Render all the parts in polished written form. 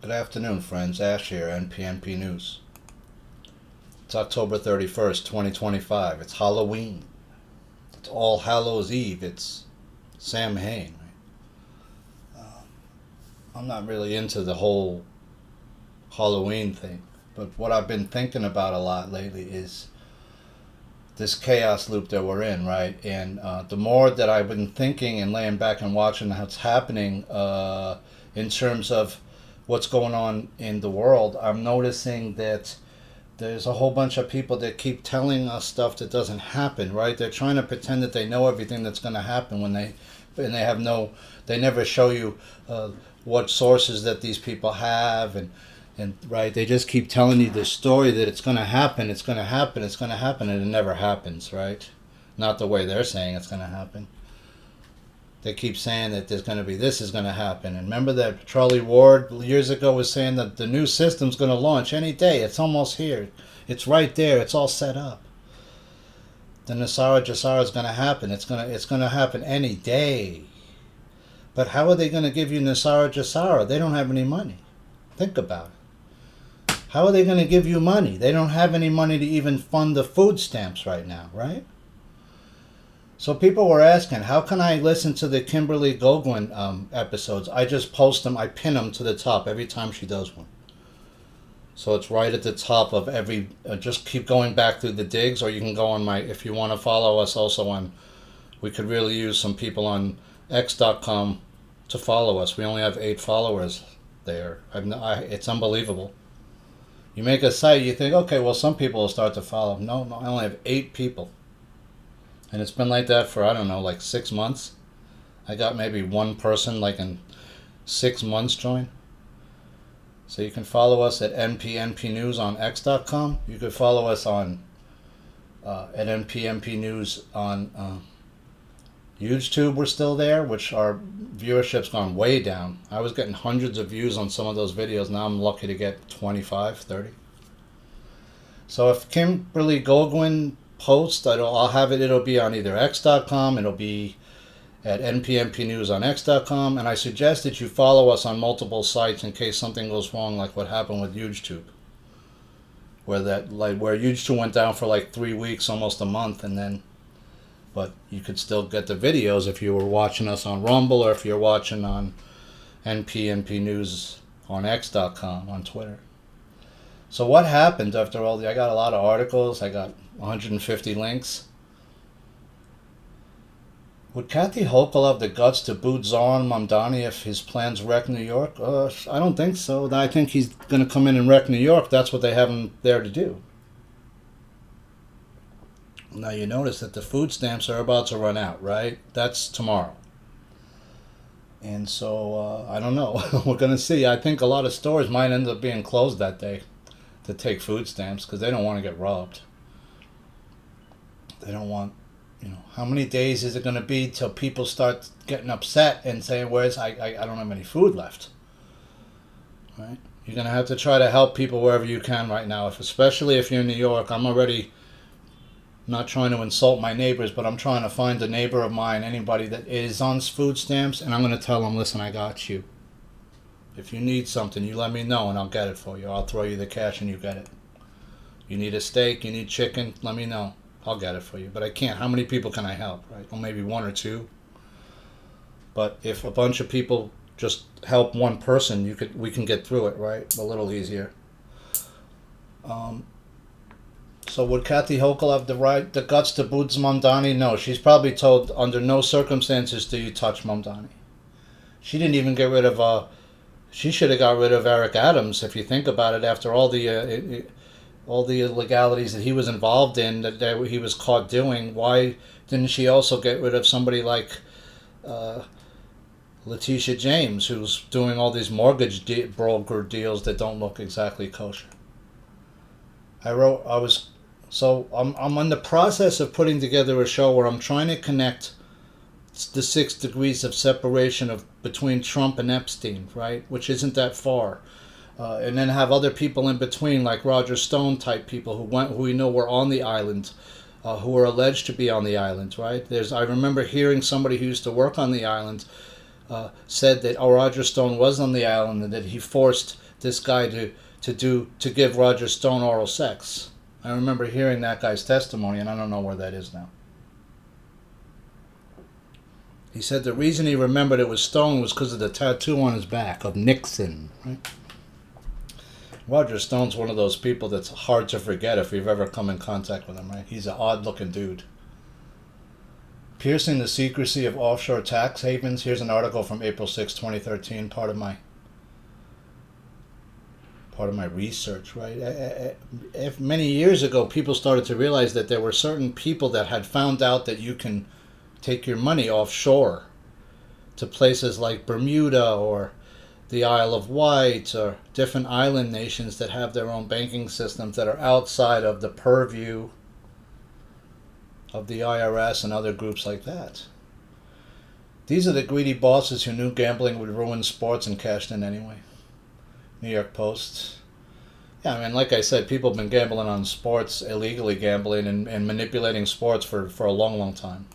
Good afternoon, friends. Ash here, NPNP News. It's October 31st, 2025. It's Halloween. It's All Hallows Eve. It's Samhain. I'm not really into the whole Halloween thing, but what I've been thinking about a lot lately is this chaos loop that we're in, right? And the more that I've been thinking and laying back and watching what's happening in terms of what's going on in the world, I'm noticing that there's a whole bunch of people that keep telling us stuff that doesn't happen, right? They're trying to pretend that they know everything that's going to happen when they never show you what sources that these people have, and right, they just keep telling you this story that it's going to happen, it's going to happen, it's going to happen, and it never happens, right? Not the way they're saying it's going to happen. They keep saying that there's going to be this is going to happen. And remember that Charlie Ward years ago was saying that the new system's going to launch any day. It's almost here. It's right there. It's all set up. The Nasara Jasara is going to happen. It's going to happen any day. But how are they going to give you Nasara Jasara? They don't have any money. Think about it. How are they going to give you money? They don't have any money to even fund the food stamps right now, right? So people were asking, how can I listen to the Kimberly Goguen episodes? I just post them, I pin them to the top every time she does one. So it's right at the top of every, just keep going back through the digs, or you can go on if you want to follow us also on, we could really use some people on x.com to follow us. We only have 8 followers there. It's unbelievable. You make a site, you think, okay, well, some people will start to follow. No, I only have 8 people. And it's been like that for, I don't know, like 6 months. I got maybe one person like in 6 months join. So you can follow us at NPNP News on x.com. You could follow us on at NPNP News on YouTube. We're still there, which our viewership's gone way down. I was getting hundreds of views on some of those videos. Now I'm lucky to get 25, 30. So if Kimberly Goguen post, I'll have it. It'll be on either x.com, it'll be at NPNP News on x.com, and I suggest that you follow us on multiple sites in case something goes wrong, like what happened with YouTube, where YouTube went down for like 3 weeks, almost a month, but you could still get the videos if you were watching us on Rumble, or if you're watching on NPNP News on x.com on Twitter. So what happened after all I got a lot of articles, I got 150 links. Would Kathy Hochul have the guts to boot Zoran Mamdani if his plans wreck New York? I don't think so. I think he's going to come in and wreck New York. That's what they have him there to do. Now you notice that the food stamps are about to run out, right? That's tomorrow. And so, I don't know. We're going to see. I think a lot of stores might end up being closed that day to take food stamps because they don't want to get robbed. They don't want, how many days is it going to be till people start getting upset and saying, I don't have any food left, right? You're going to have to try to help people wherever you can right now, especially if you're in New York. I'm already not trying to insult my neighbors, but I'm trying to find a neighbor of mine, anybody that is on food stamps, and I'm going to tell them, listen, I got you. If you need something, you let me know and I'll get it for you. I'll throw you the cash and you get it. You need a steak, you need chicken, let me know. I'll get it for you. But I can't. How many people can I help, right? Well, maybe 1 or 2. But if a bunch of people just help one person, we can get through it, right? A little easier. So would Kathy Hochul have the guts to boot Mamdani? No, she's probably told under no circumstances do you touch Mamdani. She didn't even get rid of she should have got rid of Eric Adams, if you think about it, after all the illegalities that he was involved in, that he was caught doing. Why didn't she also get rid of somebody like Letitia James, who's doing all these mortgage broker deals that don't look exactly kosher? I'm in the process of putting together a show where I'm trying to connect the 6 degrees of separation between Trump and Epstein, right? Which isn't that far. And then have other people in between, like Roger Stone type people who we know were on the island, who were alleged to be on the island, right? I remember hearing somebody who used to work on the island said that Roger Stone was on the island and that he forced this guy to give Roger Stone oral sex. I remember hearing that guy's testimony, and I don't know where that is now. He said the reason he remembered it was Stone was because of the tattoo on his back of Nixon. Right? Roger Stone's one of those people that's hard to forget if you've ever come in contact with him. Right? He's an odd-looking dude. Piercing the secrecy of offshore tax havens. Here's an article from April 6, 2013, part of my research, right? If many years ago, people started to realize that there were certain people that had found out that you can take your money offshore to places like Bermuda or the Isle of Wight or different island nations that have their own banking systems that are outside of the purview of the IRS and other groups like that. These are the greedy bosses who knew gambling would ruin sports and cashed in anyway. New York Post. Yeah, I mean, like I said, people have been gambling on sports, illegally gambling and manipulating sports for a long, long time.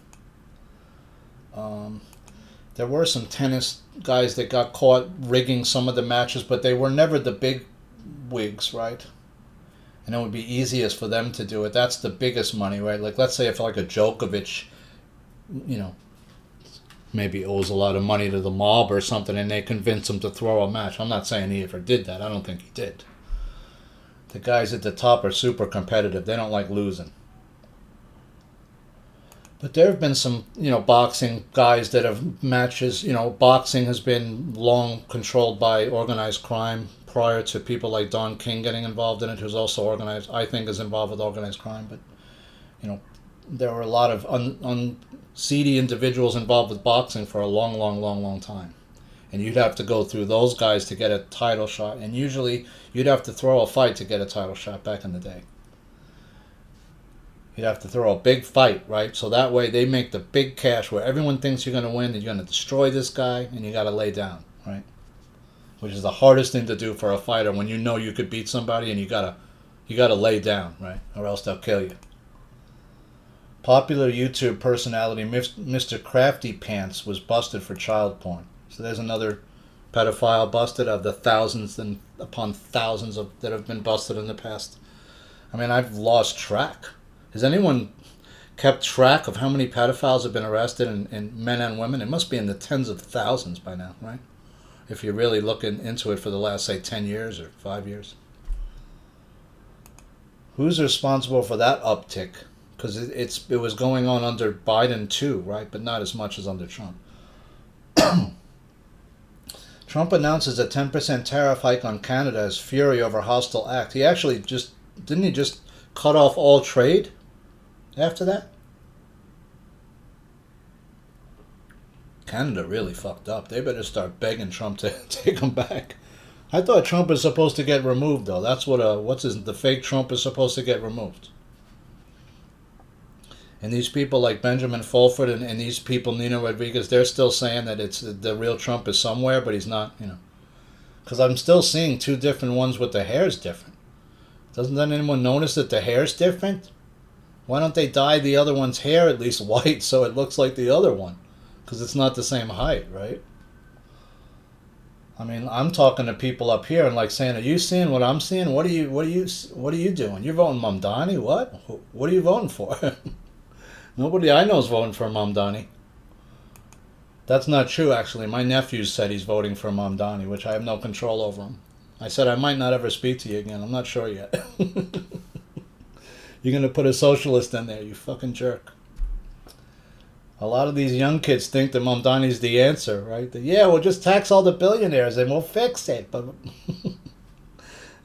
There were some tennis guys that got caught rigging some of the matches, but they were never the big wigs, right? And it would be easiest for them to do it. That's the biggest money, right? Like, let's say if like a Djokovic, maybe owes a lot of money to the mob or something, and they convince him to throw a match. I'm not saying he ever did that. I don't think he did. The guys at the top are super competitive. They don't like losing. But there have been some, boxing guys that have matches. Boxing has been long controlled by organized crime prior to people like Don King getting involved in it, who's also organized, I think, is involved with organized crime. But, there were a lot of seedy individuals involved with boxing for a long, long, long, long time. And you'd have to go through those guys to get a title shot. And usually you'd have to throw a fight to get a title shot back in the day. You'd have to throw a big fight, right? So that way they make the big cash where everyone thinks you're going to win and you're going to destroy this guy and you got to lay down, right? Which is the hardest thing to do for a fighter when you know you could beat somebody and you got to lay down, right? Or else they'll kill you. Popular YouTube personality Mr. Crafty Pants was busted for child porn. So there's another pedophile busted of the thousands and upon thousands that have been busted in the past. I mean, I've lost track. Has anyone kept track of how many pedophiles have been arrested, and men and women? It must be in the tens of thousands by now, right? If you're really looking into it for the last, say, 10 years or 5 years. Who's responsible for that uptick? Because it was going on under Biden too, right? But not as much as under Trump. Trump announces a 10% tariff hike on Canada as fury over hostile act. He actually didn't he just cut off all trade after that? Canada really fucked up. They better start begging Trump to take them back. I thought Trump is supposed to get removed, though. That's what the fake Trump is supposed to get removed. And these people like Benjamin Fulford and these people, Nino Rodriguez, they're still saying that it's the real Trump is somewhere, but he's not, Because I'm still seeing two different ones with the hair's different. Doesn't anyone notice that the hair's different? Why don't they dye the other one's hair at least white so it looks like the other one? Because it's not the same height, right? I mean, I'm talking to people up here and like saying, "Are you seeing what I'm seeing? What are you doing? You're voting Mamdani? What? What are you voting for?" Nobody I know is voting for Mamdani. That's not true, actually. My nephew said he's voting for Mamdani, which I have no control over him. I said I might not ever speak to you again. I'm not sure yet. You're going to put a socialist in there, you fucking jerk. A lot of these young kids think that Mamdani's the answer, right? Yeah, we'll just tax all the billionaires and we'll fix it. But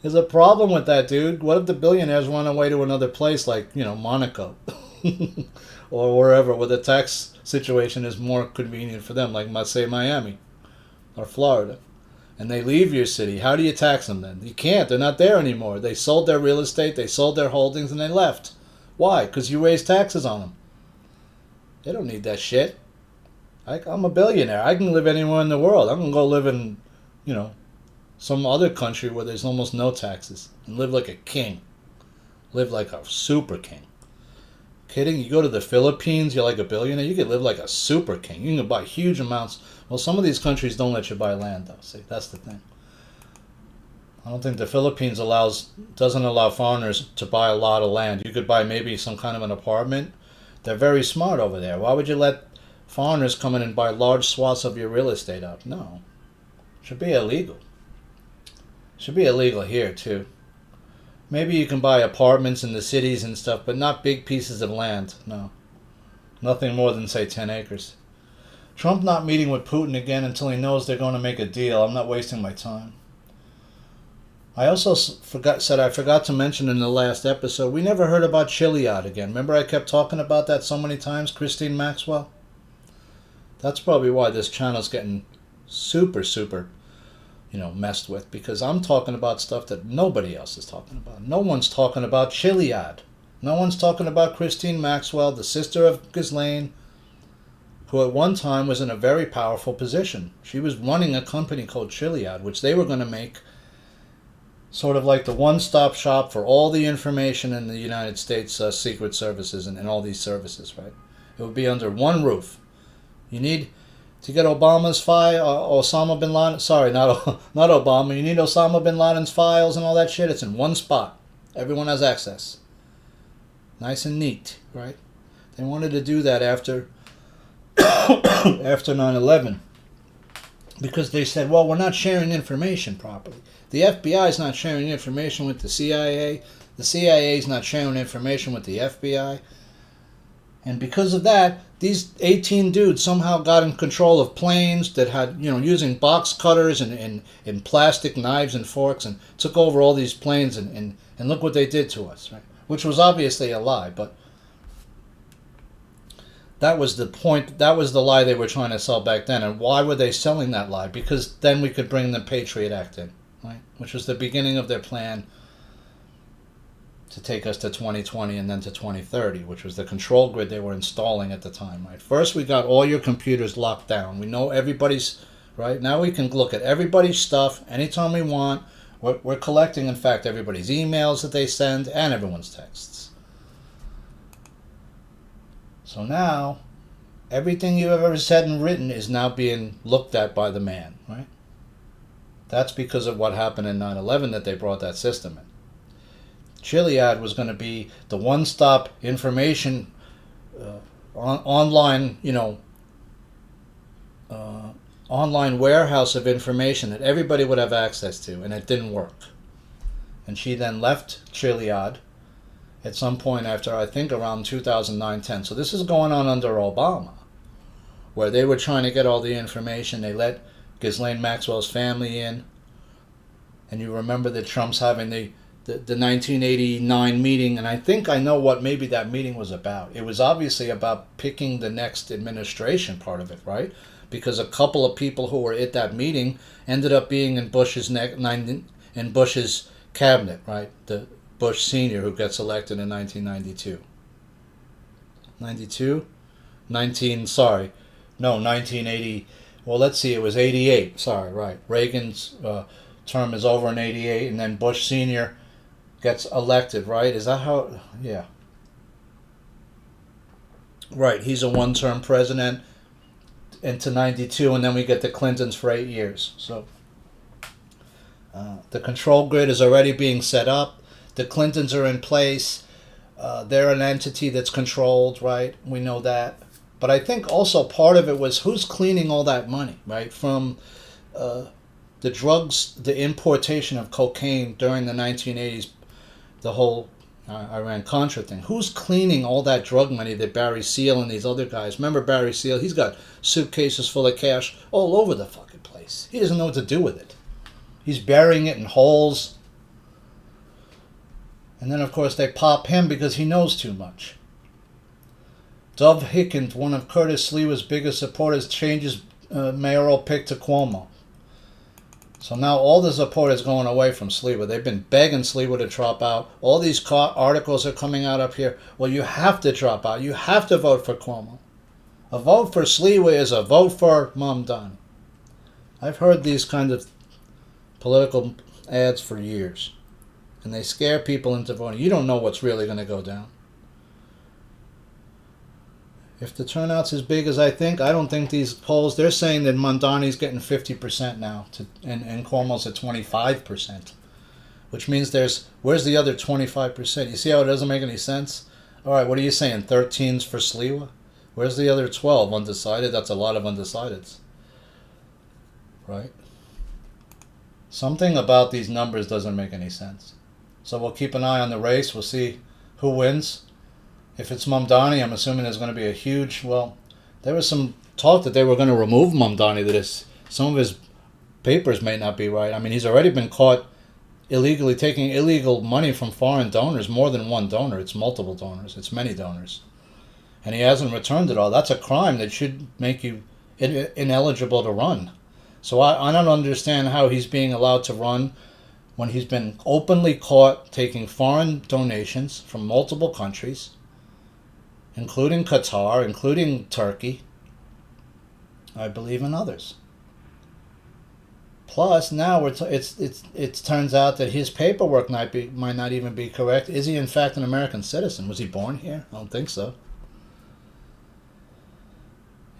there's a problem with that, dude. What if the billionaires run away to another place like, Monaco? Or wherever, where the tax situation is more convenient for them, like, let's say, Miami or Florida. And they leave your city. How do you tax them then? You can't. They're not there anymore. They sold their real estate, they sold their holdings, and they left. Why? Because you raised taxes on them. They don't need that shit. I'm a billionaire. I can live anywhere in the world. I'm going to go live in, some other country where there's almost no taxes and live like a king. Live like a super king. Kidding? You go to the Philippines, you're like a billionaire. You could live like a super king. You can buy huge amounts. Well, some of these countries don't let you buy land, though. See, that's the thing. I don't think the Philippines doesn't allow foreigners to buy a lot of land. You could buy maybe some kind of an apartment. They're very smart over there. Why would you let foreigners come in and buy large swaths of your real estate up? No. Should be illegal. Should be illegal here too. Maybe you can buy apartments in the cities and stuff, but not big pieces of land. No. Nothing more than, say, 10 acres. Trump not meeting with Putin again until he knows they're going to make a deal. I'm not wasting my time. I also forgot to mention in the last episode, we never heard about Chiliad again. Remember I kept talking about that so many times, Christine Maxwell? That's probably why this channel's getting super, messed with, because I'm talking about stuff that nobody else is talking about. No one's talking about Chiliad. No one's talking about Christine Maxwell, the sister of Ghislaine, who at one time was in a very powerful position. She was running a company called Chiliad, which they were going to make sort of like the one-stop shop for all the information in the United States Secret Services and all these services, right? It would be under one roof. You need to get Obama's Osama bin Laden, sorry, not Obama, you need Osama bin Laden's files and all that shit. It's in one spot. Everyone has access. Nice and neat, right? They wanted to do that after 9/11 because they said, well, we're not sharing information properly. The FBI is not sharing information with the CIA. The CIA is not sharing information with the FBI. And because of that, these 18 dudes somehow got in control of planes that had, using box cutters and plastic knives and forks, and took over all these planes, and look what they did to us, right? Which was obviously a lie, but that was the point. That was the lie they were trying to sell back then. And why were they selling that lie? Because then we could bring the Patriot Act in, right? Which was the beginning of their plan to take us to 2020 and then to 2030, which was the control grid they were installing at the time, right? First, we got all your computers locked down. We know everybody's, right? Now we can look at everybody's stuff anytime we want. We're collecting, in fact, everybody's emails that they send and everyone's texts. So now, everything you've ever said and written is now being looked at by the man, right? That's because of what happened in 9/11 that they brought that system in. Chiliad was going to be the one-stop information online, online warehouse of information that everybody would have access to, and it didn't work. And she then left Chiliad at some point after, I think, around 2009-10. So this is going on under Obama, where they were trying to get all the information. They let Ghislaine Maxwell's family in, and you remember that Trump's having the 1989 meeting, and I think I know what maybe that meeting was about. It was obviously about picking the next administration part of it, right? Because a couple of people who were at that meeting ended up being in Bush's cabinet, right? The Bush Sr. who gets elected in 1992. 1980. Well, let's see, it was 88. Sorry, right. Reagan's term is over in 88, and then Bush Sr. gets elected, right? Is that how? Yeah. Right, he's a one-term president into 92, and then we get the Clintons for 8 years. So the control grid is already being set up. The Clintons are in place. They're an entity that's controlled, right? We know that. But I think also part of it was who's cleaning all that money, right? From the drugs, the importation of cocaine during the 1980s, the whole Iran-Contra thing. Who's cleaning all that drug money that Barry Seal and these other guys? Remember Barry Seal? He's got suitcases full of cash all over the fucking place. He doesn't know what to do with it. He's burying it in holes. And then, of course, they pop him because he knows too much. Dov Hickens, one of Curtis Sliwa's biggest supporters, changes mayoral pick to Cuomo. So now all the support is going away from Sliwa. They've been begging Sliwa to drop out. All these articles are coming out up here. Well, you have to drop out. You have to vote for Cuomo. A vote for Sliwa is a vote for Mamdani. I've heard these kinds of political ads for years. And they scare people into voting. You don't know what's really going to go down. If the turnout's as big as I don't think these polls, they're saying that Mamdani's getting 50% now, and Cuomo's at 25%. which means where's the other 25%? You see how it doesn't make any sense? All right, what are you saying? 13's for Sliwa? Where's the other 12? Undecided? That's a lot of undecideds. Right? Something about these numbers doesn't make any sense. So we'll keep an eye on the race. We'll see who wins. If it's Mamdani, I'm assuming there's going to be a huge... Well, there was some talk that they were going to remove Mamdani. Some of his papers may not be right. I mean, he's already been caught illegally taking illegal money from foreign donors. More than one donor. It's multiple donors. It's many donors. And he hasn't returned it all. That's a crime that should make you ineligible to run. So I don't understand how he's being allowed to run when he's been openly caught taking foreign donations from multiple countries, including Qatar, including Turkey, I believe, in others. Plus, now it turns out that his paperwork might not even be correct. Is he in fact an American citizen? Was he born here? I don't think so.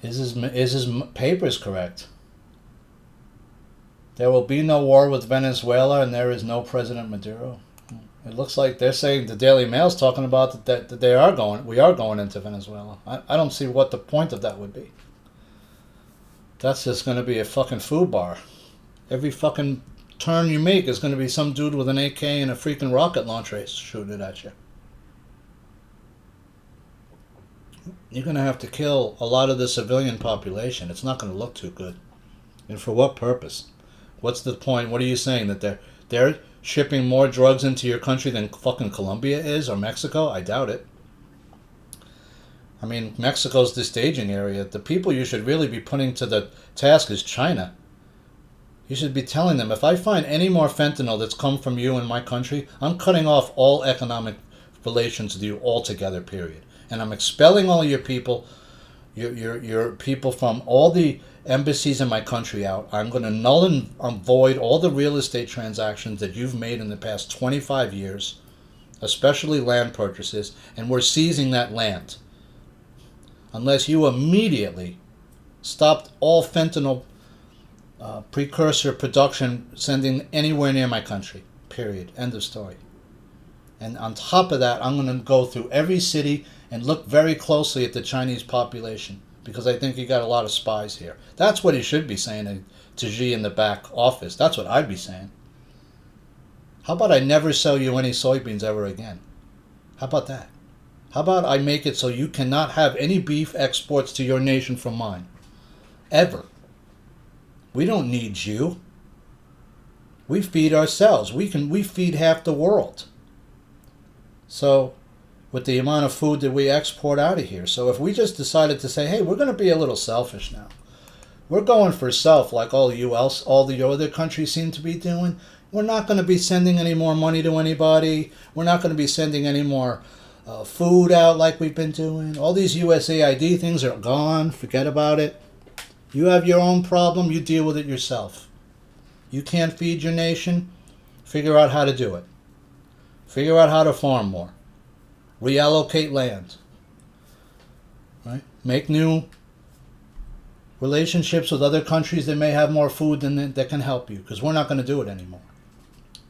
Is his papers correct? There will be no war with Venezuela, and there is no President Maduro. It looks like they're saying, the Daily Mail's talking about that we are going into Venezuela. I don't see what the point of that would be. That's just going to be a fucking food bar. Every fucking turn you make is going to be some dude with an AK and a freaking rocket launcher shooting it at you. You're going to have to kill a lot of the civilian population. It's not going to look too good. And for what purpose? What's the point? What are you saying? That they're shipping more drugs into your country than fucking Colombia is, or Mexico? I doubt it. I mean, Mexico's the staging area. The people you should really be putting to the task is China. You should be telling them, if I find any more fentanyl that's come from you in my country, I'm cutting off all economic relations with you altogether, period. And I'm expelling all your people, your people from all the embassies in my country out. I'm going to null and void all the real estate transactions that you've made in the past 25 years, especially land purchases, and we're seizing that land. Unless you immediately stopped all fentanyl precursor production sending anywhere near my country. Period. End of story. And on top of that, I'm going to go through every city and look very closely at the Chinese population, because I think you got a lot of spies here. That's what he should be saying to Xi in the back office. That's what I'd be saying. How about I never sell you any soybeans ever again? How about that? How about I make it so you cannot have any beef exports to your nation from mine? Ever. We don't need you. We feed ourselves. We feed half the world. So, with the amount of food that we export out of here. So if we just decided to say, hey, we're going to be a little selfish now. We're going for self like all the other countries seem to be doing. We're not going to be sending any more money to anybody. We're not going to be sending any more food out like we've been doing. All these USAID things are gone. Forget about it. You have your own problem. You deal with it yourself. You can't feed your nation. Figure out how to do it. Figure out how to farm more. Reallocate land. Right? Make new relationships with other countries that may have more food than that can help you, because we're not going to do it anymore.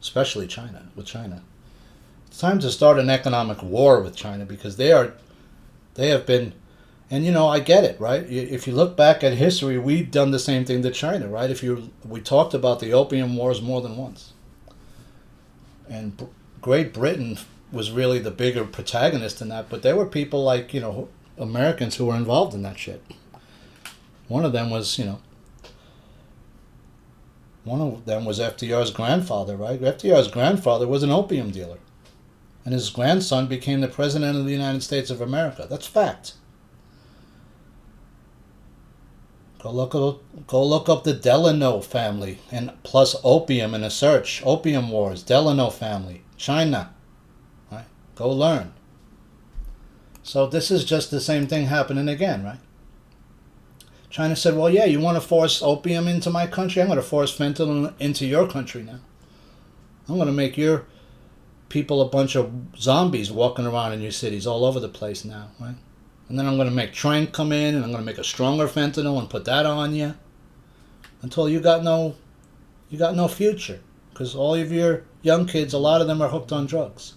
Especially China. It's time to start an economic war with China, because they have been, and I get it, right? If you look back at history, we've done the same thing to China, right? We talked about the Opium Wars more than once. And Great Britain was really the bigger protagonist in that, but there were people like, Americans who were involved in that shit. One of them was FDR's grandfather, right? FDR's grandfather was an opium dealer. And his grandson became the president of the United States of America. That's fact. Go look up the Delano family and plus opium in a search. Opium Wars, Delano family, China. Right? Go learn. So this is just the same thing happening again, right? China said, well, yeah, you want to force opium into my country? I'm going to force fentanyl into your country now. I'm going to make your people a bunch of zombies walking around in your cities all over the place now, right? And then I'm going to make Trank come in, and I'm going to make a stronger fentanyl and put that on you until you got no future. because all of your young kids, a lot of them are hooked on drugs.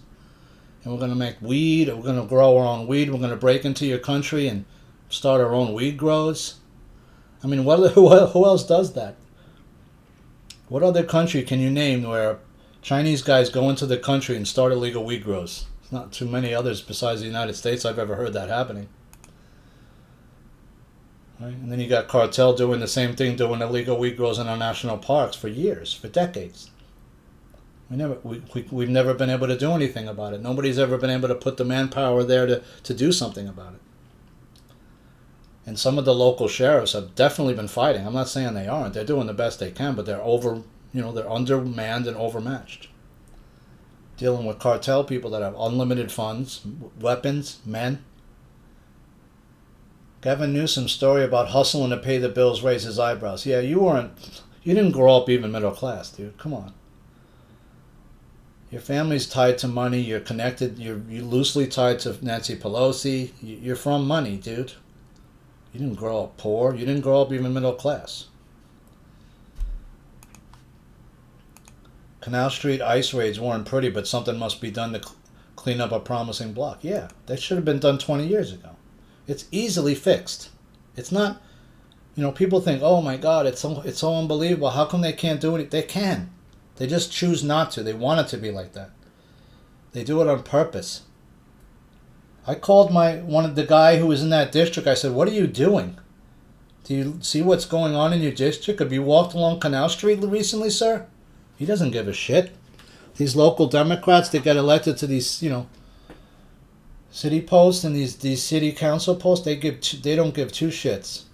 And we're going to make weed, we're going to grow our own weed, we're going to break into your country and start our own weed grows. I mean, who else does that? What other country can you name where Chinese guys go into the country and start illegal weed grows? There's not too many others besides the United States I've ever heard that happening. Right? And then you got cartel doing the same thing, doing illegal weed grows in our national parks for years, for decades. We've never been able to do anything about it. Nobody's ever been able to put the manpower there to do something about it. And some of the local sheriffs have definitely been fighting. I'm not saying they aren't. They're doing the best they can, but they're they're undermanned and overmatched. Dealing with cartel people that have unlimited funds, weapons, men. Gavin Newsom's story about hustling to pay the bills raised his eyebrows. Yeah, you didn't grow up even middle class, dude. Come on. Your family's tied to money. You're connected. You're loosely tied to Nancy Pelosi. You're from money, dude. You didn't grow up poor. You didn't grow up even middle class. Canal Street ice raids weren't pretty, but something must be done to clean up a promising block. Yeah, that should have been done 20 years ago. It's easily fixed. It's not, people think, oh my God, it's so unbelievable. How come they can't do it? They can. They just choose not to. They want it to be like that. They do it on purpose. I called the guy who was in that district. I said, what are you doing? Do you see what's going on in your district? Have you walked along Canal Street recently, sir? He doesn't give a shit. These local Democrats that get elected to these, city posts and these city council posts, they don't give two shits.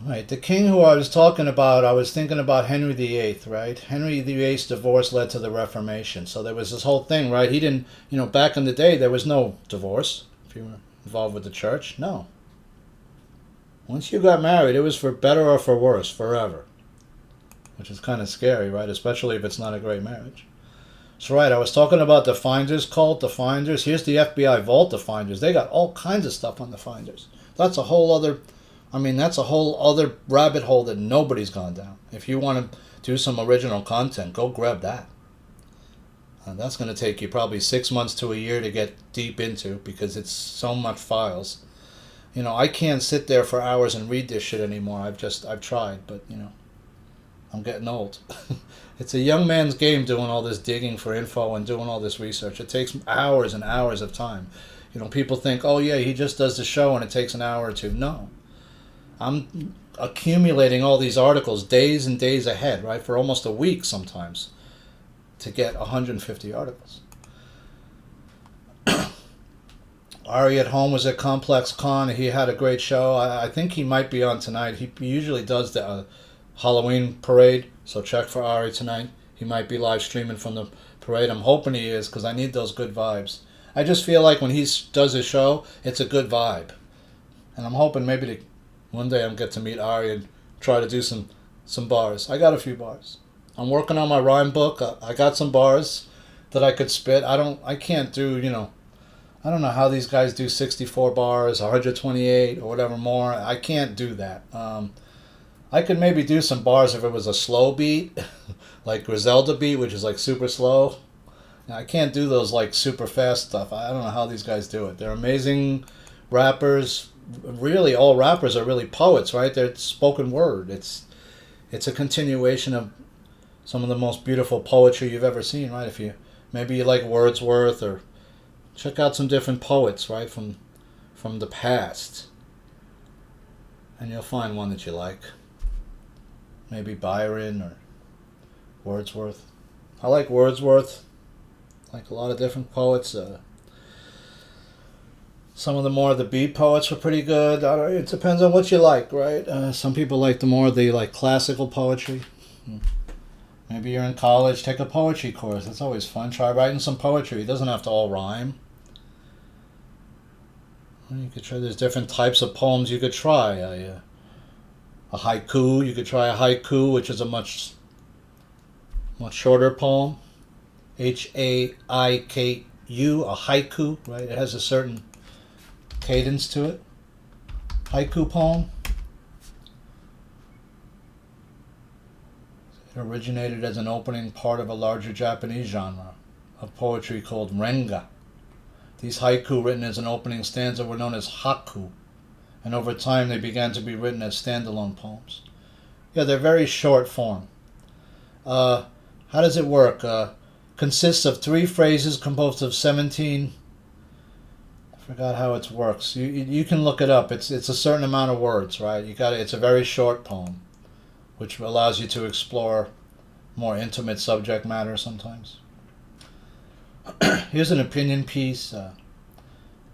Right, the king who I was talking about, I was thinking about Henry VIII, right? Henry VIII's divorce led to the Reformation. So there was this whole thing, right? He didn't, back in the day, there was no divorce if you were involved with the church. No. Once you got married, it was for better or for worse, forever. Which is kind of scary, right? Especially if it's not a great marriage. So, right, I was talking about the Finders cult, the Finders. Here's the FBI vault, the Finders. They got all kinds of stuff on the Finders. That's a whole other rabbit hole that nobody's gone down. If you want to do some original content, go grab that. And that's going to take you probably 6 months to a year to get deep into because it's so much files. I can't sit there for hours and read this shit anymore. I've tried, but, I'm getting old. It's a young man's game doing all this digging for info and doing all this research. It takes hours and hours of time. People think, oh yeah, he just does the show and it takes an hour or two. No. I'm accumulating all these articles days and days ahead, right? For almost a week sometimes to get 150 articles. Ari at Home was at Complex Con. He had a great show. I think he might be on tonight. He usually does the Halloween parade, so check for Ari tonight. He might be live streaming from the parade. I'm hoping he is because I need those good vibes. I just feel like when he does his show, it's a good vibe. And I'm hoping maybe one day I'll get to meet Ari and try to do some bars. I got a few bars. I'm working on my rhyme book. I got some bars that I could spit. I can't do, I don't know how these guys do 64 bars, 128 or whatever more. I can't do that. I could maybe do some bars if it was a slow beat, like Griselda beat, which is like super slow. I can't do those like super fast stuff. I don't know how these guys do it. They're amazing rappers. Really, all rappers are really poets, right? They're spoken word. It's a continuation of some of the most beautiful poetry you've ever seen, right? If maybe you like Wordsworth, or check out some different poets, right, from the past, and you'll find one that you like. Maybe Byron or Wordsworth. I like Wordsworth. I like a lot of different poets. Some of the beat poets were pretty good. It depends on what you like, right? Some people like the classical poetry. Maybe you're in college, take a poetry course. It's always fun. Try writing some poetry. It doesn't have to all rhyme. You could try. There's different types of poems you could try. A haiku. You could try a haiku, which is a much shorter poem. Haiku, a haiku, right? It has a certain cadence to it. Haiku poem. It originated as an opening part of a larger Japanese genre of poetry called renga. These haiku written as an opening stanza were known as haku, and over time they began to be written as standalone poems. Yeah, they're very short form. How does it work? Consists of 3 phrases composed of 17. I forgot how it works. You can look it up. It's a certain amount of words, right? It's a very short poem, which allows you to explore more intimate subject matter sometimes. Here's an opinion piece.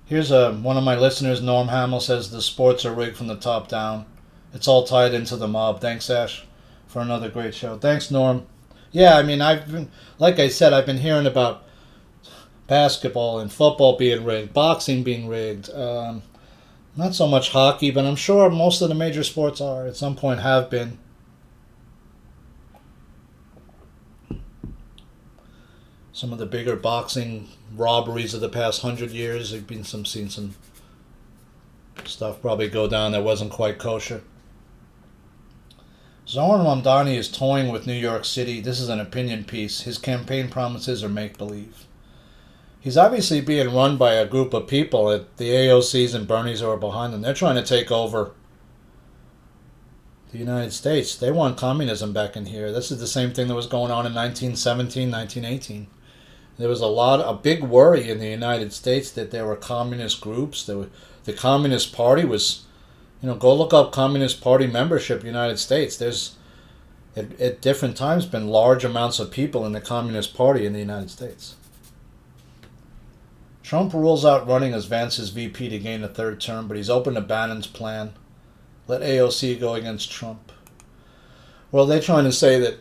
Here's one of my listeners, Norm Hamill, says the sports are rigged from the top down. It's all tied into the mob. Thanks, Ash, for another great show. Thanks, Norm. Yeah, I mean, like I said, I've been hearing about basketball and football being rigged, boxing being rigged. Not so much hockey, but I'm sure most of the major sports are at some point have been. Some of the bigger boxing robberies of the past 100 years, there've been seen some stuff probably go down that wasn't quite kosher. Zoran Mamdani is toying with New York City. This is an opinion piece. His campaign promises are make-believe. He's obviously being run by a group of people at the AOCs and Bernies who are behind them. They're trying to take over the United States. They want communism back in here. This is the same thing that was going on in 1917, 1918. There was a big worry in the United States that there were communist groups. The Communist Party was, go look up Communist Party membership in the United States. There's, at different times, been large amounts of people in the Communist Party in the United States. Trump rules out running as Vance's VP to gain a 3rd term, but he's open to Bannon's plan. Let AOC go against Trump. Well, they're trying to say that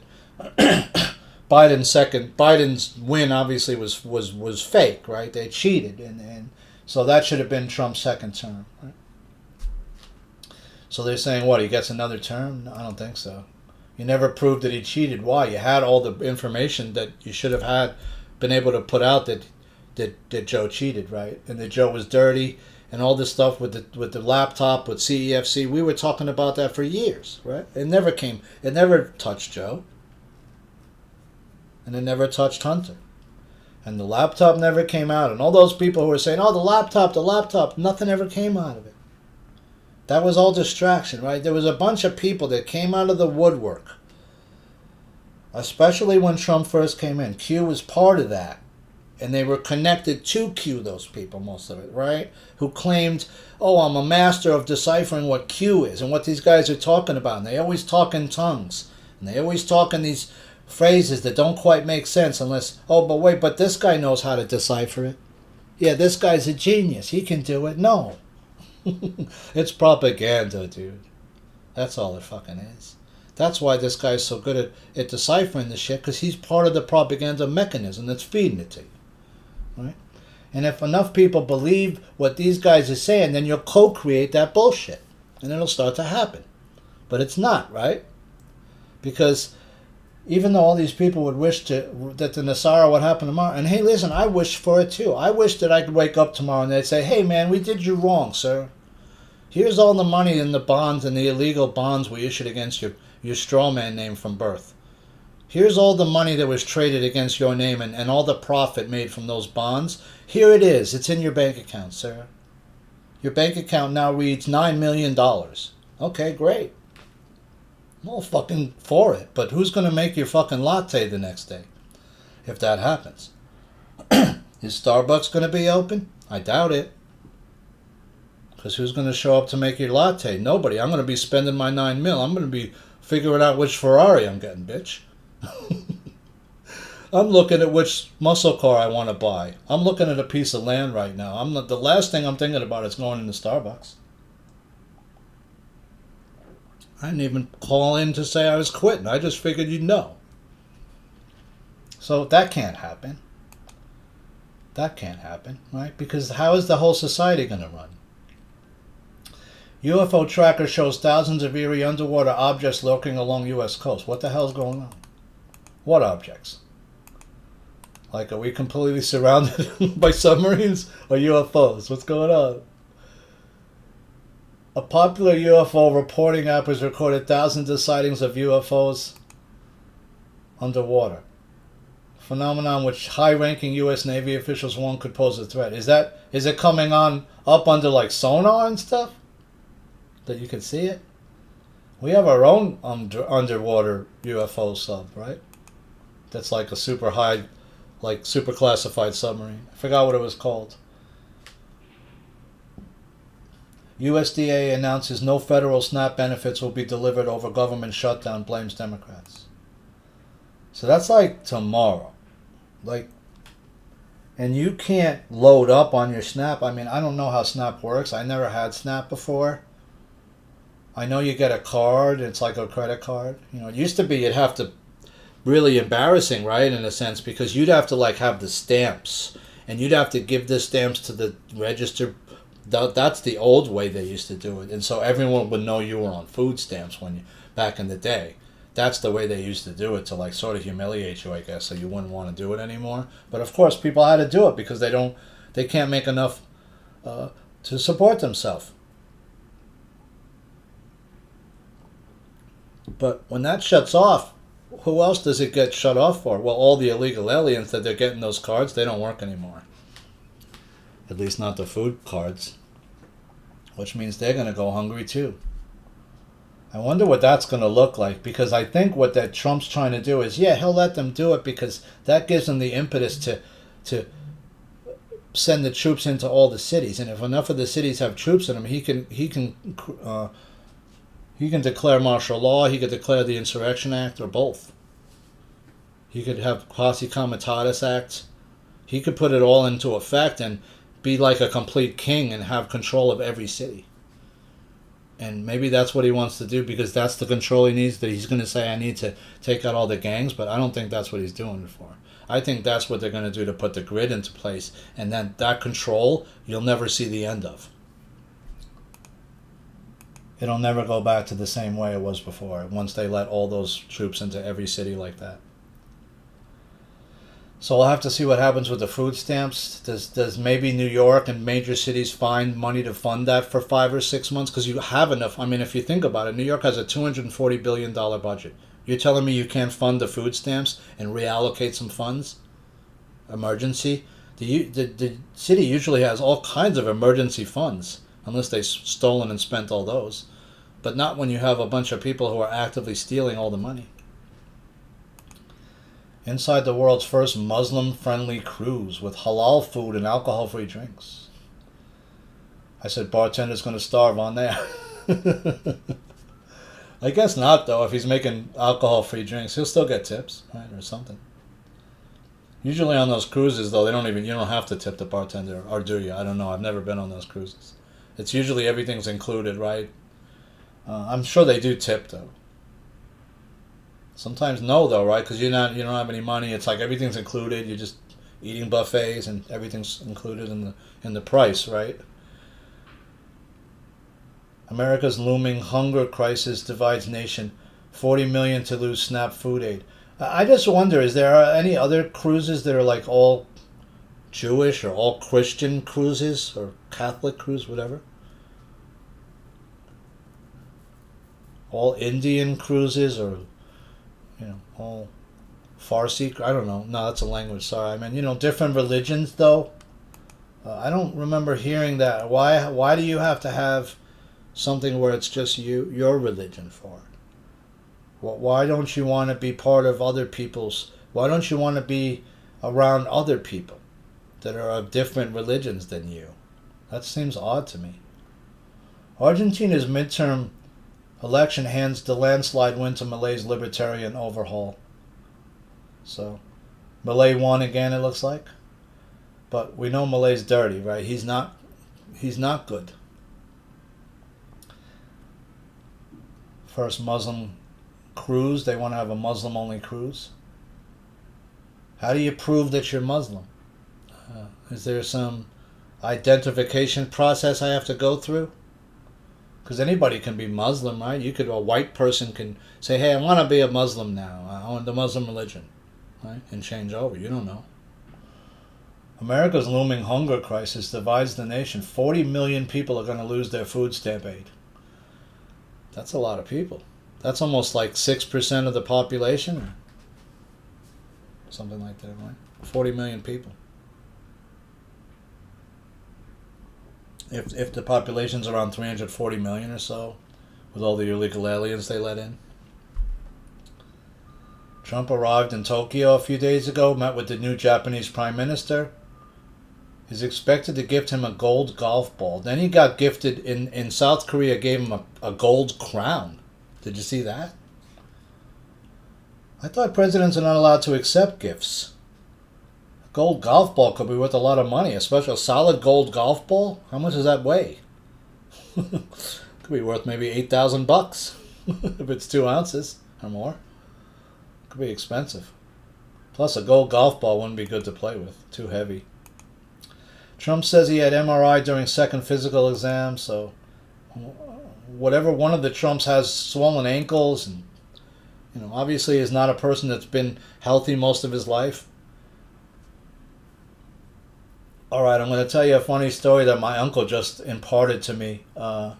Biden's win obviously was fake, right? They cheated, and so that should have been Trump's 2nd term, right? So they're saying, what, he gets another term? No, I don't think so. You never proved that he cheated. Why? You had all the information that you should have been able to put out that Joe cheated, right? And that Joe was dirty, and all this stuff with the laptop, with CEFC. We were talking about that for years, right? It never touched Joe. And it never touched Hunter. And the laptop never came out. And all those people who were saying, oh, the laptop, nothing ever came out of it. That was all distraction, right? There was a bunch of people that came out of the woodwork, especially when Trump first came in. Q was part of that. And they were connected to Q, those people, most of it, right? Who claimed, oh, I'm a master of deciphering what Q is and what these guys are talking about. And they always talk in tongues. And they always talk in these phrases that don't quite make sense unless, oh, but wait, but this guy knows how to decipher it. Yeah, this guy's a genius. He can do it. No. It's propaganda, dude. That's all it fucking is. That's why this guy's so good at deciphering the shit, because he's part of the propaganda mechanism that's feeding it to you. Right? And if enough people believe what these guys are saying, then you'll co-create that bullshit. And it'll start to happen. But it's not, right? Because even though all these people would wish that the Nasara would happen tomorrow, and hey, listen, I wish for it too. I wish that I could wake up tomorrow and they'd say, hey man, we did you wrong, sir. Here's all the money in the bonds and the illegal bonds we issued against your straw man name from birth. Here's all the money that was traded against your name and all the profit made from those bonds. Here it is. It's in your bank account, sir. Your bank account now reads $9 million. Okay, great. I'm all fucking for it. But who's going to make your fucking latte the next day if that happens? Is Starbucks going to be open? I doubt it. Because who's going to show up to make your latte? Nobody. I'm going to be spending my $9 million. I'm going to be figuring out which Ferrari I'm getting, bitch. I'm looking at which muscle car I want to buy. I'm looking at a piece of land right now. The last thing I'm thinking about is going into Starbucks. I didn't even call in to say I was quitting. I just figured you'd know. So that can't happen. That can't happen, right? Because how is the whole society going to run? UFO tracker shows thousands of eerie underwater objects lurking along U.S. coast. What the hell's going on? What objects? Like, are we completely surrounded by submarines or UFOs? What's going on? A popular UFO reporting app has recorded thousands of sightings of UFOs underwater. Phenomenon which high-ranking U.S. Navy officials warn could pose a threat. Is it coming on up under like sonar and stuff that you can see it? We have our own underwater UFO sub, right? That's like a super high, like super classified submarine. I forgot what it was called. USDA announces no federal SNAP benefits will be delivered over government shutdown, blames Democrats. So that's like tomorrow. Like, and you can't load up on your SNAP. I mean, I don't know how SNAP works. I never had SNAP before. I know you get a card. It's like a credit card. You know, it used to be you'd have to, really embarrassing, right, in a sense, because you'd have to like have the stamps, and you'd have to give the stamps to the register. That's the old way they used to do it, and so everyone would know you were on food stamps back in the day. That's the way they used to do it, to like sort of humiliate you, I guess, so you wouldn't want to do it anymore. But of course, people had to do it because they can't make enough to support themselves. But when that shuts off, who else does it get shut off for? Well, all the illegal aliens that they're getting those cards, they don't work anymore. At least not the food cards, which means they're going to go hungry too. I wonder what that's going to look like, because I think what that Trump's trying to do is, yeah, he'll let them do it because that gives them the impetus to send the troops into all the cities, and if enough of the cities have troops in them, he can declare martial law. He could declare the Insurrection Act, or both. He could have Posse Comitatus Act. He could put it all into effect and be like a complete king and have control of every city. And maybe that's what he wants to do, because that's the control he needs. That he's going to say, I need to take out all the gangs, but I don't think that's what he's doing it for. I think that's what they're going to do to put the grid into place, and then that control you'll never see the end of. It'll never go back to the same way it was before, once they let all those troops into every city like that. So we'll have to see what happens with the food stamps. Does maybe New York and major cities find money to fund that for 5 or 6 months? Because you have enough. I mean, if you think about it, New York has a $240 billion budget. You're telling me you can't fund the food stamps and reallocate some funds? Emergency? The city usually has all kinds of emergency funds, unless they've stolen and spent all those. But not when you have a bunch of people who are actively stealing all the money. Inside the world's first Muslim-friendly cruise with halal food and alcohol-free drinks. I said bartender's going to starve on there. I guess not, though. If he's making alcohol-free drinks, he'll still get tips, right, or something. Usually on those cruises, though, you don't have to tip the bartender, or do you? I don't know. I've never been on those cruises. It's usually everything's included, right? I'm sure they do tip, though. Sometimes no, though, right? Because you don't have any money. It's like everything's included. You're just eating buffets, and everything's included in the price, right? America's looming hunger crisis divides nation. 40 million to lose SNAP food aid. I just wonder, is there any other cruises that are like all Jewish or all Christian cruises or Catholic cruise, whatever? All Indian cruises, or all Farsi? I don't know. No, that's a language. Sorry, I mean, different religions though. I don't remember hearing that. Why do you have to have something where it's just your religion for it? Why don't you want to be part of other people's? Why don't you want to be around other people that are of different religions than you? That seems odd to me. Argentina's midterm election hands the landslide win to Malay's libertarian overhaul. So, Malay won again, it looks like. But we know Malay's dirty, right? He's not good. First Muslim cruise. They want to have a Muslim-only cruise. How do you prove that you're Muslim? Is there some identification process I have to go through? Because anybody can be Muslim, right? A white person can say, hey, I want to be a Muslim now. I want the Muslim religion, right? And change over. You don't know. America's looming hunger crisis divides the nation. 40 million people are going to lose their food stamp aid. That's a lot of people. That's almost like 6% of the population. something like that, right? 40 million people. If the population's around 340 million or so, with all the illegal aliens they let in. Trump arrived in Tokyo a few days ago, met with the new Japanese Prime Minister. He's expected to gift him a gold golf ball. Then he got gifted, in South Korea, gave him a gold crown. Did you see that? I thought presidents are not allowed to accept gifts. A gold golf ball could be worth a lot of money, especially a solid gold golf ball. How much does that weigh? Could be worth maybe $8,000 if it's 2 ounces or more. Could be expensive. Plus, a gold golf ball wouldn't be good to play with. Too heavy. Trump says he had MRI during second physical exam, so whatever one of the Trumps has swollen ankles, and obviously is not a person that's been healthy most of his life. All right, I'm going to tell you a funny story that my uncle just imparted to me. My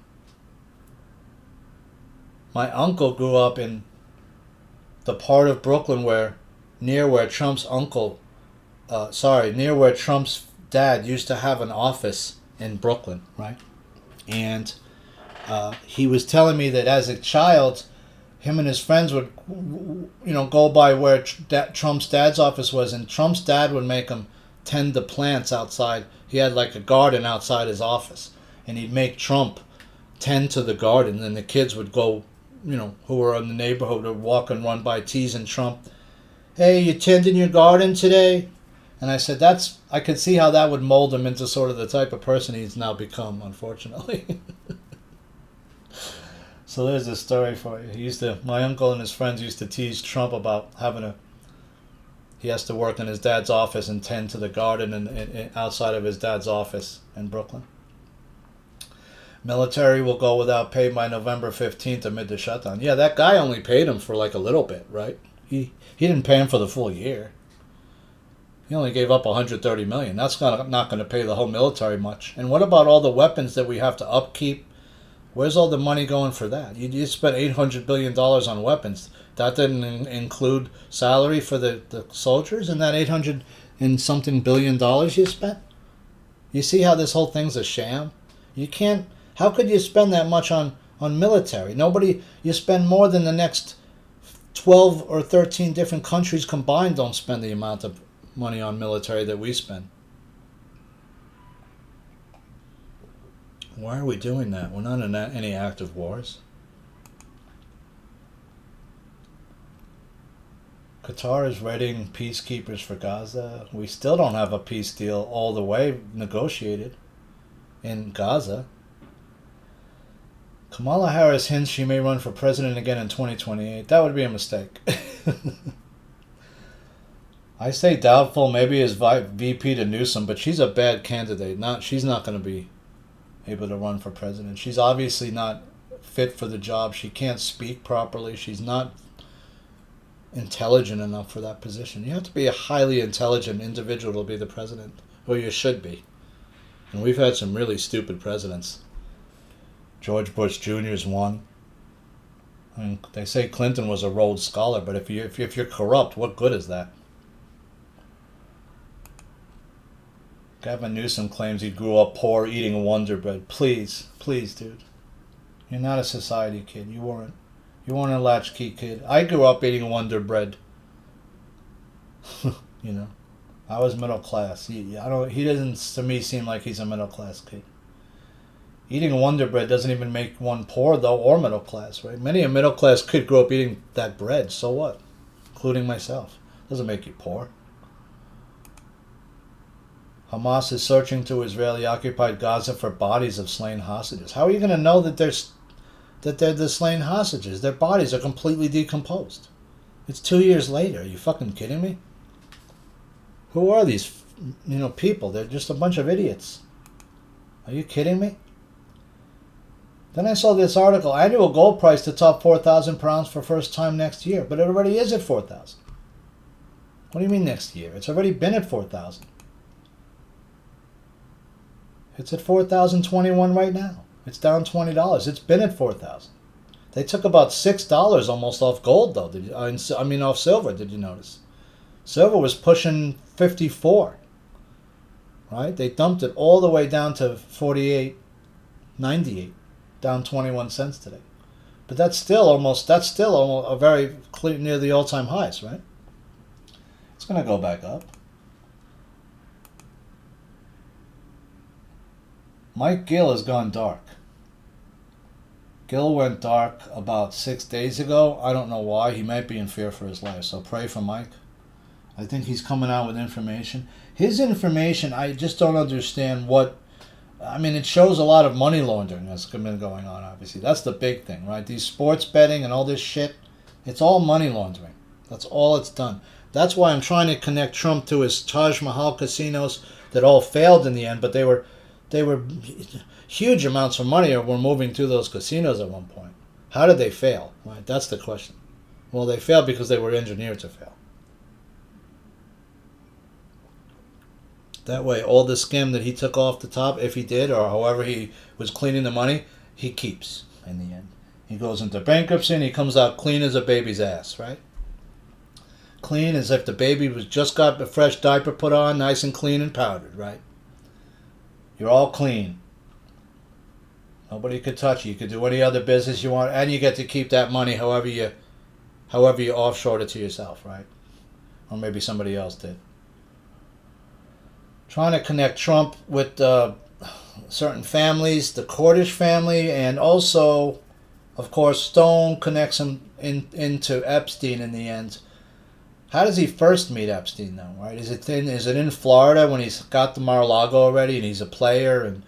uncle grew up in the part of Brooklyn near where Trump's dad used to have an office in Brooklyn, right? And he was telling me that as a child, him and his friends would, go by where Trump's dad's office was, and Trump's dad would make him tend the plants outside. He had like a garden outside his office, and he'd make Trump tend to the garden, and the kids would go, who were in the neighborhood would walk and run by teasing Trump. Hey, you tending your garden today? And I said, I could see how that would mold him into sort of the type of person he's now become, unfortunately. So there's this story for you. My uncle and his friends used to tease Trump about he has to work in his dad's office and tend to the garden and outside of his dad's office in Brooklyn. Military will go without pay by November 15th amid the shutdown. Yeah, that guy only paid him for like a little bit, right? He didn't pay him for the full year. He only gave up $130 million. That's not going to pay the whole military much. And what about all the weapons that we have to upkeep? Where's all the money going for that? You spent $800 billion on weapons. That didn't include salary for the soldiers in that $800 and something billion you spent? You see how this whole thing's a sham? You can't. How could you spend that much on military? You spend more than the next 12 or 13 different countries combined don't spend the amount of money on military that we spend. Why are we doing that? We're not in any active wars. Qatar is readying peacekeepers for Gaza. We still don't have a peace deal all the way negotiated in Gaza. Kamala Harris hints she may run for president again in 2028. That would be a mistake. I say doubtful, maybe as VP to Newsom, but she's a bad candidate. She's not going to be able to run for president. She's obviously not fit for the job. She can't speak properly. She's not intelligent enough for that position. You have to be a highly intelligent individual to be the president, or you should be. And we've had some really stupid presidents. George Bush Jr. is one. I mean, they say Clinton was a Rhodes Scholar, but if you're corrupt, what good is that? Gavin Newsom claims he grew up poor eating Wonder Bread. Please, dude. You're not a society kid. You weren't a latchkey kid. I grew up eating Wonder Bread. I was middle class. He doesn't, to me, seem like he's a middle class kid. Eating Wonder Bread doesn't even make one poor, though, or middle class, right? Many a middle class kid grew up eating that bread. So what? Including myself. Doesn't make you poor. Hamas is searching through Israeli-occupied Gaza for bodies of slain hostages. How are you going to know that they're the slain hostages? Their bodies are completely decomposed. It's 2 years later. Are you fucking kidding me? Who are these, people? They're just a bunch of idiots. Are you kidding me? Then I saw this article, annual gold price to top 4,000 per ounce for first time next year. But it already is at 4,000. What do you mean next year? It's already been at 4,000. It's at 4,021 right now. It's down $20. It's been at 4,000. They took about $6 almost off gold, though. Off silver, did you notice? Silver was pushing 54, right? They dumped it all the way down to 48.98, down 21 cents today. But that's still almost a very clear, near the all-time highs, right? It's going to go back up. Mike Gill has gone dark. Gill went dark about 6 days ago. I don't know why. He might be in fear for his life. So pray for Mike. I think he's coming out with information. His information, I just don't understand what... I mean, it shows a lot of money laundering that's been going on, obviously. That's the big thing, right? These sports betting and all this shit, it's all money laundering. That's all it's done. That's why I'm trying to connect Trump to his Taj Mahal casinos that all failed in the end, but they were huge amounts of money were moving through those casinos at one point. How did they fail? Right? That's the question. Well, they failed because they were engineered to fail. That way, all the skim that he took off the top, if he did, or however he was cleaning the money, he keeps in the end. He goes into bankruptcy and he comes out clean as a baby's ass, right? Clean as if the baby was just got a fresh diaper put on, nice and clean and powdered, right? You're all clean. Nobody could touch you. You could do any other business you want, and you get to keep that money however you offshored it to yourself, right? Or maybe somebody else did. Trying to connect Trump with certain families, the Cordish family, and also, of course, Stone connects him into Epstein in the end. How does he first meet Epstein, though? Right? Is it in Florida when he's got the Mar-a-Lago already and he's a player, and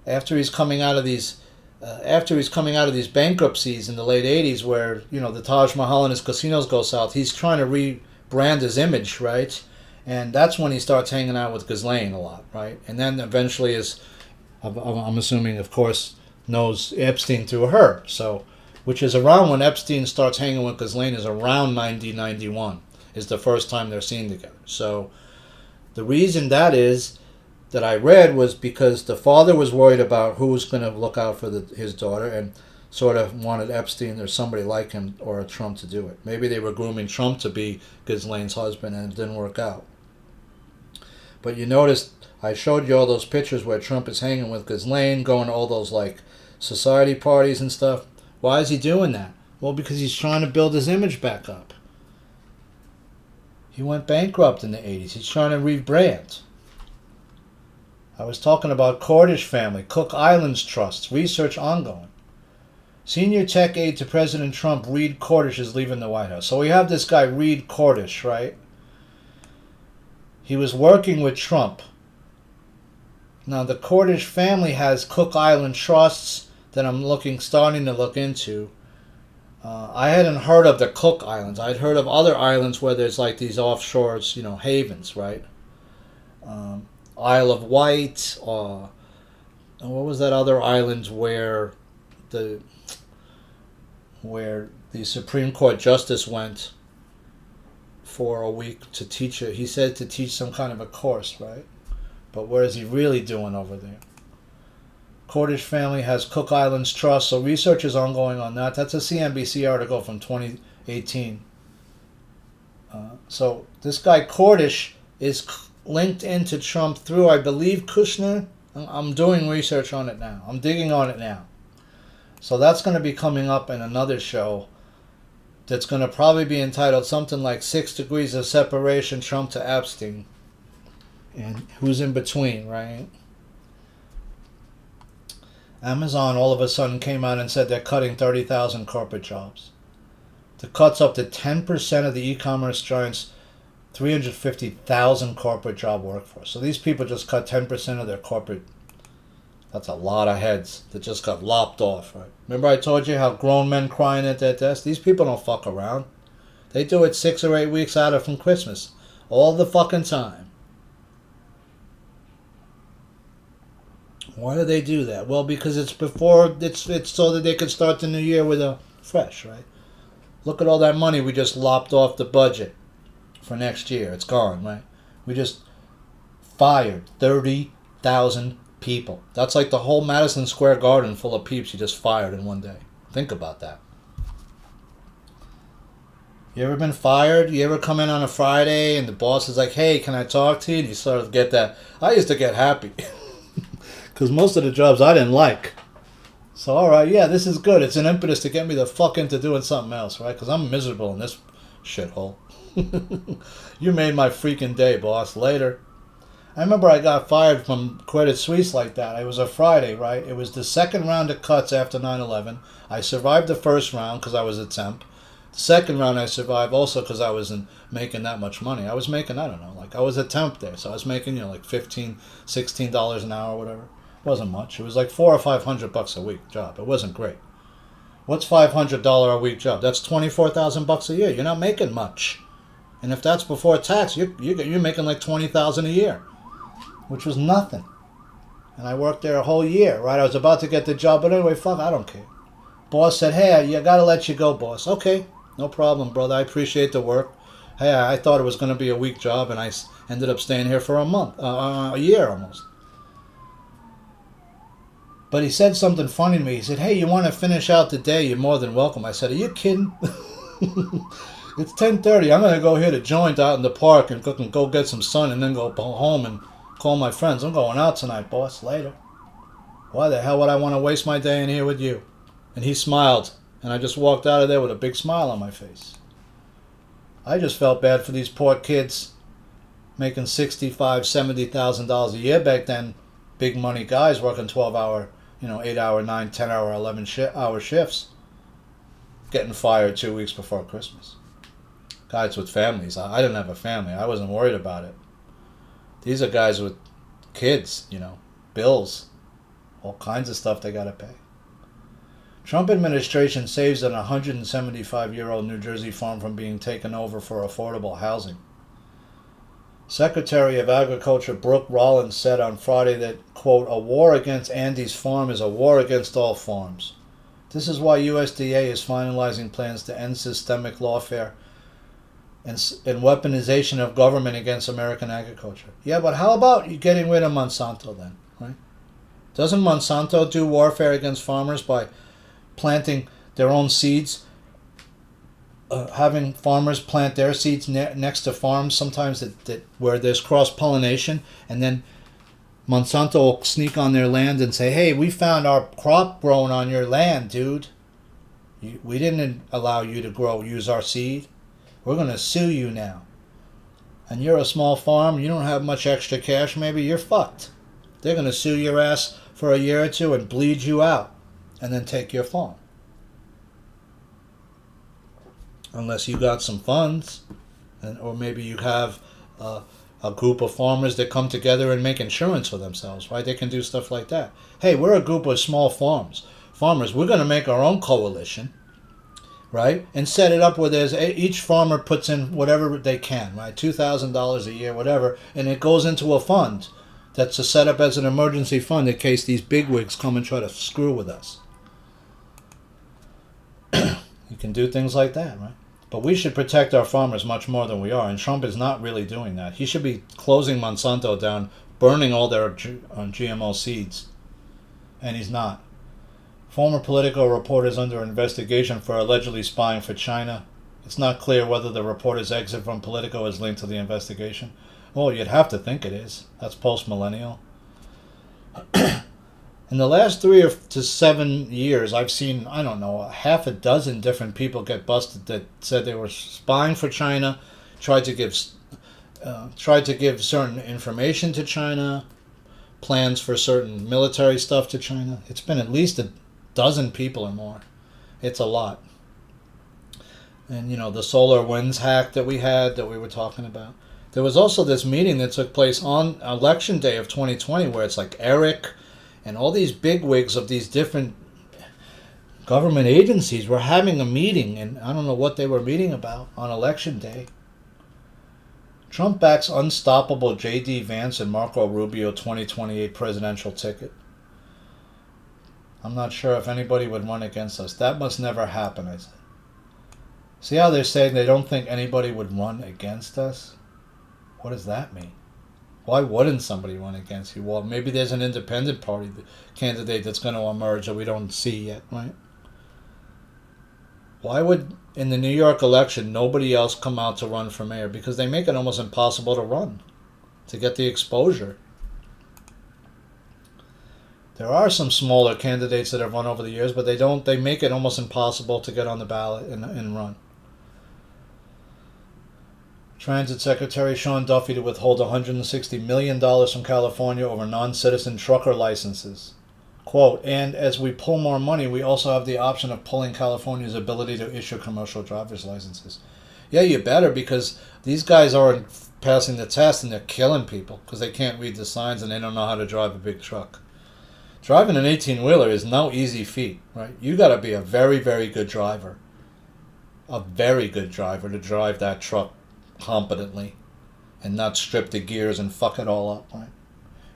after he's coming out of these bankruptcies in the late '80s, where the Taj Mahal and his casinos go south, he's trying to rebrand his image, right? And that's when he starts hanging out with Ghislaine a lot, right? And then eventually I'm assuming, of course, knows Epstein through her. So, which is around when Epstein starts hanging with Ghislaine is around 90-91 is the first time they're seen together. So the reason that I read was because the father was worried about who was going to look out for his daughter and sort of wanted Epstein or somebody like him or Trump to do it. Maybe they were grooming Trump to be Ghislaine's husband and it didn't work out. But you noticed I showed you all those pictures where Trump is hanging with Ghislaine, going to all those like society parties and stuff. Why is he doing that? Well, because he's trying to build his image back up. He went bankrupt in the 80s. He's trying to rebrand. I was talking about Cordish family, Cook Islands Trust, research ongoing. Senior tech aide to President Trump, Reed Cordish, is leaving the White House. So we have this guy, Reed Cordish, right? He was working with Trump. Now, the Cordish family has Cook Island trusts that I'm starting to look into. I hadn't heard of the Cook Islands. I'd heard of other islands where there's like these offshores, havens, right? Isle of Wight, what was that other island where the Supreme Court justice went for a week to teach it? He said to teach some kind of a course, right? But what is he really doing over there? Cordish family has Cook Islands Trust, so research is ongoing on that. That's a CNBC article from 2018. So this guy Cordish is linked into Trump through, I believe, Kushner. I'm doing research on it now. I'm digging on it now. So that's going to be coming up in another show that's going to probably be entitled something like 6 Degrees of Separation, Trump to Epstein. And who's in between, right? Amazon all of a sudden came out and said they're cutting 30,000 corporate jobs. The cut's up to 10% of the e-commerce giant's 350,000 corporate job workforce. So these people just cut 10% of their corporate. That's a lot of heads that just got lopped off, right? Remember I told you how grown men crying at their desk? These people don't fuck around. They do it 6 or 8 weeks out from Christmas. All the fucking time. Why do they do that? Well, because it's so that they can start the new year with a fresh, right? Look at all that money we just lopped off the budget for next year. It's gone, right? We just fired 30,000 people. That's like the whole Madison Square Garden full of peeps you just fired in one day. Think about that. You ever been fired? You ever come in on a Friday and the boss is like, hey, can I talk to you? And you sort of get that. I used to get happy. Because most of the jobs I didn't like. So, all right, yeah, this is good. It's an impetus to get me the fuck into doing something else, right? Because I'm miserable in this shithole. You made my freaking day, boss. Later. I remember I got fired from Credit Suisse like that. It was a Friday, right? It was the second round of cuts after 9/11. I survived the first round because I was a temp. The second round I survived also because I wasn't making that much money. I was making, I don't know, like I was a temp there. So I was making, like $15, $16 an hour or whatever. It wasn't much. It was like $400 or $500 a week job. It wasn't great. What's $500 a week job? That's $24,000 a year. You're not making much. And if that's before tax, you're making like $20,000 a year, which was nothing. And I worked there a whole year, right? I was about to get the job, but anyway, fuck, I don't care. Boss said, hey, I gotta let you go, boss. Okay, no problem, brother. I appreciate the work. Hey, I thought it was going to be a week job, and I ended up staying here for a year almost. But he said something funny to me. He said, hey, you want to finish out the day? You're more than welcome. I said, are you kidding? It's 10:30. I'm going to go hit a joint out in the park and go get some sun and then go home and call my friends. I'm going out tonight, boss. Later. Why the hell would I want to waste my day in here with you? And he smiled. And I just walked out of there with a big smile on my face. I just felt bad for these poor kids making $65,000, $70,000 a year back then. Big money guys working 12-hour, 8-hour, 9, 10-hour, 11-hour shifts. Getting fired 2 weeks before Christmas. Guys with families. I didn't have a family. I wasn't worried about it. These are guys with kids, bills, all kinds of stuff they got to pay. Trump administration saves an 175-year-old New Jersey farm from being taken over for affordable housing. Secretary of Agriculture Brooke Rollins said on Friday that, quote, a war against Andy's farm is a war against all farms. This is why USDA is finalizing plans to end systemic lawfare and weaponization of government against American agriculture. Yeah, but how about you getting rid of Monsanto then, right? Doesn't Monsanto do warfare against farmers by planting their own seeds, having farmers plant their seeds next to farms sometimes that where there's cross-pollination, and then Monsanto will sneak on their land and say, hey, we found our crop growing on your land, dude. We didn't allow you to use our seed. We're going to sue you now. And you're a small farm, you don't have much extra cash, maybe you're fucked. They're going to sue your ass for a year or two and bleed you out and then take your farm. Unless you got some funds, or maybe you have a group of farmers that come together and make insurance for themselves, right? They can do stuff like that. Hey, we're a group of small farmers. We're going to make our own coalition, right? And set it up where each farmer puts in whatever they can, right? $2,000 a year, whatever, and it goes into a fund that's set up as an emergency fund in case these bigwigs come and try to screw with us. You can do things like that, right? But we should protect our farmers much more than we are, and Trump is not really doing that. He should be closing Monsanto down, burning all their GMO seeds, and he's not. Former Politico reporters under investigation for allegedly spying for China. It's not clear whether the reporter's exit from Politico is linked to the investigation. Well, you'd have to think it is. That's post-millennial. In the last 3 to 7 years, I've seen, I don't know, half a dozen different people get busted that said they were spying for China, tried to give certain information to China, plans for certain military stuff to China. It's been at least a dozen people or more. It's a lot. And, the solar winds hack that we were talking about. There was also this meeting that took place on Election Day of 2020 where it's like Eric and all these bigwigs of these different government agencies were having a meeting, and I don't know what they were meeting about on Election Day. Trump backs unstoppable J.D. Vance and Marco Rubio 2028 presidential ticket. I'm not sure if anybody would run against us. That must never happen, I said. See how they're saying they don't think anybody would run against us? What does that mean? Why wouldn't somebody run against you? Well, maybe there's an independent party candidate that's going to emerge that we don't see yet, right? Why would, in the New York election, nobody else come out to run for mayor? Because they make it almost impossible to run, to get the exposure. There are some smaller candidates that have run over the years, but they make it almost impossible to get on the ballot and run. Transit Secretary Sean Duffy to withhold $160 million from California over non-citizen trucker licenses. Quote, and as we pull more money, we also have the option of pulling California's ability to issue commercial driver's licenses. Yeah, you better, because these guys aren't passing the test and they're killing people because they can't read the signs and they don't know how to drive a big truck. Driving an 18-wheeler is no easy feat, right? You got to be a very, very good driver. A very good driver to drive that truck competently and not strip the gears and fuck it all up, right?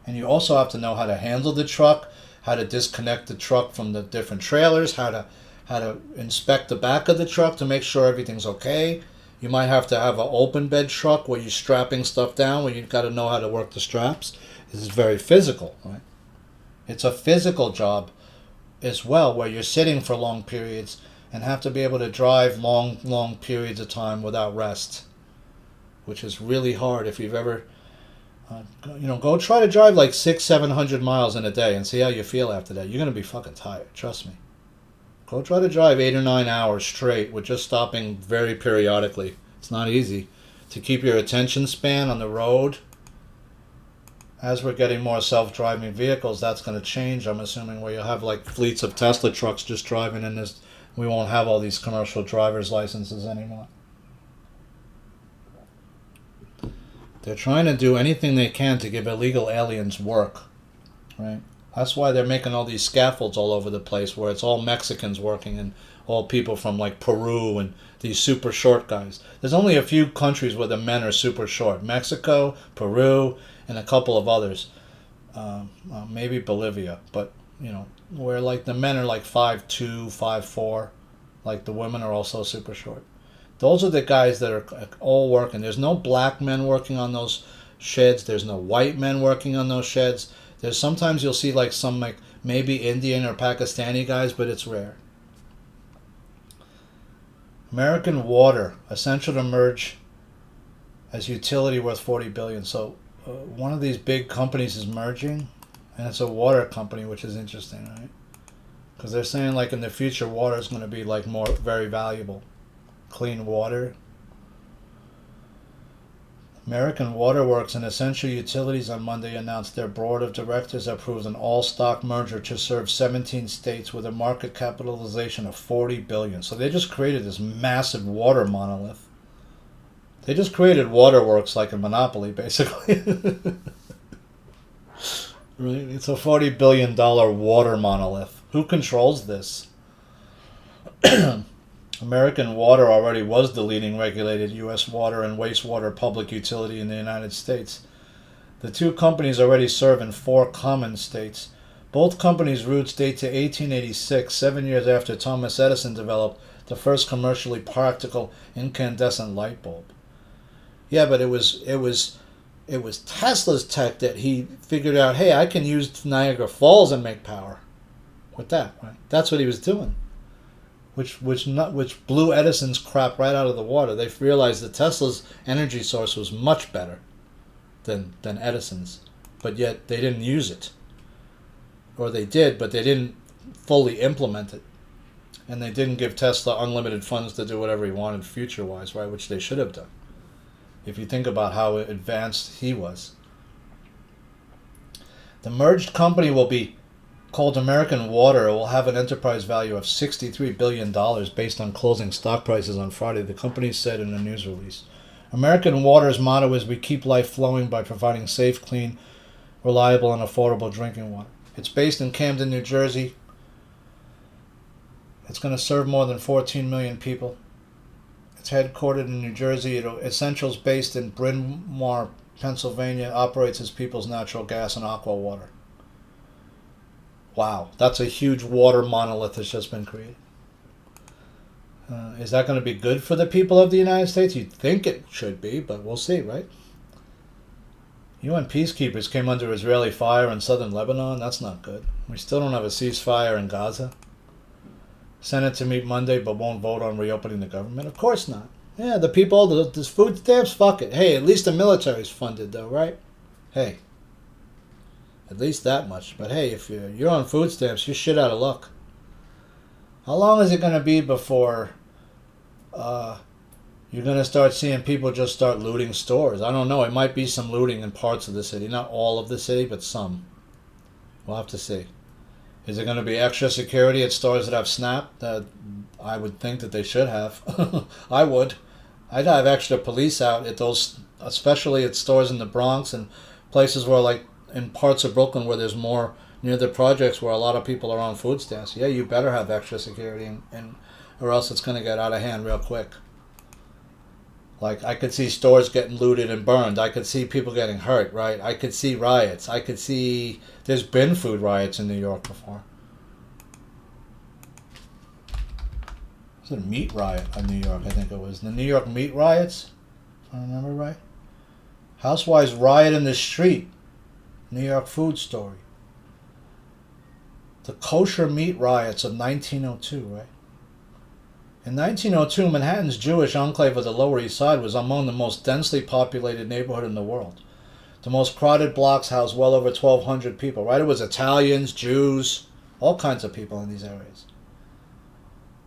And you also have to know how to handle the truck, how to disconnect the truck from the different trailers, how to inspect the back of the truck to make sure everything's okay. You might have to have an open bed truck where you're strapping stuff down, where you've got to know how to work the straps. This is very physical, right? It's a physical job as well, where you're sitting for long periods and have to be able to drive long periods of time without rest, which is really hard. If you've ever, go try to drive like 600-700 miles in a day and see how you feel after that. You're going to be fucking tired, trust me. Go try to drive 8 or 9 hours straight with just stopping very periodically. It's not easy to keep your attention span on the road. As we're getting more self-driving vehicles, that's going to change, I'm assuming, where you'll have like fleets of Tesla trucks just driving in this. We won't have all these commercial driver's licenses anymore. They're trying to do anything they can to give illegal aliens work, right? That's why they're making all these scaffolds all over the place where it's all Mexicans working and all people from like Peru and these super short guys. There's only a few countries where the men are super short. Mexico, Peru, and a couple of others. Maybe Bolivia. But, where like the men are like 5'2", 5'4". Like the women are also super short. Those are the guys that are all working. There's no black men working on those sheds. There's no white men working on those sheds. There's sometimes you'll see like some like maybe Indian or Pakistani guys, but it's rare. American Water, essential to merge as utility worth $40 billion. So one of these big companies is merging, and it's a water company, which is interesting, right? Because they're saying like in the future, water is going to be like more very valuable. Clean water. American Waterworks and Essential Utilities on Monday announced their board of directors approved an all-stock merger to serve 17 states with a market capitalization of $40 billion. So they just created this massive water monolith. They just created Waterworks like a monopoly, basically. Right? It's a $40 billion water monolith. Who controls this? American Water already was the leading regulated U.S. water and wastewater public utility in the United States. The two companies already serve in 4 common states. Both companies' roots date to 1886, 7 years after Thomas Edison developed the first commercially practical incandescent light bulb. Yeah, but it was Tesla's tech that he figured out, hey, I can use Niagara Falls and make power with that, right? That's what he was doing. Which blew Edison's crap right out of the water. They realized that Tesla's energy source was much better than Edison's, but yet they didn't use it. Or they did, but they didn't fully implement it. And they didn't give Tesla unlimited funds to do whatever he wanted future-wise, right? Which they should have done. If you think about how advanced he was. The merged company will be called American Water. It will have an enterprise value of $63 billion based on closing stock prices on Friday, the company said in a news release. American Water's motto is, we keep life flowing by providing safe, clean, reliable, and affordable drinking water. It's based in Camden, New Jersey. It's going to serve more than 14 million people. It's headquartered in New Jersey. Essential's based in Bryn Mawr, Pennsylvania, operates as People's Natural Gas and Aqua Water. Wow, that's a huge water monolith that's just been created. Is that going to be good for the people of the United States? You'd think it should be, but we'll see, right? UN peacekeepers came under Israeli fire in southern Lebanon. That's not good. We still don't have a ceasefire in Gaza. Senate to meet Monday but won't vote on reopening the government? Of course not. Yeah, the people, the food stamps, fuck it. Hey, at least the military's funded though, right? Hey, at least that much. But hey, if you're on food stamps, you're shit out of luck. How long is it going to be before you're going to start seeing people just start looting stores? I don't know. It might be some looting in parts of the city. Not all of the city, but some. We'll have to see. Is it going to be extra security at stores that have SNAP? I would think that they should have. I would. I'd have extra police out at those, especially at stores in the Bronx and places where, like, in parts of Brooklyn where there's more near the projects where a lot of people are on food stamps. Yeah, you better have extra security, and or else it's going to get out of hand real quick. Like, I could see stores getting looted and burned. I could see people getting hurt, right? I could see riots. I could see... There's been food riots in New York before. It was a meat riot in New York, I think it was. The New York meat riots, if I remember right. Housewives riot in the street. New York food story. The kosher meat riots of 1902, right? In 1902, Manhattan's Jewish enclave of the Lower East Side was among the most densely populated neighborhood in the world. The most crowded blocks housed well over 1,200 people, right? It was Italians, Jews, all kinds of people in these areas.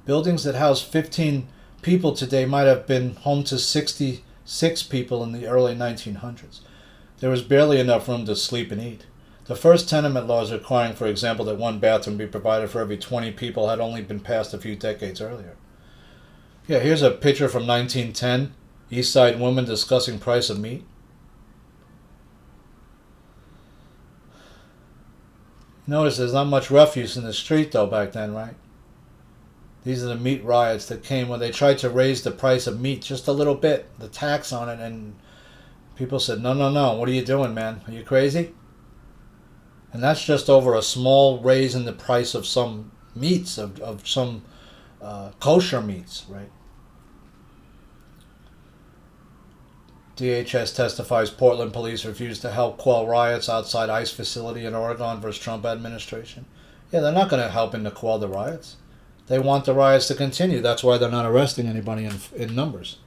Buildings that house 15 people today might have been home to 66 people in the early 1900s. There was barely enough room to sleep and eat. The first tenement laws requiring, for example, that one bathroom be provided for every 20 people had only been passed a few decades earlier. Yeah, here's a picture from 1910. East Side woman discussing price of meat. Notice there's not much refuse in the street, though, back then, right? These are the meat riots that came when they tried to raise the price of meat just a little bit, the tax on it, and people said, no, no, no, what are you doing, man? Are you crazy? And that's just over a small raise in the price of some meats, of some kosher meats, right? DHS testifies Portland police refuse to help quell riots outside ICE facility in Oregon versus Trump administration. Yeah, they're not going to help in to quell the riots. They want the riots to continue. That's why they're not arresting anybody in numbers.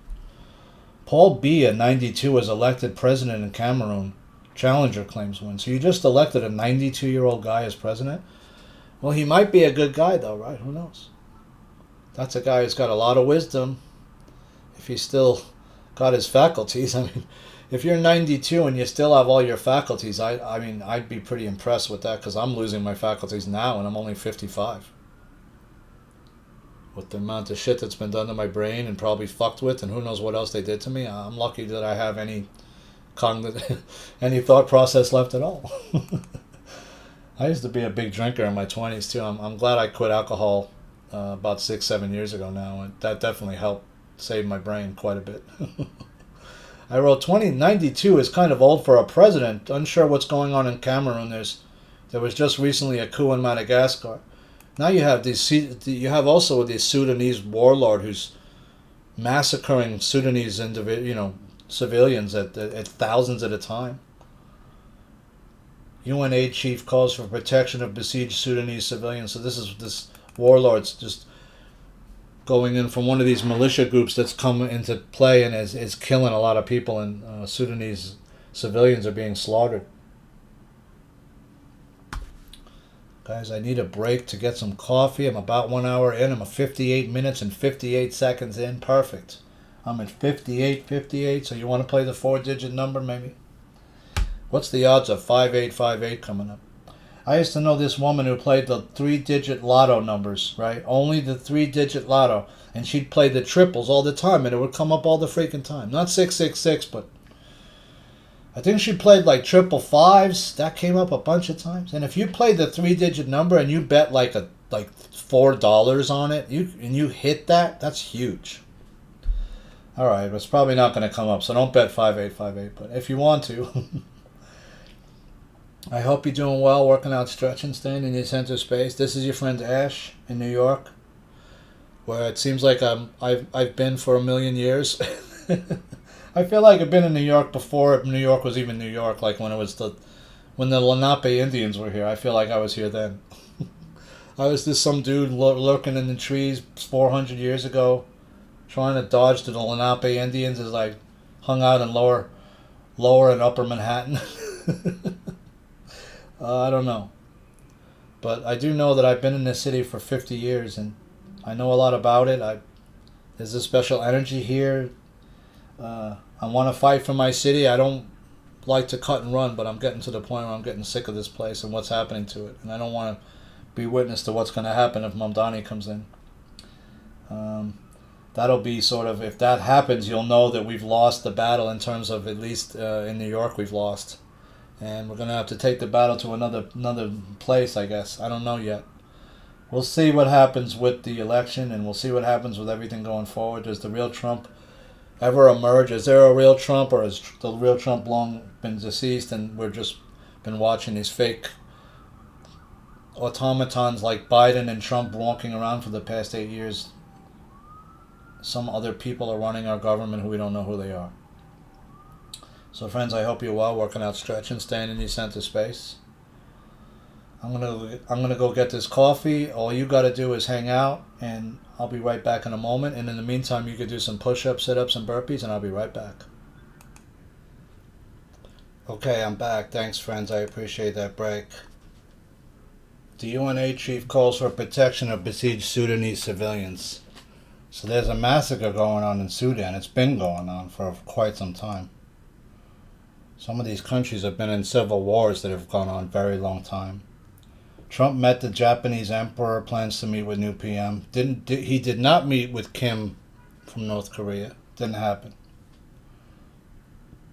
Paul Biya, 92, was elected president in Cameroon. Challenger claims win. So you just elected a 92-year-old guy as president? Well, he might be a good guy, though, right? Who knows? That's a guy who's got a lot of wisdom. If he's still got his faculties. I mean, if you're 92 and you still have all your faculties, I mean, I'd be pretty impressed with that, because I'm losing my faculties now and I'm only 55. With the amount of shit that's been done to my brain and probably fucked with, and who knows what else they did to me, I'm lucky that I have any any thought process left at all. I used to be a big drinker in my 20s too. I'm glad I quit alcohol about 6-7 years ago now, and that definitely helped save my brain quite a bit. I wrote 2092 is kind of old for a president. Unsure what's going on in Cameroon. There was just recently a coup in Madagascar. Now you have also this Sudanese warlord who's massacring Sudanese civilians at thousands at a time. UN aid chief calls for protection of besieged Sudanese civilians. So this warlord's just going in from one of these militia groups that's come into play and is killing a lot of people, and Sudanese civilians are being slaughtered. Guys, I need a break to get some coffee. I'm about 1 hour in. I'm 58 minutes and 58 seconds in. Perfect. I'm at 58, so you want to play the 4-digit number maybe? What's the odds of 5858 coming up? I used to know this woman who played the 3-digit lotto numbers, right? Only the 3-digit lotto. And she'd play the triples all the time, and it would come up all the freaking time. Not 666, but I think she played like triple fives. That came up a bunch of times. And if you played the 3-digit number and you bet like $4 on it, and you hit that, that's huge. All right, it's probably not going to come up, so don't bet 5858. But if you want to, I hope you're doing well, working out, stretching, staying in your center space. This is your friend Ash in New York, where it seems like I've been for a million years. I feel like I've been in New York before New York was even New York, like when the Lenape Indians were here. I feel like I was here then. I was just some dude lurking in the trees 400 years ago, trying to dodge the Lenape Indians as I hung out in lower and upper Manhattan. I don't know. But I do know that I've been in this city for 50 years and I know a lot about it. There's a special energy here. I want to fight for my city. I don't like to cut and run, but I'm getting to the point where I'm getting sick of this place and what's happening to it. And I don't want to be witness to what's going to happen if Mamdani comes in. That'll be sort of, if that happens, you'll know that we've lost the battle in terms of, at least in New York, we've lost. And we're going to have to take the battle to another place, I guess. I don't know yet. We'll see what happens with the election, and we'll see what happens with everything going forward. Does the real Trump ever emerge? Is there a real Trump, or has the real Trump long been deceased and we've just been watching these fake automatons like Biden and Trump walking around for the past 8 years? Some other people are running our government who we don't know who they are. So friends, I hope you're well, working out, stretching, staying in your center space. I'm gonna go get this coffee. All you gotta do is hang out, and I'll be right back in a moment. And in the meantime, you could do some push-ups, sit-ups, and burpees, and I'll be right back. Okay, I'm back. Thanks, friends. I appreciate that break. The UNA chief calls for protection of besieged Sudanese civilians. So there's a massacre going on in Sudan. It's been going on for quite some time. Some of these countries have been in civil wars that have gone on a very long time. Trump met the Japanese emperor, plans to meet with new PM. He did not meet with Kim from North Korea. Didn't happen.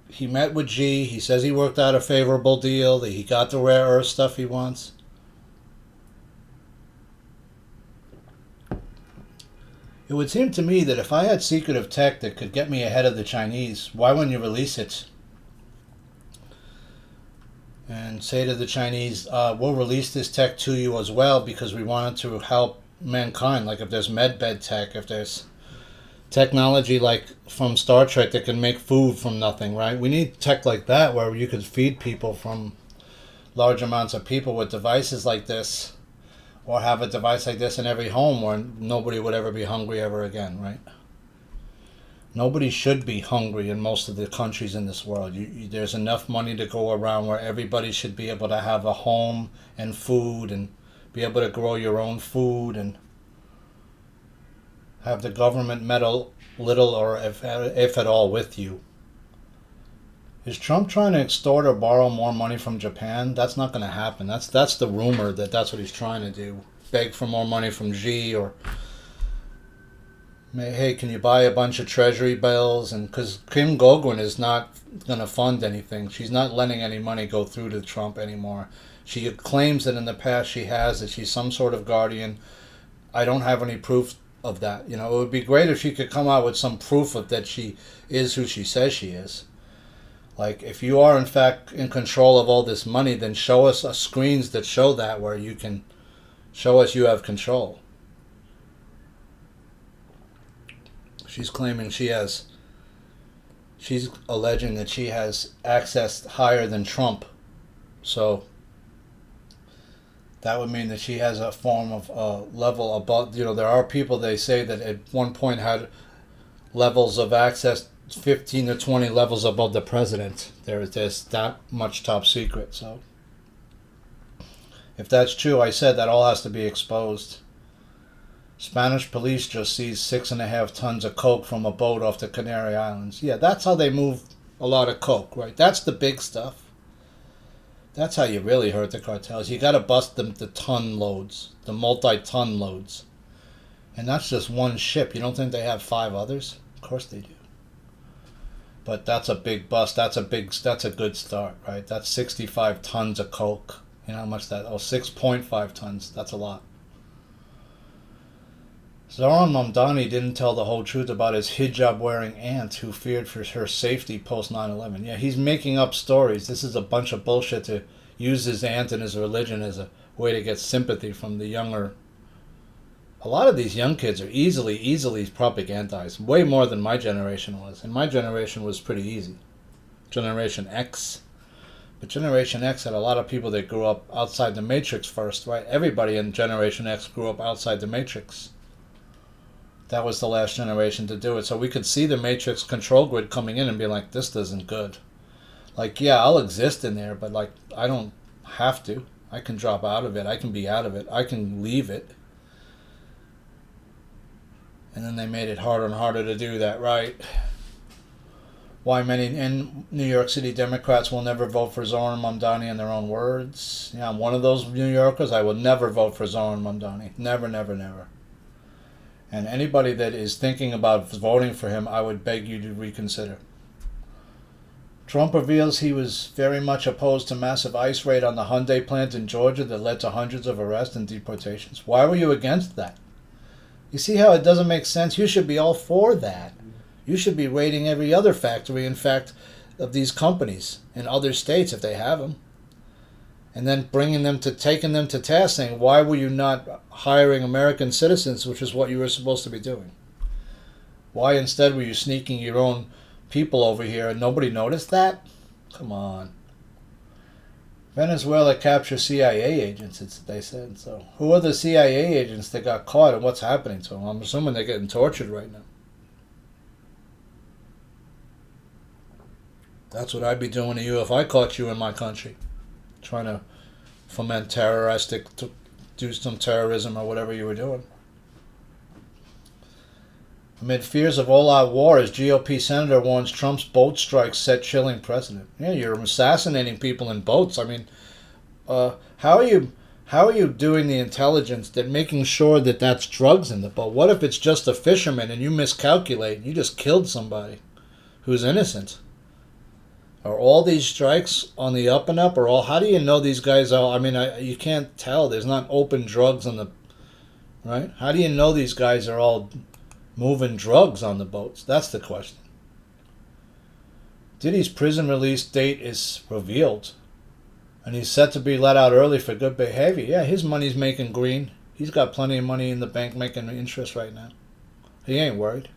He met with Xi. He says he worked out a favorable deal, that he got the rare earth stuff he wants. It would seem to me that if I had secretive tech that could get me ahead of the Chinese, why wouldn't you release it? And say to the Chinese, we'll release this tech to you as well because we want it to help mankind. Like if there's medbed tech, if there's technology like from Star Trek that can make food from nothing, right? We need tech like that where you could feed people from large amounts of people with devices like this, or have a device like this in every home where nobody would ever be hungry ever again, right? Nobody should be hungry in most of the countries in this world. There's enough money to go around where everybody should be able to have a home and food and be able to grow your own food and have the government meddle little or if at all with you. Is Trump trying to extort or borrow more money from Japan? That's not going to happen. That's the rumor that's what he's trying to do. Beg for more money from Xi, or hey, can you buy a bunch of treasury bills? And because Kim Goguen is not going to fund anything. She's not letting any money go through to Trump anymore. She claims that in the past she has, that she's some sort of guardian. I don't have any proof of that. You know, it would be great if she could come out with some proof of that she is who she says she is. Like, if you are in fact in control of all this money, then show us screens that show that, where you can show us you have control. She's claiming she's alleging that she has access higher than Trump. So that would mean that she has a form of level above. You know, there are people, they say, that at one point had levels of access 15 to 20 levels above the president. There's that much top secret. So if that's true, I said that all has to be exposed. Spanish police just seized 6.5 tons of coke from a boat off the Canary Islands. Yeah, that's how they move a lot of coke, right? That's the big stuff. That's how you really hurt the cartels. You got to bust them the ton loads, the multi-ton loads. And that's just one ship. You don't think they have 5 others? Of course they do. But that's a big bust. That's a good start, right? That's 65 tons of coke. You know how much that? Oh, 6.5 tons. That's a lot. Zoran Mamdani didn't tell the whole truth about his hijab-wearing aunt who feared for her safety post 9/11. Yeah, he's making up stories. This is a bunch of bullshit to use his aunt and his religion as a way to get sympathy from the younger. A lot of these young kids are easily propagandized, way more than my generation was. And my generation was pretty easy. Generation X. But Generation X had a lot of people that grew up outside the Matrix first, right? Everybody in Generation X grew up outside the Matrix. That was the last generation to do it. So we could see the Matrix control grid coming in and be like, this isn't good. Like, yeah, I'll exist in there, but like, I don't have to. I can drop out of it. I can be out of it. I can leave it. And then they made it harder and harder to do that, right? Why many in New York City Democrats will never vote for Zoran Mamdani in their own words. Yeah, I'm one of those New Yorkers. I will never vote for Zoran Mamdani. Never, never, never. And anybody that is thinking about voting for him, I would beg you to reconsider. Trump reveals he was very much opposed to massive ICE raid on the Hyundai plant in Georgia that led to hundreds of arrests and deportations. Why were you against that? You see how it doesn't make sense? You should be all for that. You should be raiding every other factory, in fact, of these companies in other states if they have them. And then taking them to task saying, why were you not hiring American citizens, which is what you were supposed to be doing? Why instead were you sneaking your own people over here and nobody noticed that? Come on. Venezuela captured CIA agents, they said. So who are the CIA agents that got caught and what's happening to them? I'm assuming they're getting tortured right now. That's what I'd be doing to you if I caught you in my country. Trying to foment to do some terrorism or whatever you were doing. Amid fears of all-out war, as GOP senator warns Trump's boat strikes set chilling precedent. Yeah, you're assassinating people in boats. I mean, how are you doing the intelligence that making sure that that's drugs in the boat? What if it's just a fisherman and you miscalculate and you just killed somebody who's innocent? Are all these strikes on the up and up, or all? How do you know these guys are? I mean, you can't tell. There's not open drugs on the right. How do you know these guys are all moving drugs on the boats? That's the question. Diddy's prison release date is revealed, and he's set to be let out early for good behavior. Yeah, his money's making green. He's got plenty of money in the bank making interest right now. He ain't worried.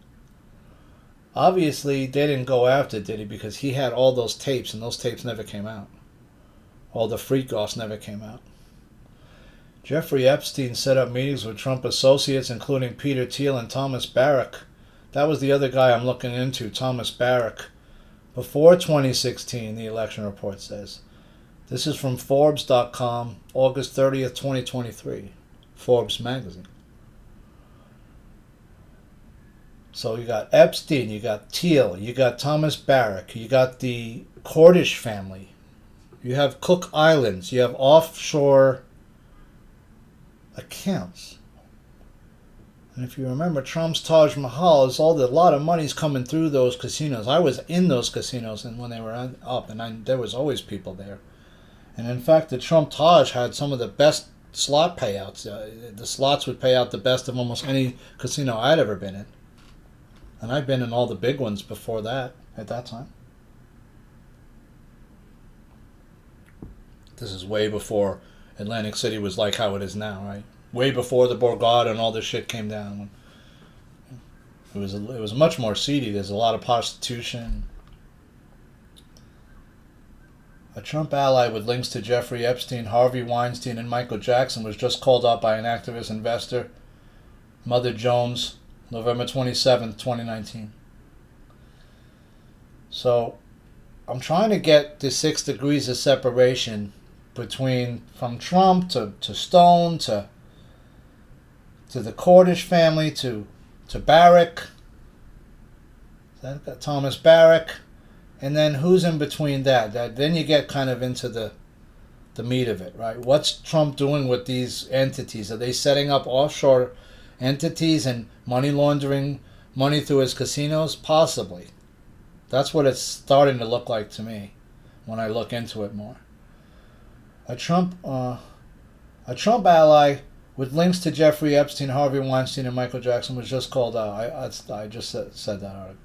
Obviously, they didn't go after Diddy because he had all those tapes, and those tapes never came out. All the freak-offs never came out. Jeffrey Epstein set up meetings with Trump associates, including Peter Thiel and Thomas Barrack. That was the other guy I'm looking into, Thomas Barrack. Before 2016, the election report says. This is from Forbes.com, August 30th, 2023. Forbes magazine. So you got Epstein, you got Thiel, you got Thomas Barrack, you got the Cordish family, you have Cook Islands, you have offshore accounts. And if you remember, Trump's Taj Mahal is a lot of money's coming through those casinos. I was in those casinos and when they were up, and there was always people there. And in fact, the Trump Taj had some of the best slot payouts. The slots would pay out the best of almost any casino I'd ever been in. And I've been in all the big ones before that, at that time. This is way before Atlantic City was like how it is now, right? Way before the Borgata and all this shit came down. It was much more seedy. There's a lot of prostitution. A Trump ally with links to Jeffrey Epstein, Harvey Weinstein, and Michael Jackson was just called out by an activist investor, Mother Jones, November 27, 2019. So, I'm trying to get the 6 degrees of separation from Trump to Stone to the Cordish family to Barrack, Thomas Barrack, and then who's in between that? Then you get kind of into the meat of it, right? What's Trump doing with these entities? Are they setting up offshore entities and money laundering money through his casinos? Possibly. That's what it's starting to look like to me when I look into it more. A Trump ally with links to Jeffrey Epstein, Harvey Weinstein, and Michael Jackson was just called out. I just said that article.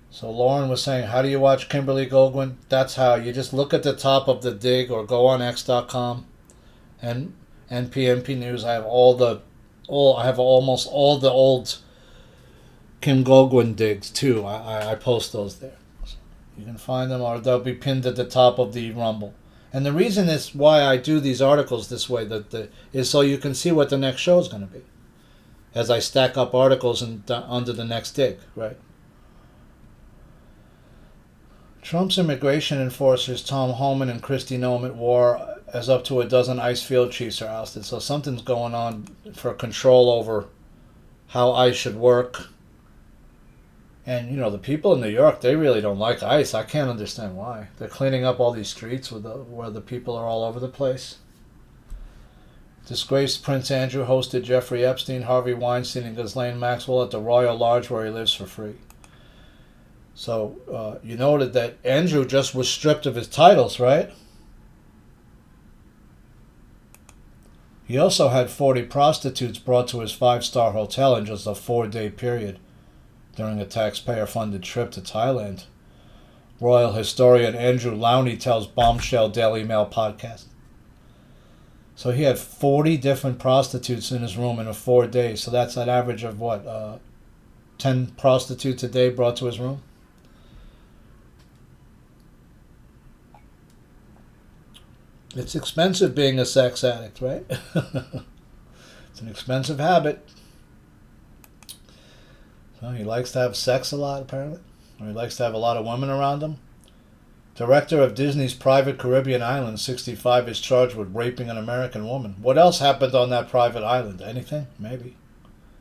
So Lauren was saying, how do you watch Kimberly Goldwyn? That's how. You just look at the top of the dig or go on X.com and NPNP News. I have almost all the old Kim Gogwin digs too. I post those there. So you can find them, or they'll be pinned at the top of the Rumble. And the reason is why I do these articles this way is so you can see what the next show is going to be, as I stack up articles under the next dig, right? Trump's immigration enforcers Tom Homan and Kristi Noem at war, as up to a dozen ICE field chiefs are ousted. So something's going on for control over how ICE should work. And, the people in New York, they really don't like ICE. I can't understand why. They're cleaning up all these streets where the people are all over the place. Disgraced Prince Andrew hosted Jeffrey Epstein, Harvey Weinstein, and Ghislaine Maxwell at the Royal Lodge where he lives for free. So, you noted that Andrew just was stripped of his titles, right? He also had 40 prostitutes brought to his 5-star hotel in just a 4-day period during a taxpayer-funded trip to Thailand. Royal historian Andrew Lowney tells Bombshell Daily Mail podcast. So he had 40 different prostitutes in his room in a 4 days. So that's an average of 10 prostitutes a day brought to his room? It's expensive being a sex addict, right? It's an expensive habit. So he likes to have sex a lot, apparently. Or he likes to have a lot of women around him. Director of Disney's private Caribbean island, 65, is charged with raping an American woman. What else happened on that private island? Anything? Maybe.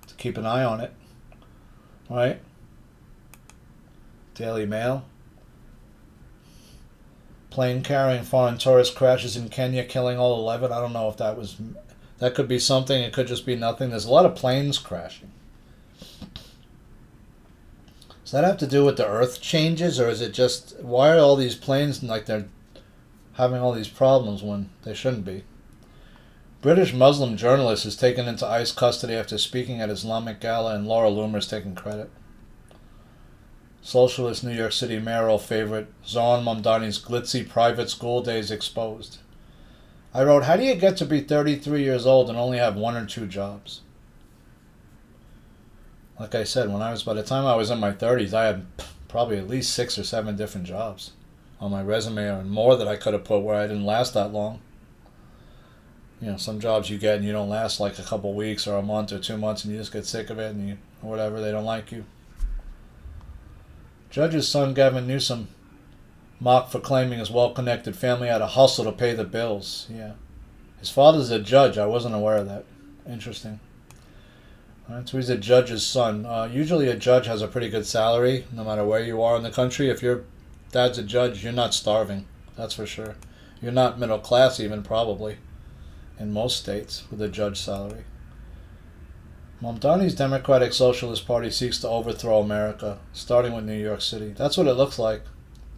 To keep an eye on it. Right? Daily Mail. Plane carrying foreign tourists crashes in Kenya, killing all 11. I don't know if that could be something. It could just be nothing. There's a lot of planes crashing. Does that have to do with the earth changes, or is it just, why are all these planes like they're having all these problems when they shouldn't be? British Muslim journalist is taken into ICE custody after speaking at Islamic gala, and Laura Loomer's taking credit. Socialist New York City mayoral favorite Zohran Mamdani's glitzy private school days exposed. I wrote, how do you get to be 33 years old and only have 1 or 2 jobs? Like I said, by the time I was in my 30s, I had probably at least 6 or 7 different jobs on my resume, and more that I could have put where I didn't last that long. Some jobs you get and you don't last like a couple weeks or a month or 2 months, and you just get sick of it and whatever, they don't like you. Judge's son Gavin Newsom mocked for claiming his well-connected family had to hustle to pay the bills. Yeah. His father's a judge. I wasn't aware of that. Interesting. Right, so he's a judge's son. Usually a judge has a pretty good salary, no matter where you are in the country. If your dad's a judge, you're not starving. That's for sure. You're not middle class even, probably, in most states with a judge salary. Mamdani's Democratic Socialist Party seeks to overthrow America, starting with New York City. That's what it looks like,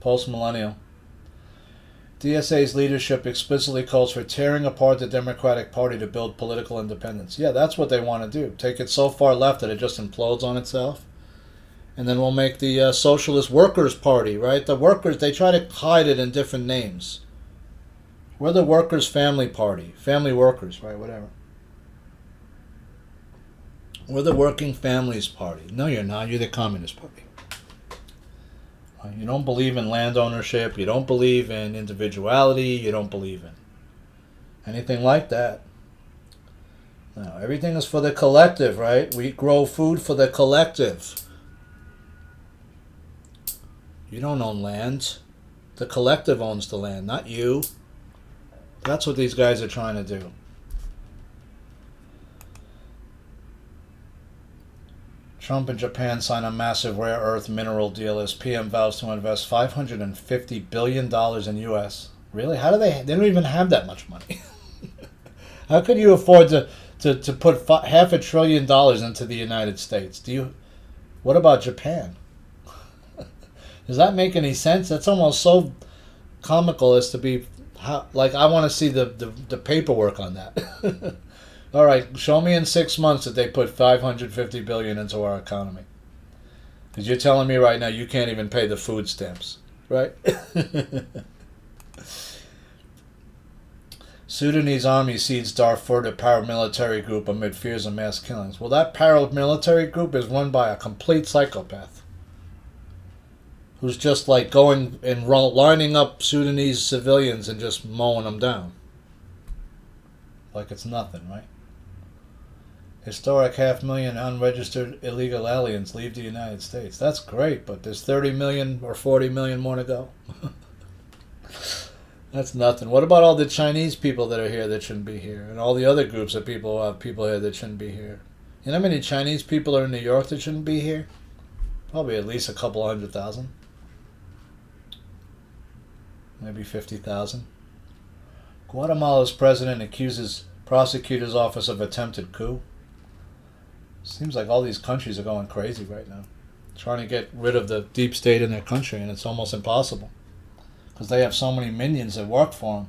post-millennial. DSA's leadership explicitly calls for tearing apart the Democratic Party to build political independence. Yeah, that's what they want to do. Take it so far left that it just implodes on itself. And then we'll make the Socialist Workers' Party, right? The workers, they try to hide it in different names. We're the Workers' Family Party. Family Workers, right? Whatever. We're the Working Families Party. No, you're not. You're the Communist Party. You don't believe in land ownership. You don't believe in individuality. You don't believe in anything like that. No, everything is for the collective, right? We grow food for the collective. You don't own land. The collective owns the land, not you. That's what these guys are trying to do. Trump and Japan sign a massive rare earth mineral deal as PM vows to invest $550 billion in U.S. Really? How do they don't even have that much money. How could you afford to put $500 billion into the United States? What about Japan? Does that make any sense? That's almost so comical as to be, I want to see the paperwork on that. All right, show me in 6 months that they put $550 billion into our economy. Because you're telling me right now you can't even pay the food stamps, right? Sudanese army seized Darfur to paramilitary group amid fears of mass killings. Well, that paramilitary group is run by a complete psychopath who's just like going and lining up Sudanese civilians and just mowing them down. Like it's nothing, right? Historic 500,000 unregistered illegal aliens leave the United States. That's great, but there's 30 million or 40 million more to go. That's nothing. What about all the Chinese people that are here that shouldn't be here? And all the other groups of people who have people here that shouldn't be here? You know how many Chinese people are in New York that shouldn't be here? Probably at least a couple 100,000. Maybe 50,000. Guatemala's president accuses prosecutor's office of attempted coup. Seems like all these countries are going crazy right now. Trying to get rid of the deep state in their country, and it's almost impossible. Because they have so many minions that work for them.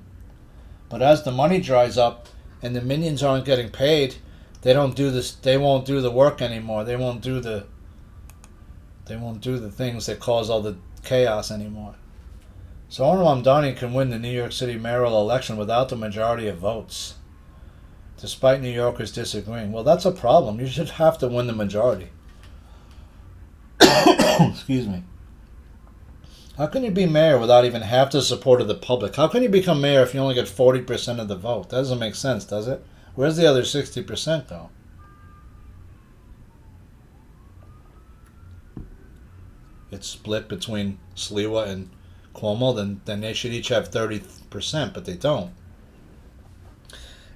But as the money dries up and the minions aren't getting paid, they don't do this. They won't do the work anymore. They won't do the things that cause all the chaos anymore. So Anwar Mamdani can win the New York City mayoral election without the majority of votes, despite New Yorkers disagreeing. Well, that's a problem. You should have to win the majority. Excuse me. How can you be mayor without even half the support of the public? How can you become mayor if you only get 40% of the vote? That doesn't make sense, does it? Where's the other 60% though? It's split between Sliwa and Cuomo, then they should each have 30%, but they don't.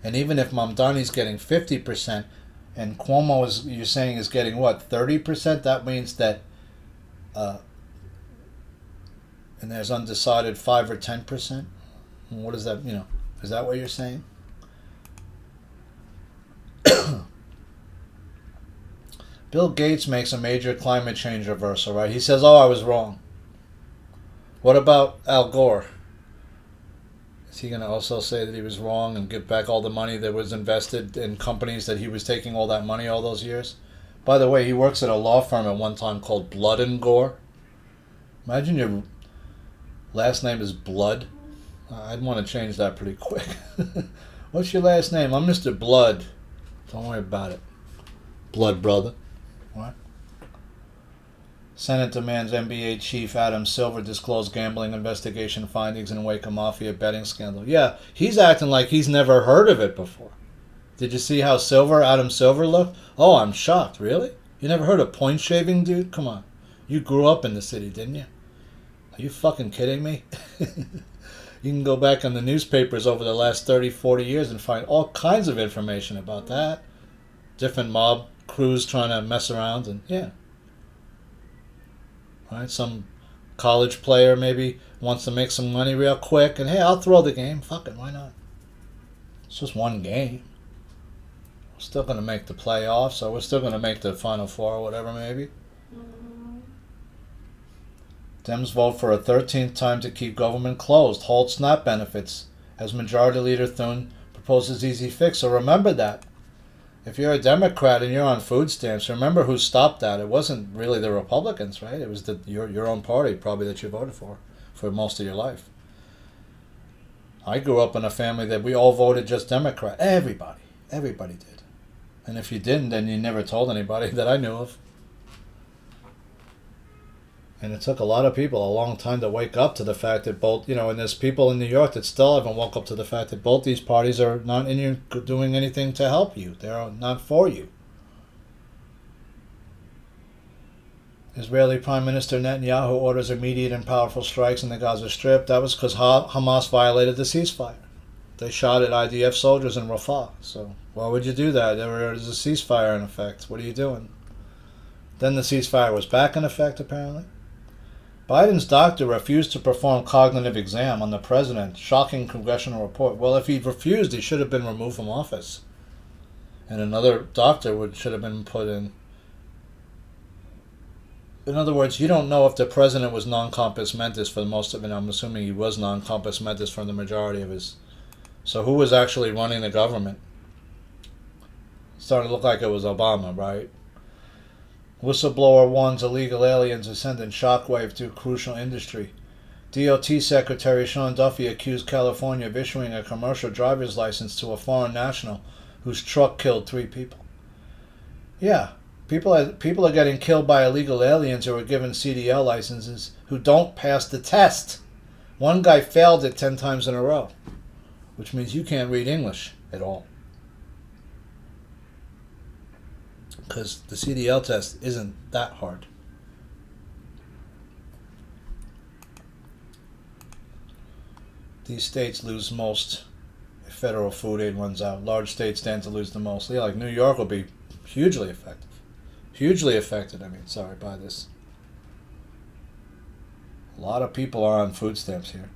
And even if Mamdani's getting 50% and Cuomo is, you're saying, is getting what, 30%, that means that and there's undecided 5 or 10%. What is that? Is that what you're saying? Bill Gates makes a major climate change reversal, right? He says, "Oh, I was wrong." What about Al Gore? Is he going to also say that he was wrong and give back all the money that was invested in companies that he was taking all that money all those years? By the way, he works at a law firm at one time called Blood and Gore. Imagine your last name is Blood. I'd want to change that pretty quick. What's your last name? I'm Mr. Blood. Don't worry about it. Blood brother. What? Senate demands NBA chief Adam Silver disclose gambling investigation findings in wake of mafia betting scandal. Yeah, he's acting like he's never heard of it before. Did you see how Adam Silver looked? Oh, I'm shocked. Really? You never heard of point shaving, dude? Come on. You grew up in the city, didn't you? Are you fucking kidding me? You can go back in the newspapers over the last 30, 40 years and find all kinds of information about that. Different mob crews trying to mess around and, yeah. Right? Some college player maybe wants to make some money real quick and, hey, I'll throw the game. Fuck it, why not? It's just one game. We're still going to make the playoffs, or we're still going to make the Final Four or whatever maybe. Dems vote for a 13th time to keep government closed, hold SNAP benefits, as Majority Leader Thune proposes easy fix. So remember that. If you're a Democrat and you're on food stamps, remember who stopped that. It wasn't really the Republicans, right? It was your own party probably that you voted for most of your life. I grew up in a family that we all voted just Democrat. Everybody did. And if you didn't, then you never told anybody that I knew of. And it took a lot of people a long time to wake up to the fact that both, and there's people in New York that still haven't woke up to the fact that both these parties are not doing anything to help you. They're not for you. Israeli Prime Minister Netanyahu orders immediate and powerful strikes in the Gaza Strip. That was because Hamas violated the ceasefire. They shot at IDF soldiers in Rafah. So why would you do that? There was a ceasefire in effect. What are you doing? Then the ceasefire was back in effect, apparently. Biden's doctor refused to perform cognitive exam on the president. Shocking congressional report. Well, if he refused, he should have been removed from office. And another doctor should have been put in. In other words, you don't know if the president was non-compos mentis for most of it. I'm assuming he was non-compos mentis for the majority of his. So who was actually running the government? It started to look like it was Obama, right? Whistleblower warns illegal aliens are sending shockwave to crucial industry. DOT Secretary Sean Duffy accused California of issuing a commercial driver's license to a foreign national whose truck killed 3 people. Yeah, people are getting killed by illegal aliens who are given CDL licenses who don't pass the test. One guy failed it 10 times in a row, which means you can't read English at all. Because the CDL test isn't that hard. These states lose most if federal food aid runs out. Large states stand to lose the most. Yeah, like New York will be hugely effective. Hugely affected, by this. A lot of people are on food stamps here.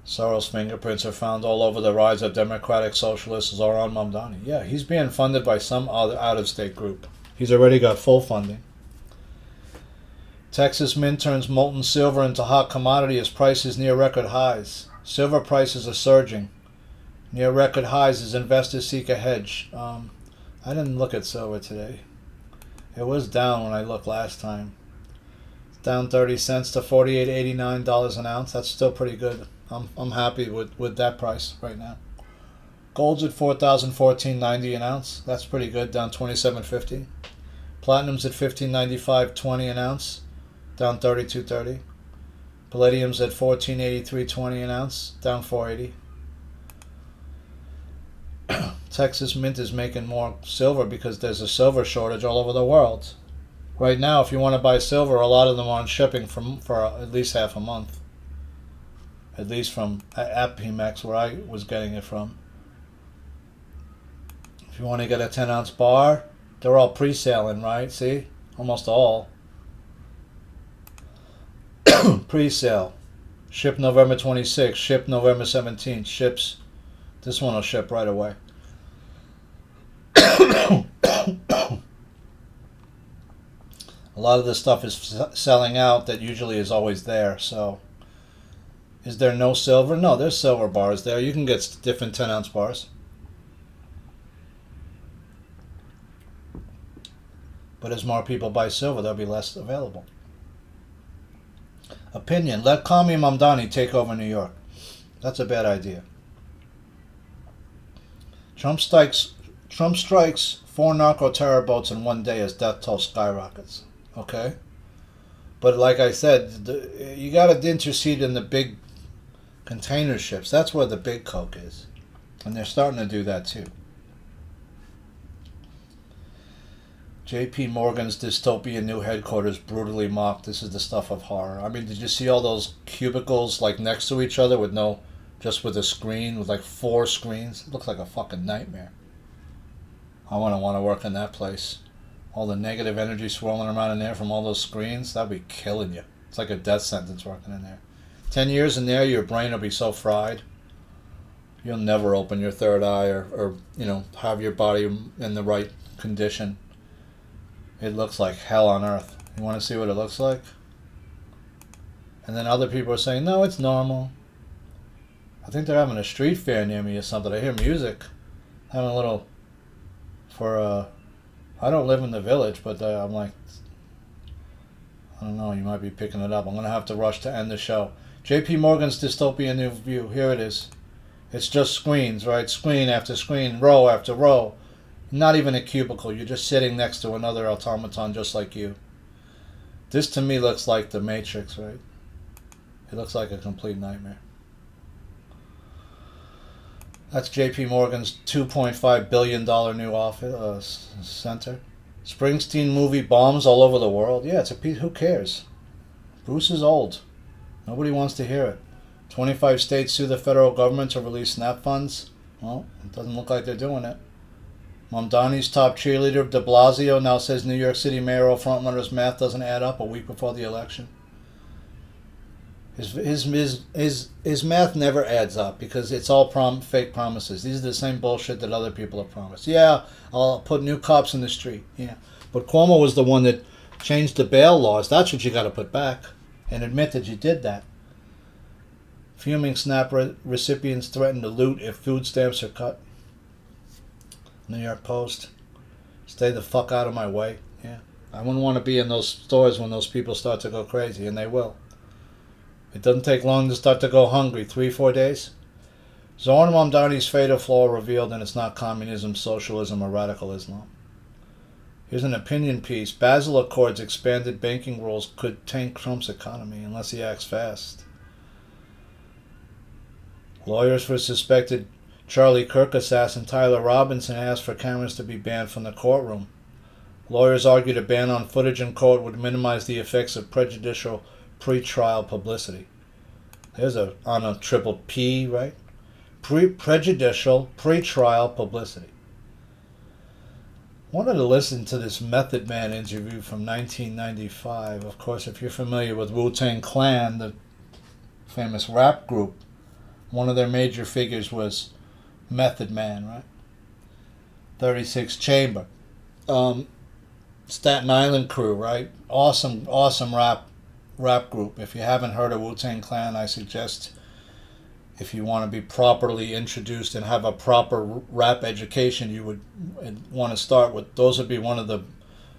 Soros' fingerprints are found all over the rise of democratic socialists Zoran Mamdani. Yeah, he's being funded by some other out-of-state group. He's already got full funding. Texas Mint turns molten silver into hot commodity as prices near record highs. Silver prices are surging near record highs as investors seek a hedge. I didn't look at silver today. It was down when I looked last time. It's down 30 cents to $48.89 an ounce. That's still pretty good. I'm happy with that price right now. Gold's at $4,014.90 an ounce. That's pretty good, down $27.50. Platinum's at $15.95.20 an ounce, down $32.30. Palladium's at $14.83.20 an ounce, down $4.80. Texas Mint is making more silver because there's a silver shortage all over the world. Right now, if you want to buy silver, a lot of them are on shipping for at least half a month. At least from Appemex, where I was getting it from. If you want to get a 10-ounce bar, they're all pre-selling, right? See? Almost all. Pre-sale. Ship November 26th. Ship November 17th. Ships. This one will ship right away. A lot of this stuff is selling out that usually is always there, so... Is there no silver? No, there's silver bars there. You can get different 10-ounce bars. But as more people buy silver, there'll be less available. Opinion. Let Kami Mamdani take over New York. That's a bad idea. Trump strikes 4 narco-terror boats in one day as death toll skyrockets. Okay? But like I said, you got to intercede in the big container ships. That's where the big coke is. And they're starting to do that too. JP Morgan's dystopian new headquarters brutally mocked. This is the stuff of horror. Did you see all those cubicles like next to each other with just with a screen, with like 4 screens? It looks like a fucking nightmare. I want to work in that place. All the negative energy swirling around in there from all those screens, that'd be killing you. It's like a death sentence working in there. 10 years in there, your brain will be so fried, you'll never open your third eye or have your body in the right condition. It looks like hell on earth. You want to see what it looks like? And then other people are saying, no, it's normal. I think they're having a street fair near me or something. I hear music. Having a little, I don't live in the village, but I'm like, I don't know, you might be picking it up. I'm going to have to rush to end the show. JP Morgan's dystopian new view. Here it is. It's just screens, right? Screen after screen, row after row. Not even a cubicle. You're just sitting next to another automaton just like you. This to me looks like the Matrix, right? It looks like a complete nightmare. That's JP Morgan's $2.5 billion new office center. Springsteen movie bombs all over the world. Yeah, it's a piece. Who cares? Bruce is old. Nobody wants to hear it. 25 states sue the federal government to release SNAP funds. Well, it doesn't look like they're doing it. Mamdani's top cheerleader, de Blasio, now says New York City mayoral frontrunner's math doesn't add up a week before the election. His math never adds up because it's all fake promises. These are the same bullshit that other people have promised. Yeah, I'll put new cops in the street. Yeah, but Cuomo was the one that changed the bail laws. That's what you got to put back and admit that you did that. Fuming SNAP recipients threaten to loot if food stamps are cut. New York Post. Stay the fuck out of my way. Yeah. I wouldn't want to be in those stores when those people start to go crazy, and they will. It doesn't take long to start to go hungry. 3-4 days. Zohar Mamdani's fatal flaw revealed, and it's not communism, socialism, or radical Islam. Here's an opinion piece. Basel Accords expanded banking rules could tank Trump's economy unless he acts fast. Lawyers for suspected Charlie Kirk assassin Tyler Robinson asked for cameras to be banned from the courtroom. Lawyers argued a ban on footage in court would minimize the effects of prejudicial pre-trial publicity. There's on a triple P, right? Prejudicial pre-trial publicity. I wanted to listen to this Method Man interview from 1995. Of course, if you're familiar with Wu-Tang Clan, the famous rap group, one of their major figures was Method Man, right? 36 Chamber. Staten Island Crew, right? Awesome rap group. If you haven't heard of Wu-Tang Clan, I suggest, if you want to be properly introduced and have a proper rap education, you would want to start with, those would be one of the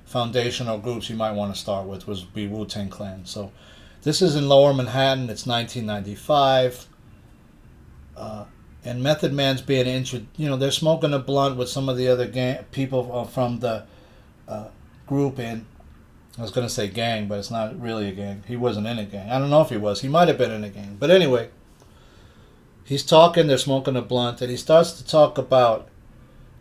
foundational groups you might want to start with, would be Wu-Tang Clan. So this is in Lower Manhattan. It's 1995. And Method Man's being they're smoking a blunt with some of the other people from the group, and I was going to say gang, but it's not really a gang. He wasn't in a gang. I don't know if he was. He might have been in a gang. But anyway, he's talking, they're smoking a blunt, and he starts to talk about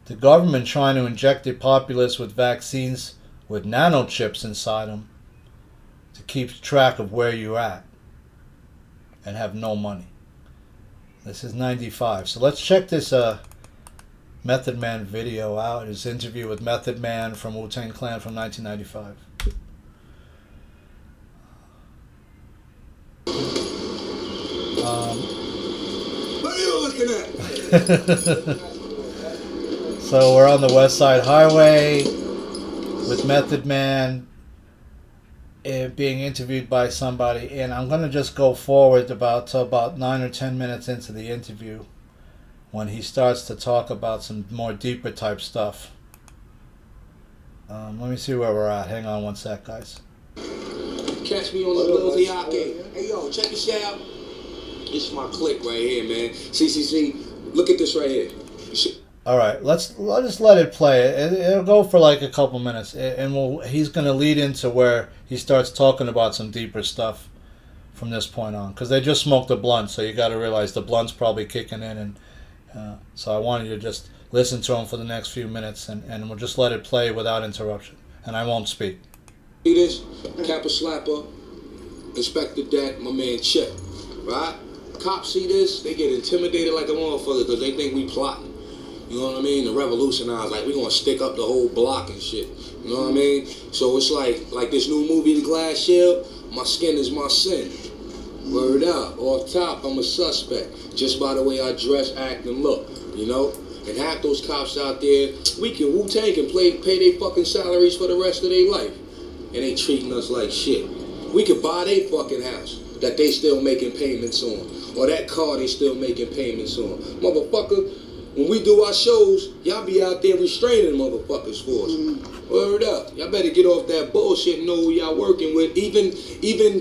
the government trying to inject the populace with vaccines with nanochips inside them to keep track of where you're at and have no money. This is 95. So let's check this Method Man video out. His interview with Method Man from Wu-Tang Clan from 1995. What are you looking at? So we're on the West Side Highway with Method Man being interviewed by somebody, and I'm going to just go forward about 9 or 10 minutes into the interview when he starts to talk about some more deeper type stuff. Let me see where we're at. Hang on one sec, guys. Catch me on the Lil Diake. Hey, yo, check this out. This is my click right here, man. See. Look at this right here. All right, let's just let it play. It'll go for like a couple minutes, and he's going to lead into where he starts talking about some deeper stuff from this point on, because they just smoked a blunt, so you got to realize the blunt's probably kicking in, and so I wanted you to just listen to him for the next few minutes, and we'll just let it play without interruption, and I won't speak. See this? Kappa Slapper, Inspector Dat, my man Chip, right? Cops see this, they get intimidated like a motherfucker because they think we plotting. You know what I mean? To revolutionize, like, we're going to stick up the whole block and shit. You know what I mean? So it's like this new movie, The Glass Shield, my skin is my sin. Word up. Off top, I'm a suspect. Just by the way I dress, act, and look, you know? And half those cops out there, Wu-Tang can pay their fucking salaries for the rest of their life. And they treating us like shit. We could buy their fucking house that they still making payments on. Or that car they still making payments on. Motherfucker, when we do our shows, y'all be out there restraining motherfuckers for us. Word up. Y'all better get off that bullshit and know who y'all working with. Even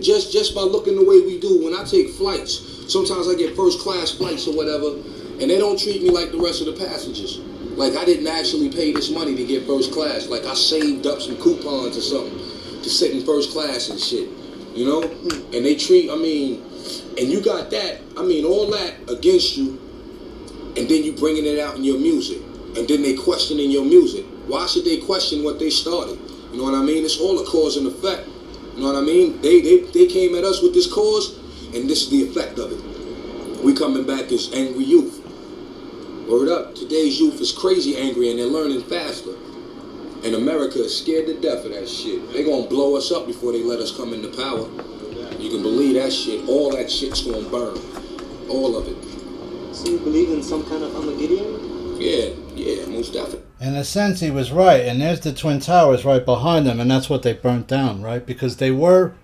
just by looking the way we do. When I take flights, sometimes I get first class flights or whatever, and they don't treat me like the rest of the passengers. Like I didn't actually pay this money to get first class. Like I saved up some coupons or something to sit in first class and shit. You know? And they treat, and you got that, all that against you. And then you bringing it out in your music. And then they questioning your music. Why should they question what they started? You know what I mean? It's all a cause and effect. You know what I mean? They came at us with this cause, and this is the effect of it. We coming back as angry youth. Word up. Today's youth is crazy angry, and they're learning faster. And America is scared to death of that shit. They gonna blow us up before they let us come into power. You can believe that shit. All that shit's gonna burn. All of it. So you believe in some kind of Armageddon? Yeah, most definitely. In a sense, he was right, and there's the Twin Towers right behind them, and that's what they burnt down, right? Because they were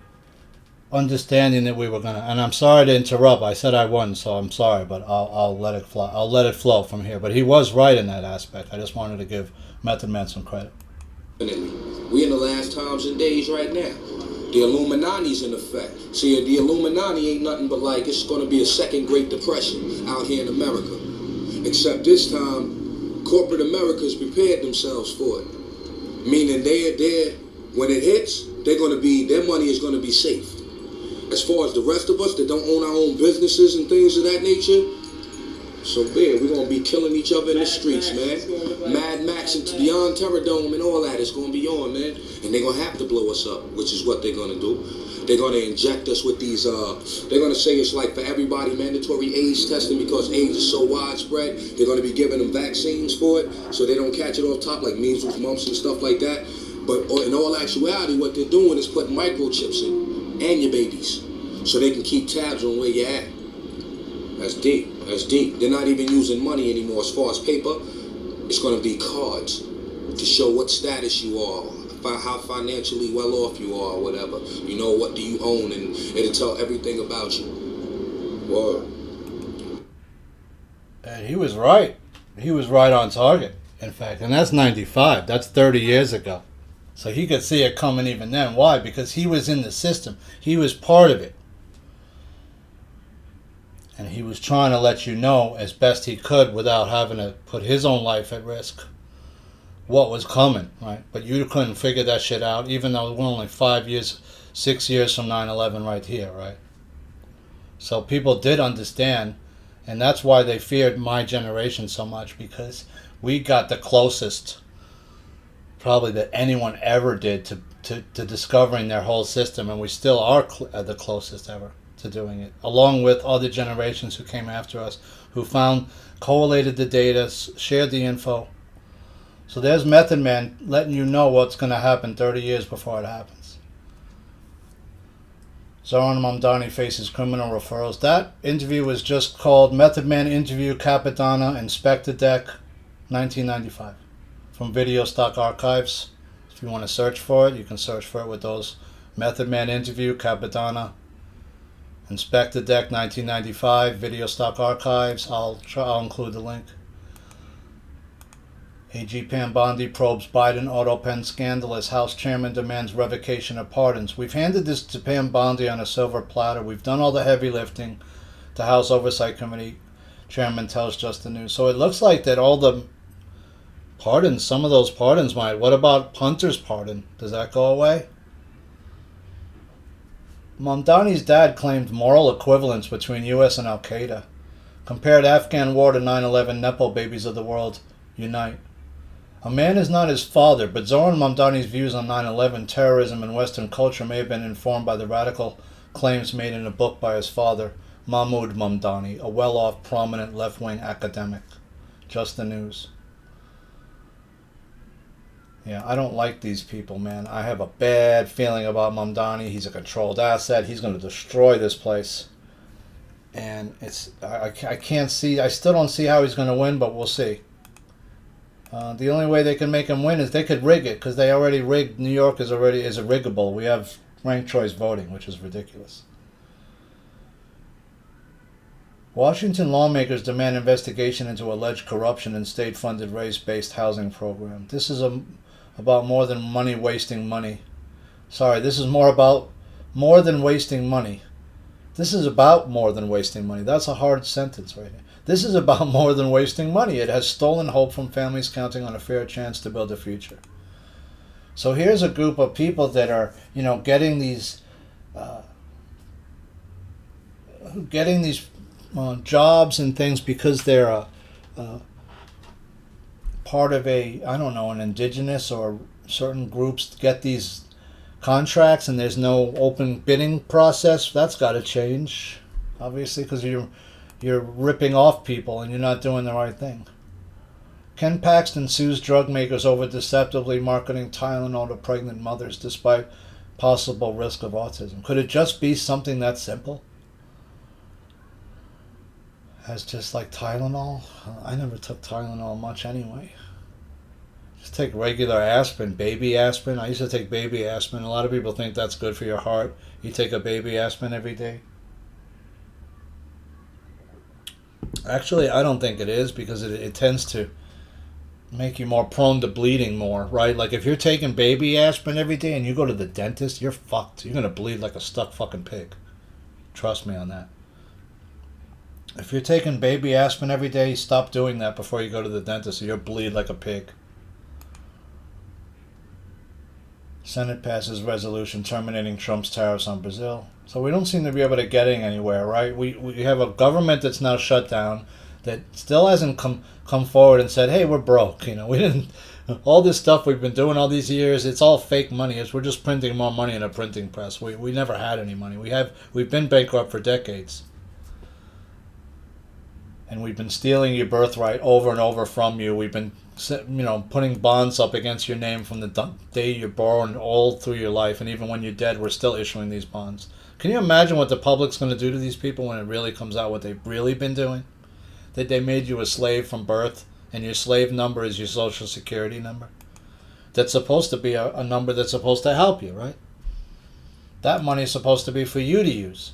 understanding that we were gonna. And I'm sorry to interrupt. I said I wouldn't, so I'm sorry, but I'll let it fly. I'll let it flow from here. But he was right in that aspect. I just wanted to give Method Man some credit. Definitely. We in the last times and days right now. The Illuminati's in effect. See, the Illuminati ain't nothing but like, it's going to be a second Great Depression out here in America. Except this time, corporate America's prepared themselves for it. Meaning when it hits, their money is going to be safe. As far as the rest of us that don't own our own businesses and things of that nature, so we're going to be killing each other in the streets, man. Mad Max and Beyond Terror Dome and all that is going to be on, man. And they're going to have to blow us up, which is what they're going to do. They're going to inject us with these, they're going to say it's like for everybody mandatory AIDS testing because AIDS is so widespread. They're going to be giving them vaccines for it so they don't catch it off top like measles, mumps, and stuff like that. But in all actuality, what they're doing is putting microchips in and your babies so they can keep tabs on where you're at. That's deep. That's deep. They're not even using money anymore as far as paper. It's going to be cards to show what status you are, how financially well off you are, or whatever. You know, what do you own, and it'll tell everything about you. Word. And he was right. He was right on target, in fact. And that's 95. That's 30 years ago. So he could see it coming even then. Why? Because he was in the system. He was part of it. And he was trying to let you know as best he could without having to put his own life at risk what was coming, right? But you couldn't figure that shit out, even though we're only 6 years from 9/11 right here, right? So people did understand, and that's why they feared my generation so much, because we got the closest probably that anyone ever did to discovering their whole system, and we still are the closest ever to doing it, along with other generations who came after us, who collated the data, shared the info. So there's Method Man letting you know what's going to happen 30 years before it happens. Zoran Mamdani faces criminal referrals. That interview was just called Method Man Interview Capadonna, Inspector Deck, 1995, from Video Stock Archives. If you want to search for it, you can search for it with those. Method Man Interview Capadonna, Inspector Deck, 1995, Video Stock Archives. I'll include the link. AG Pam Bondi probes Biden auto pen scandal as House Chairman demands revocation of pardons. We've handed this to Pam Bondi on a silver platter. We've done all the heavy lifting. The House Oversight Committee Chairman tells Just the News. So it looks like that all the pardons, some of those pardons might. What about Hunter's pardon? Does that go away? Mamdani's dad claimed moral equivalence between U.S. and Al-Qaeda. Compared Afghan war to 9/11, Nepo babies of the world unite. A man is not his father, but Zoran Mamdani's views on 9/11, terrorism, and Western culture may have been informed by the radical claims made in a book by his father, Mahmoud Mamdani, a well-off, prominent left-wing academic. Just the News. Yeah, I don't like these people, man. I have a bad feeling about Mamdani. He's a controlled asset. He's going to destroy this place. And I can't see, I still don't see how he's going to win, but we'll see. The only way they can make him win is they could rig it, because they already rigged. New York is a riggable. We have ranked choice voting, which is ridiculous. Washington lawmakers demand investigation into alleged corruption in state-funded race-based housing program. This is about more than wasting money. This is more than wasting money. This is about more than wasting money. That's a hard sentence right there. This is about more than wasting money. It has stolen hope from families counting on a fair chance to build a future. So here's a group of people that are, getting these jobs and things because they're part of an indigenous or certain groups get these contracts, and there's no open bidding process. That's got to change, obviously, because you're ripping off people and you're not doing the right thing. Ken Paxton sues drug makers over deceptively marketing Tylenol to pregnant mothers despite possible risk of autism. Could it just be something that simple as just like Tylenol? I never took Tylenol much anyway. Just take regular aspirin, baby aspirin. I used to take baby aspirin. A lot of people think that's good for your heart. You take a baby aspirin every day. Actually, I don't think it is, because it tends to make you more prone to bleeding more, right? Like if you're taking baby aspirin every day and you go to the dentist, you're fucked. You're going to bleed like a stuck fucking pig. Trust me on that. If you're taking baby aspirin every day, stop doing that before you go to the dentist or you'll bleed like a pig. Senate passes resolution terminating Trump's tariffs on Brazil. So we don't seem to be able to get anywhere, right? We have a government that's now shut down that still hasn't come forward and said, hey, we're broke. You know, we didn't, all this stuff we've been doing all these years, it's all fake money. We're just printing more money in a printing press. We never had any money. We've been bankrupt for decades. And we've been stealing your birthright over and over from you. We've been, putting bonds up against your name from the day you're born all through your life. And even when you're dead, we're still issuing these bonds. Can you imagine what the public's going to do to these people when it really comes out what they've really been doing? That they made you a slave from birth, and your slave number is your social security number. That's supposed to be a number that's supposed to help you, right? That money is supposed to be for you to use.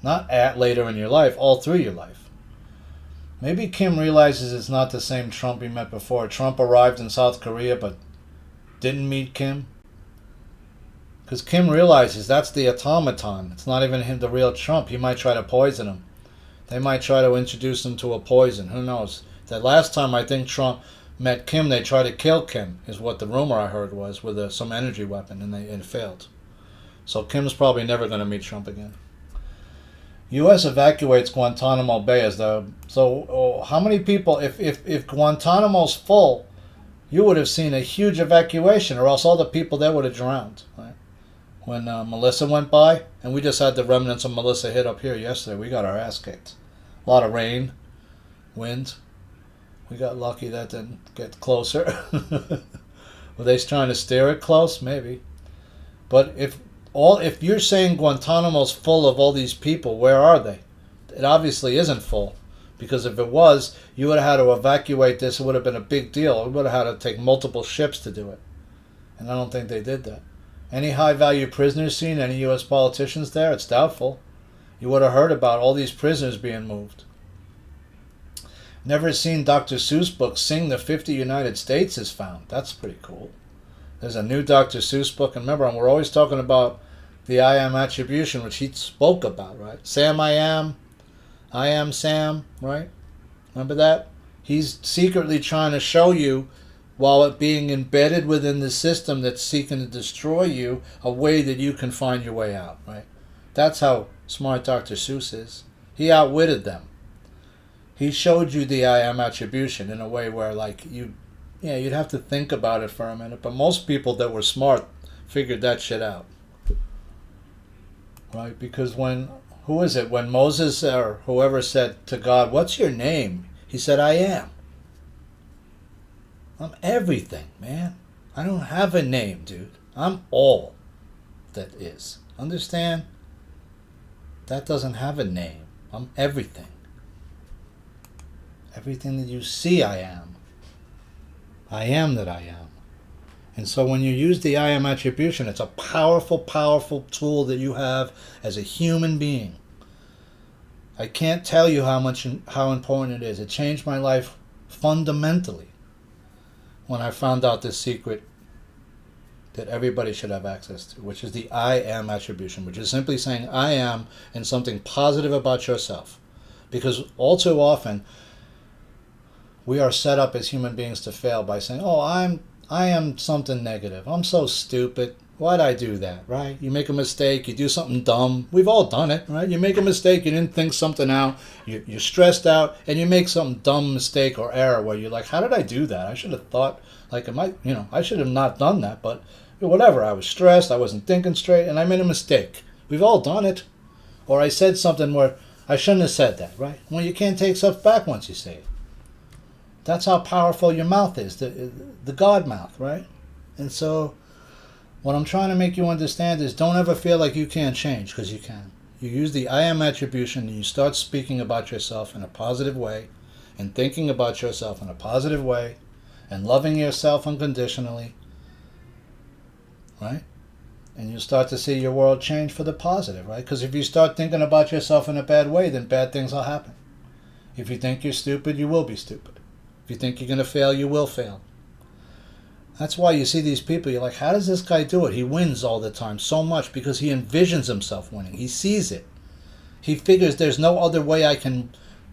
Not later in your life, all through your life. Maybe Kim realizes it's not the same Trump he met before. Trump arrived in South Korea but didn't meet Kim. Because Kim realizes that's the automaton. It's not even him, the real Trump. He might try to poison him. They might try to introduce him to a poison. Who knows? The last time I think Trump met Kim, they tried to kill Kim, is what the rumor I heard was, with some energy weapon, and it failed. So Kim's probably never going to meet Trump again. U.S. evacuates Guantanamo Bay as how many people, if Guantanamo's full, you would have seen a huge evacuation, or else all the people there would have drowned, right? When Melissa went by, and we just had the remnants of Melissa hit up here yesterday, we got our ass kicked. A lot of rain, wind. We got lucky that didn't get closer. Were they trying to steer it close? Maybe. But if you're saying Guantanamo's full of all these people, where are they? It obviously isn't full. Because if it was, you would have had to evacuate this. It would have been a big deal. We would have had to take multiple ships to do it. And I don't think they did that. Any high-value prisoners seen? Any U.S. politicians there? It's doubtful. You would have heard about all these prisoners being moved. Never seen Dr. Seuss book Sing the 50 United States is found. That's pretty cool. There's a new Dr. Seuss book. And remember, we're always talking about the I am attribution, which he spoke about, right? Sam, I am Sam, right? Remember that? He's secretly trying to show you, while it being embedded within the system that's seeking to destroy you, a way that you can find your way out, right? That's how smart Dr. Seuss is. He outwitted them. He showed you the I am attribution in a way where, you'd have to think about it for a minute. But most people that were smart figured that shit out, right? Because when Moses or whoever said to God, "What's your name?" He said, "I am. I'm everything, man. I don't have a name, dude. I'm all that is." Understand? That doesn't have a name. I'm everything. Everything that you see, I am. I am that I am. And so when you use the I am attribution, it's a powerful, powerful tool that you have as a human being. I can't tell you how important it is. It changed my life fundamentally when I found out this secret that everybody should have access to, which is the I am attribution, which is simply saying I am and something positive about yourself. Because all too often, we are set up as human beings to fail by saying, "Oh, I am something negative. I'm so stupid. Why'd I do that?" Right? You make a mistake. You do something dumb. We've all done it, right? You make a mistake. You didn't think something out. You're stressed out, and you make some dumb mistake or error where you're like, "How did I do that? I should have thought I should have not done that." But whatever. I was stressed. I wasn't thinking straight, and I made a mistake. We've all done it. Or I said something where I shouldn't have said that, right? Well, you can't take stuff back once you say it. That's how powerful your mouth is, the God mouth, right? And so what I'm trying to make you understand is don't ever feel like you can't change, because you can. You use the I am attribution and you start speaking about yourself in a positive way and thinking about yourself in a positive way and loving yourself unconditionally, right? And you'll start to see your world change for the positive, right? Because if you start thinking about yourself in a bad way, then bad things will happen. If you think you're stupid, you will be stupid. If you think you're going to fail, you will fail. That's why you see these people, you're like, how does this guy do it? He wins all the time so much because he envisions himself winning. He sees it. He figures there's no other way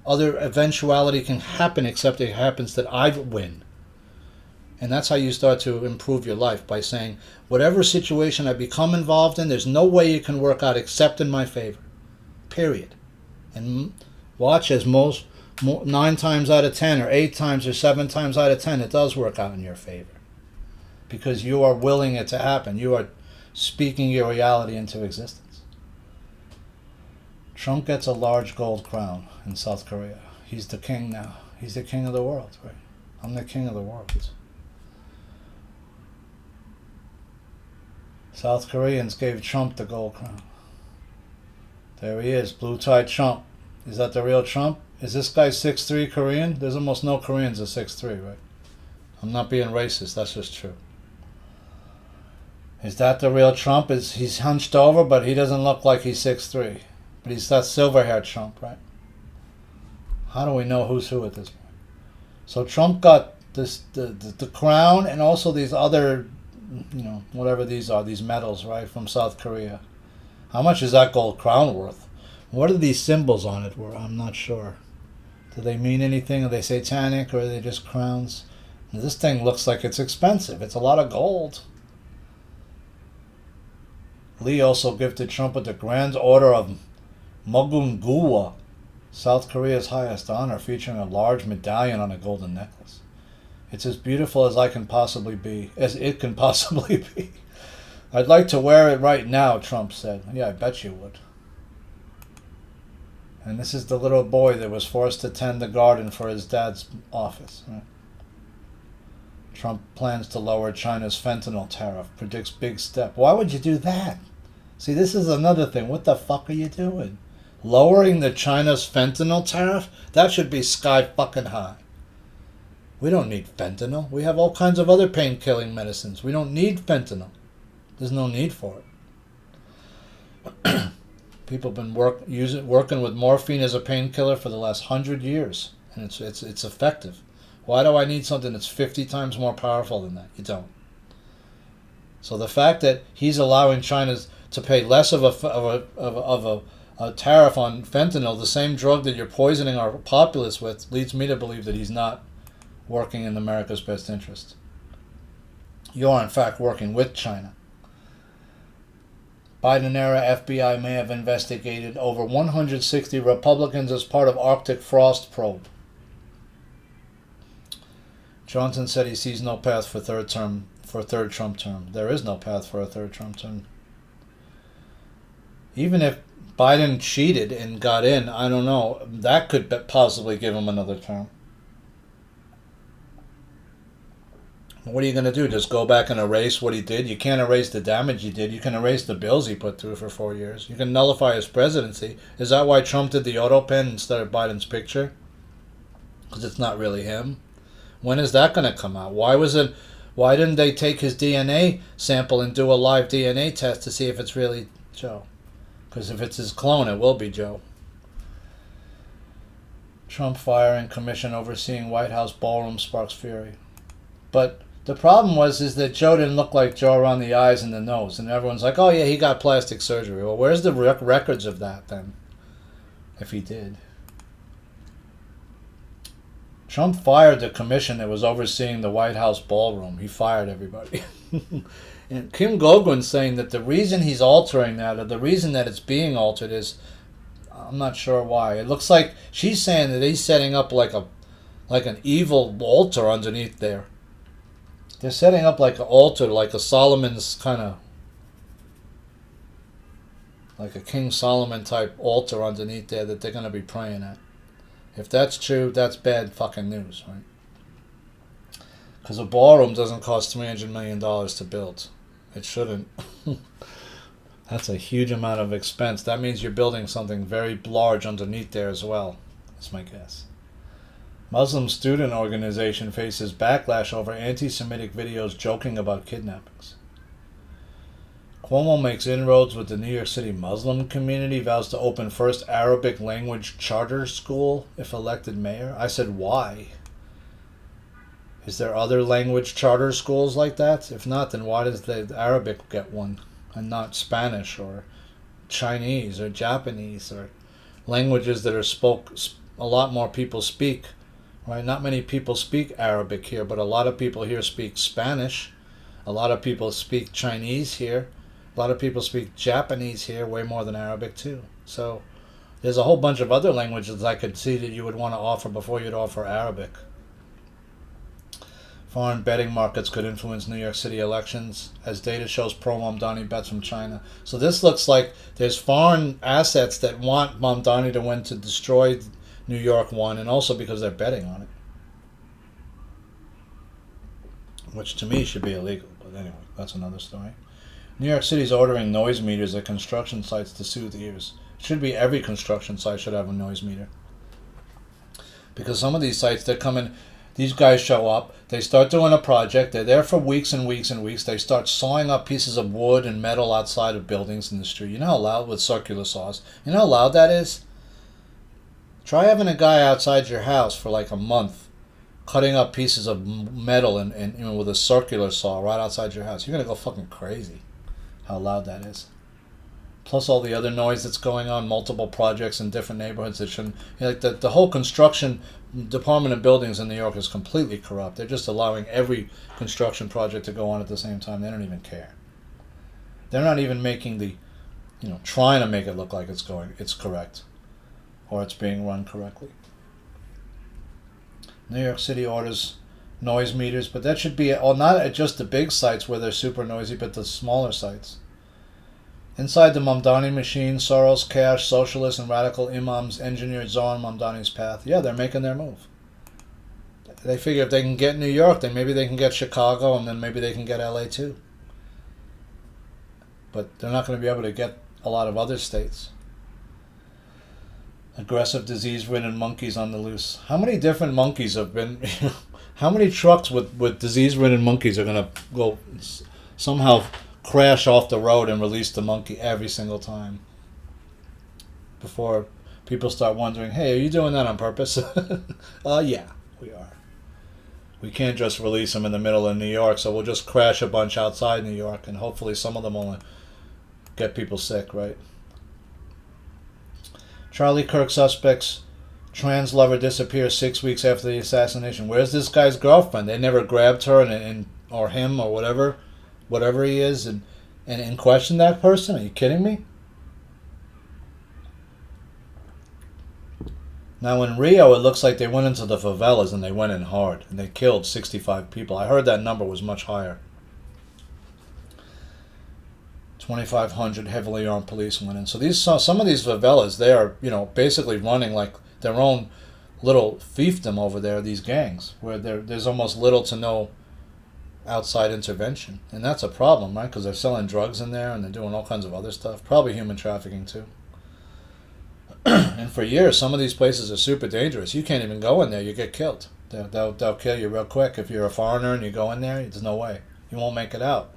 other eventuality can happen except it happens that I win. And that's how you start to improve your life, by saying, whatever situation I become involved in, there's no way it can work out except in my favor. Period. And watch as 9 times out of 10 or 8 times or 7 times out of 10, it does work out in your favor. Because you are willing it to happen. You are speaking your reality into existence. Trump gets a large gold crown in South Korea. He's the king now. He's the king of the world, right? I'm the king of the world. South Koreans gave Trump the gold crown. There he is, blue-tie Trump. Is that the real Trump? Is this guy 6'3" Korean? There's almost no Koreans at 6'3", right? I'm not being racist, that's just true. Is that the real Trump? He's hunched over, but he doesn't look like he's 6'3". But he's that silver-haired Trump, right? How do we know who's who at this point? So Trump got the crown and also these other, whatever these are, these medals, right, from South Korea. How much is that gold crown worth? What are these symbols on it worth? I'm not sure. Do they mean anything? Are they satanic or are they just crowns? And this thing looks like it's expensive. It's a lot of gold. Lee also gifted Trump with the Grand Order of Mugungawa, South Korea's highest honor, featuring a large medallion on a golden necklace. It's as beautiful as it can possibly be. I'd like to wear it right now, Trump said. Yeah, I bet you would. And this is the little boy that was forced to tend the garden for his dad's office. Right? Trump plans to lower China's fentanyl tariff, predicts big step. Why would you do that? See, this is another thing. What the fuck are you doing? Lowering the China's fentanyl tariff? That should be sky fucking high. We don't need fentanyl. We have all kinds of other pain-killing medicines. We don't need fentanyl. There's no need for it. People have been working with morphine as a painkiller for the last 100 years, and it's effective. Why do I need something that's 50 times more powerful than that? You don't. So the fact that he's allowing China to pay less of a tariff on fentanyl, the same drug that you're poisoning our populace with, leads me to believe that he's not working in America's best interest. You are, in fact, working with China. Biden-era FBI may have investigated over 160 Republicans as part of Arctic frost probe. Johnson said he sees no path for third Trump term. There is no path for a third Trump term. Even if Biden cheated and got in, I don't know, that could possibly give him another term. What are you going to do? Just go back and erase what he did? You can't erase the damage he did. You can erase the bills he put through for 4 years. You can nullify his presidency. Is that why Trump did the auto pen instead of Biden's picture? Because it's not really him. When is that going to come out? Why didn't they take his DNA sample and do a live DNA test to see if it's really Joe? Because if it's his clone, it will be Joe. Trump firing commission overseeing White House ballroom sparks fury. But the problem is that Joe didn't look like Joe around the eyes and the nose. And everyone's like, oh yeah, he got plastic surgery. Well, where's the records of that then? If he did. Trump fired the commission that was overseeing the White House ballroom. He fired everybody. And Kim Gogwin's saying that the reason he's altering that, or the reason that it's being altered, is, I'm not sure why. It looks like she's saying that he's setting up like an evil altar underneath there. They're setting up like an altar, like a Solomon's kind of, like a King Solomon type altar underneath there that they're going to be praying at. If that's true, that's bad fucking news, right? Because a ballroom doesn't cost $300 million to build. It shouldn't. That's a huge amount of expense. That means you're building something very large underneath there as well. That's my guess. Muslim student organization faces backlash over anti-Semitic videos joking about kidnappings. Cuomo makes inroads with the New York City Muslim community, vows to open first Arabic language charter school if elected mayor. I said, why? Is there other language charter schools like that? If not, then why does the Arabic get one and not Spanish or Chinese or Japanese or languages that are a lot more people speak, right? Not many people speak Arabic here, but a lot of people here speak Spanish. A lot of people speak Chinese here. A lot of people speak Japanese here, way more than Arabic too. So there's a whole bunch of other languages I could see that you would want to offer before you'd offer Arabic. Foreign betting markets could influence New York City elections, as data shows pro-Mamdani bets from China. So this looks like there's foreign assets that want Mamdani to win to destroy New York one, and also because they're betting on it. Which to me should be illegal, but anyway, that's another story. New York City's ordering noise meters at construction sites to soothe ears. It should be every construction site should have a noise meter. Because some of these sites, they're coming... These guys show up, they start doing a project, they're there for weeks and weeks and weeks, they start sawing up pieces of wood and metal outside of buildings in the street. You know how loud, with circular saws, you know how loud that is? Try having a guy outside your house for like a month, cutting up pieces of metal and you know, with a circular saw right outside your house. You're going to go fucking crazy how loud that is. Plus all the other noise that's going on, multiple projects in different neighborhoods that shouldn't... You know, like the whole construction Department of Buildings in New York is completely corrupt. They're just allowing every construction project to go on at the same time. They don't even care. They're not even making the... You know, trying to make it look like it's correct. Or it's being run correctly. New York City orders noise meters, but that should be... not at just the big sites where they're super noisy, but the smaller sites. Inside the Mamdani machine, Soros, Kash, socialists, and radical imams engineered Zohar Mamdani's path. Yeah, they're making their move. They figure if they can get New York, then maybe they can get Chicago, and then maybe they can get LA too. But they're not going to be able to get a lot of other states. Aggressive disease-ridden monkeys on the loose. How many different monkeys have been... How many trucks with disease-ridden monkeys are going to go somehow... crash off the road and release the monkey every single time before people start wondering, hey, are you doing that on purpose? Yeah, we are. We can't just release them in the middle of New York, so we'll just crash a bunch outside New York, and hopefully some of them will get people sick, right? Charlie Kirk suspects trans lover disappears 6 weeks after the assassination. Where's this guy's girlfriend? They never grabbed her or him or whatever he is, and question that person? Are you kidding me? Now in Rio, it looks like they went into the favelas and they went in hard, and they killed 65 people. I heard that number was much higher. 2,500 heavily armed police went in. So some of these favelas, they are, you know, basically running like their own little fiefdom over there, these gangs, where there's almost little to no outside intervention, and that's a problem, right? Because they're selling drugs in there and they're doing all kinds of other stuff, probably human trafficking too. And for years, some of these places are super dangerous. You can't even go in there; you get killed. They'll kill you real quick if you're a foreigner and you go in there. There's no way you won't make it out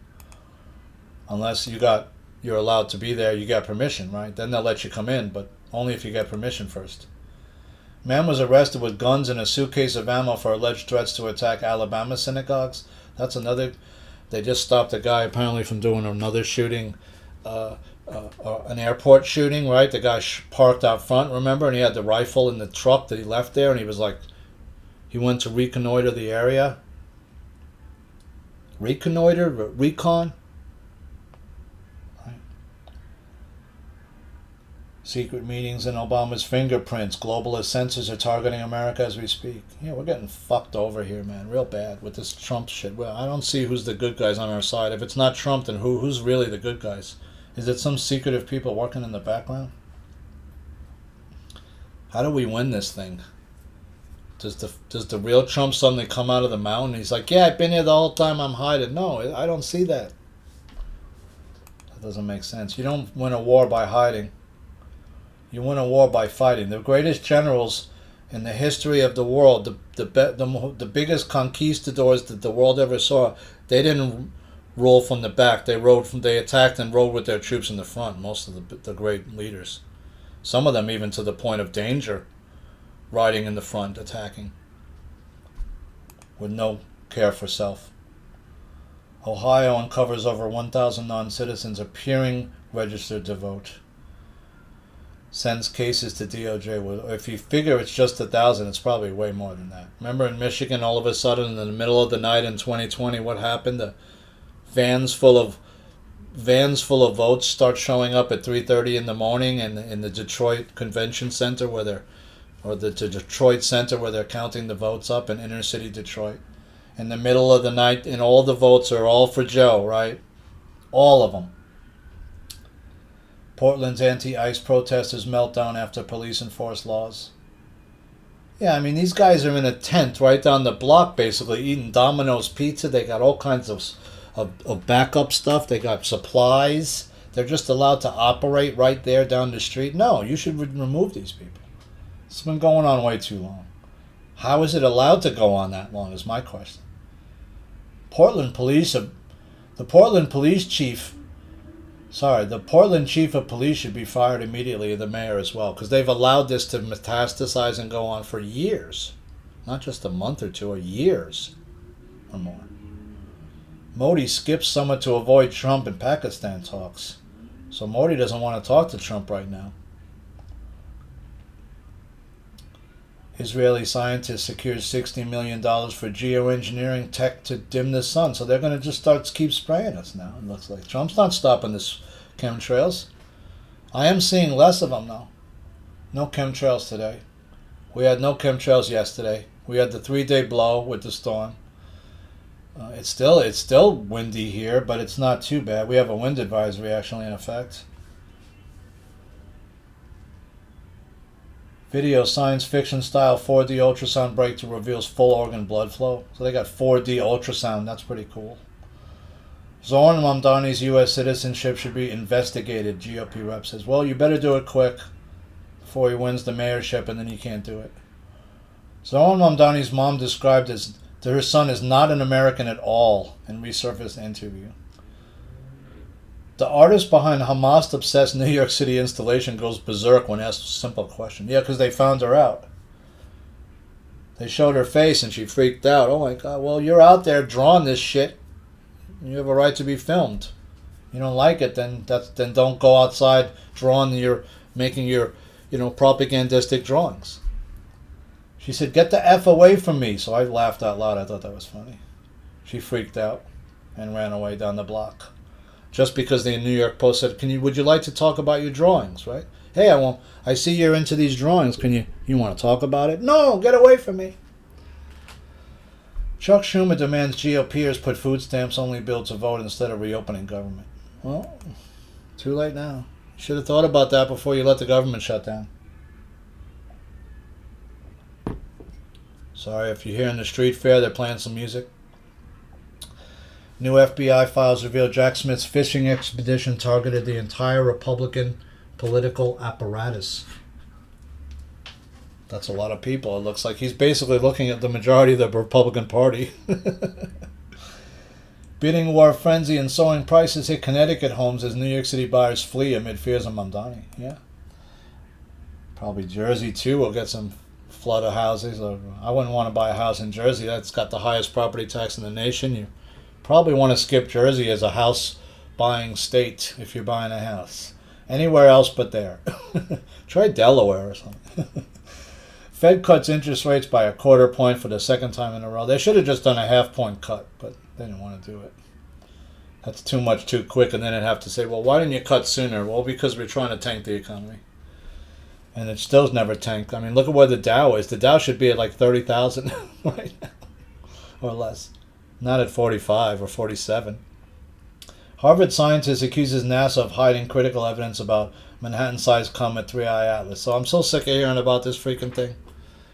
unless you're allowed to be there. You got permission, right? Then they'll let you come in, but only if you get permission first. Man was arrested with guns and a suitcase of ammo for alleged threats to attack Alabama synagogues. That's another... They just stopped a guy apparently from doing another shooting, an airport shooting, right? The guy parked out front, remember? And he had the rifle in the truck that he left there, and he was like... He went to reconnoiter the area. Recon? Secret meetings in Obama's fingerprints. Globalist censors are targeting America as we speak. Yeah, we're getting fucked over here, man. Real bad with this Trump shit. Well, I don't see who's the good guys on our side. If it's not Trump, then who's really the good guys? Is it some secretive people working in the background? How do we win this thing? Does the real Trump suddenly come out of the mountain? He's like, yeah, I've been here the whole time. I'm hiding. No, I don't see that. That doesn't make sense. You don't win a war by hiding. You win a war by fighting. The greatest generals in the history of the world, the biggest conquistadors that the world ever saw, they didn't roll from the back. They attacked and rode with their troops in the front. Most of the great leaders, some of them even to the point of danger, riding in the front, attacking with no care for self. Ohio uncovers over 1,000 non-citizens appearing registered to vote. Sends cases to DOJ. Well, if you figure it's just 1,000, it's probably way more than that. Remember in Michigan, all of a sudden, in the middle of the night in 2020, what happened? The vans full of votes start showing up at 3:30 in the morning, and in the Detroit Convention Center the Detroit Center where they're counting the votes up in inner city Detroit. In the middle of the night, and all the votes are all for Joe, right? All of them. Portland's anti-ICE protesters meltdown after police enforce laws. Yeah, I mean, these guys are in a tent right down the block, basically, eating Domino's pizza. They got all kinds of backup stuff. They got supplies. They're just allowed to operate right there down the street. No, you should remove these people. It's been going on way too long. How is it allowed to go on that long is my question. The Portland chief of police should be fired immediately, the mayor as well, because they've allowed this to metastasize and go on for years. Not just a month or two, or years or more. Modi skips summit to avoid Trump and Pakistan talks. So Modi doesn't want to talk to Trump right now. Israeli scientist secures $60 million for geoengineering tech to dim the sun. So they're going to just keep spraying us now, it looks like. Trump's not stopping this chemtrails. I am seeing less of them now. No chemtrails today. We had no chemtrails yesterday. We had the 3-day blow with the storm. It's still windy here, but it's not too bad. We have a wind advisory actually in effect. Video science fiction style 4D ultrasound breakthrough reveals full organ blood flow. So they got 4D ultrasound. That's pretty cool. Zoran Mamdani's U.S. citizenship should be investigated, GOP rep says. Well, you better do it quick before he wins the mayorship, and then you can't do it. Zoran Mamdani's mom described that her son is not an American at all in resurfaced interview. The artist behind Hamas-obsessed New York City installation goes berserk when asked a simple question. Yeah, because they found her out. They showed her face and she freaked out. Oh my God, well, you're out there drawing this shit. You have a right to be filmed. You don't like it, then don't go outside making your propagandistic drawings. She said, "Get the F away from me." So I laughed out loud. I thought that was funny. She freaked out and ran away down the block. Just because the New York Post said, would you like to talk about your drawings, right? Hey, I see you're into these drawings. You want to talk about it? No, get away from me. Chuck Schumer demands GOPers put food stamps only bill to vote instead of reopening government. Well, too late now. You should have thought about that before you let the government shut down. Sorry if you're here in the street fair, they're playing some music. New FBI files reveal Jack Smith's fishing expedition targeted the entire Republican political apparatus. That's a lot of people. It looks like he's basically looking at the majority of the Republican Party. Bidding war frenzy and soaring prices hit Connecticut homes as New York City buyers flee amid fears of Mamdani. Yeah. Probably Jersey, too, will get some flood of houses. I wouldn't want to buy a house in Jersey. That's got the highest property tax in the nation. You probably want to skip Jersey as a house buying state if you're buying a house. Anywhere else but there. Try Delaware or something. Fed cuts interest rates by a 1/4 point for the second time in a row. They should have just done a 1/2 point cut, but they didn't want to do it. That's too much too quick, and then they'd have to say, well, why didn't you cut sooner? Well, because we're trying to tank the economy. And it still's never tanked. I mean, look at where the Dow is. The Dow should be at like 30,000 right now, or less. Not at 45 or 47. Harvard scientist accuses NASA of hiding critical evidence about Manhattan-sized comet 3I Atlas. So I'm so sick of hearing about this freaking thing.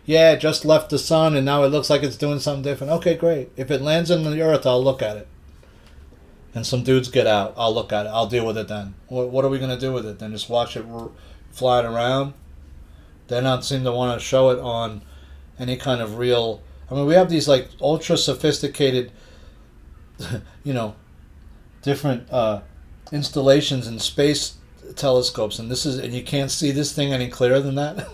Yeah, it just left the sun and now it looks like it's doing something different. Okay, great. If it lands on the Earth, I'll look at it. And some dudes get out. I'll look at it. I'll deal with it then. What are we going to do with it? Then just watch it flying around? They don't seem to want to show it on any kind of real... I mean, we have these like ultra sophisticated, different installations in space telescopes, and you can't see this thing any clearer than that.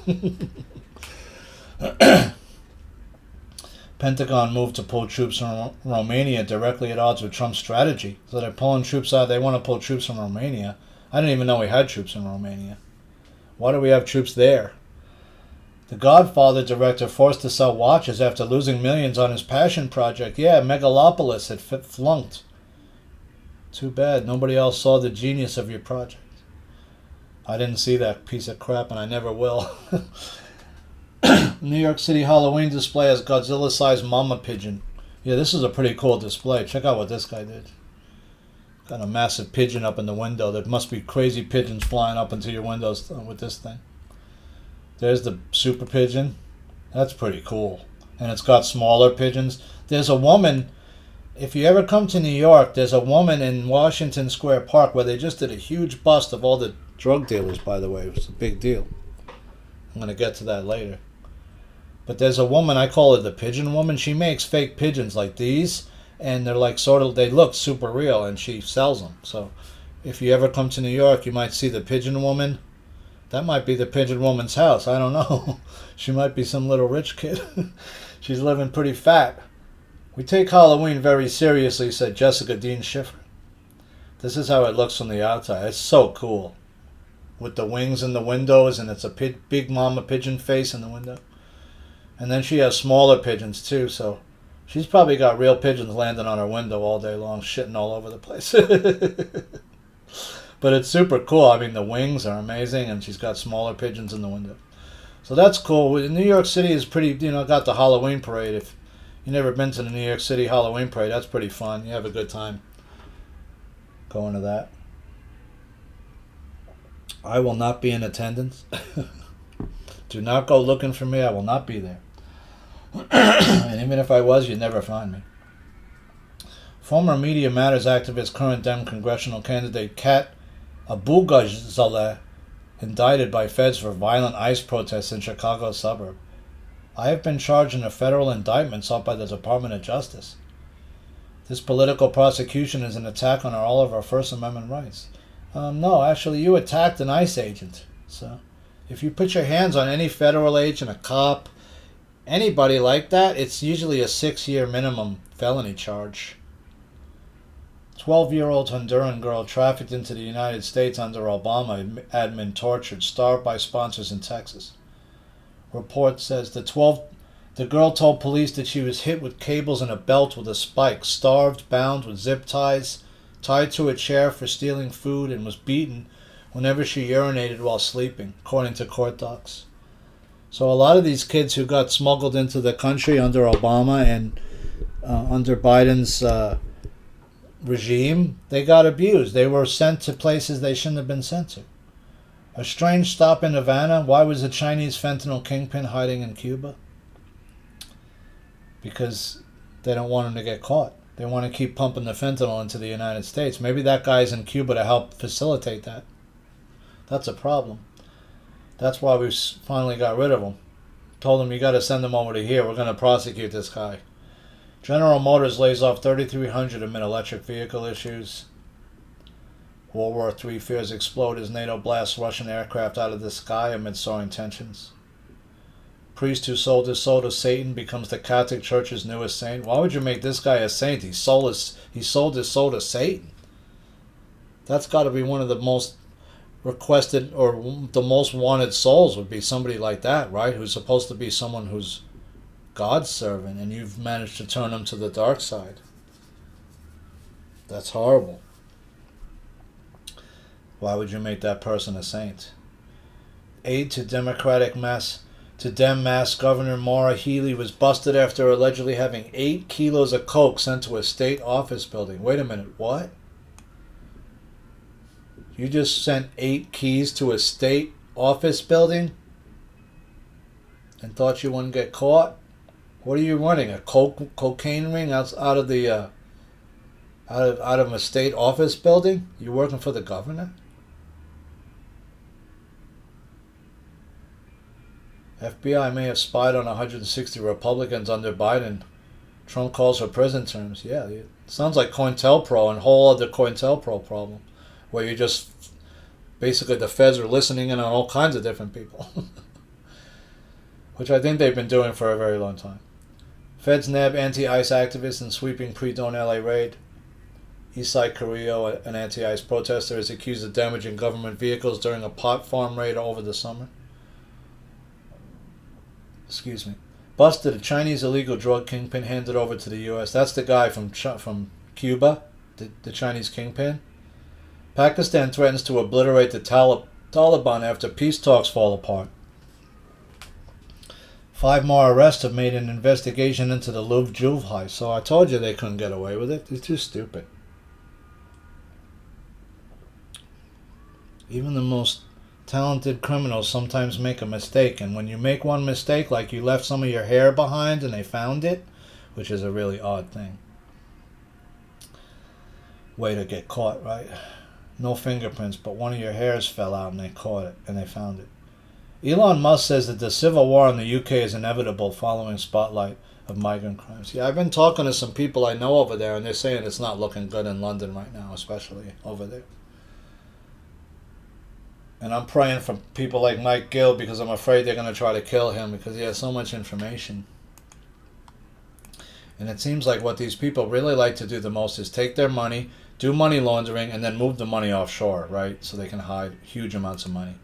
Pentagon moved to pull troops from Romania directly at odds with Trump's strategy. So they're pulling troops out. They want to pull troops from Romania. I didn't even know we had troops in Romania. Why do we have troops there? The Godfather director forced to sell watches after losing millions on his passion project. Yeah, Megalopolis had flunked. Too bad. Nobody else saw the genius of your project. I didn't see that piece of crap, and I never will. New York City Halloween display has Godzilla-sized mama pigeon. Yeah, this is a pretty cool display. Check out what this guy did. Got a massive pigeon up in the window. There must be crazy pigeons flying up into your windows with this thing. There's the super pigeon. That's pretty cool. And it's got smaller pigeons. There's a woman, if you ever come to New York, there's a woman in Washington Square Park where they just did a huge bust of all the drug dealers, by the way. It was a big deal. I'm going to get to that later. But there's a woman, I call her the pigeon woman. She makes fake pigeons like these, and they're like they look super real, and she sells them. So if you ever come to New York, you might see the pigeon woman. That might be the pigeon woman's house. I don't know. She might be some little rich kid. She's living pretty fat. We take Halloween very seriously, said Jessica Dean Schiffer. This is how it looks from the outside. It's so cool. With the wings in the windows, and it's a big mama pigeon face in the window. And then she has smaller pigeons too, so she's probably got real pigeons landing on her window all day long, shitting all over the place. But it's super cool. I mean, the wings are amazing, and she's got smaller pigeons in the window. So that's cool. New York City is pretty, got the Halloween parade. If you've never been to the New York City Halloween parade, that's pretty fun. You have a good time going to that. I will not be in attendance. Do not go looking for me. I will not be there. And even if I was, you'd never find me. Former Media Matters activist, current Dem congressional candidate Kat Abugazaleh indicted by feds for violent ICE protests in Chicago's suburb. I have been charged in a federal indictment sought by the Department of Justice. This political prosecution is an attack on all of our First Amendment rights. No, actually, you attacked an ICE agent. So, if you put your hands on any federal agent, a cop, anybody like that, it's usually a 6-year minimum felony charge. 12-year-old Honduran girl trafficked into the United States under Obama admin tortured, starved by sponsors in Texas. Report says the girl told police that she was hit with cables and a belt with a spike, starved, bound with zip ties, tied to a chair for stealing food, and was beaten whenever she urinated while sleeping, according to court docs. So a lot of these kids who got smuggled into the country under Obama and under Biden's regime, they got abused. They were sent to places they shouldn't have been sent to. A strange stop in Havana. Why was a Chinese fentanyl kingpin hiding in Cuba? Because they don't want him to get caught. They want to keep pumping the fentanyl into the United States. Maybe that guy's in Cuba to help facilitate that. That's a problem. That's why we finally got rid of him. Told him, you got to send him over to here. We're going to prosecute this guy. General Motors lays off 3,300 amid electric vehicle issues. World War III fears explode as NATO blasts Russian aircraft out of the sky amid soaring tensions. Priest who sold his soul to Satan becomes the Catholic Church's newest saint. Why would you make this guy a saint? He sold his soul to Satan. That's got to be one of the most requested or the most wanted souls would be somebody like that, right? Who's supposed to be someone who's God's servant, and you've managed to turn him to the dark side. That's horrible. Why would you make that person a saint? Aide to Dem Mass Governor Maura Healey was busted after allegedly having 8 kilos of coke sent to a state office building. Wait a minute, what? You just sent 8 keys to a state office building and thought you wouldn't get caught? What are you running? A cocaine ring out of the out of a state office building? You working for the governor? FBI may have spied on 160 Republicans under Biden. Trump calls for prison terms. Yeah, it sounds like COINTELPRO and a whole other COINTELPRO problem, where you just basically the feds are listening in on all kinds of different people, which I think they've been doing for a very long time. Feds nab anti-ICE activists in sweeping pre-dawn LA raid. Eastside Carrillo, an anti-ICE protester, is accused of damaging government vehicles during a pot farm raid over the summer. Excuse me. Busted, a Chinese illegal drug kingpin handed over to the U.S. That's the guy from Cuba, the Chinese kingpin. Pakistan threatens to obliterate the Taliban after peace talks fall apart. 5 more arrests have made an investigation into the Louvre jewel heist. So I told you they couldn't get away with it. They're too stupid. Even the most talented criminals sometimes make a mistake. And when you make one mistake, like you left some of your hair behind and they found it, which is a really odd thing. Way to get caught, right? No fingerprints, but one of your hairs fell out and they caught it and they found it. Elon Musk says that the civil war in the UK is inevitable following spotlight of migrant crimes. Yeah, I've been talking to some people I know over there, and they're saying it's not looking good in London right now, especially over there. And I'm praying for people like Mike Gill because I'm afraid they're going to try to kill him because he has so much information. And it seems like what these people really like to do the most is take their money, do money laundering, and then move the money offshore, right? So they can hide huge amounts of money.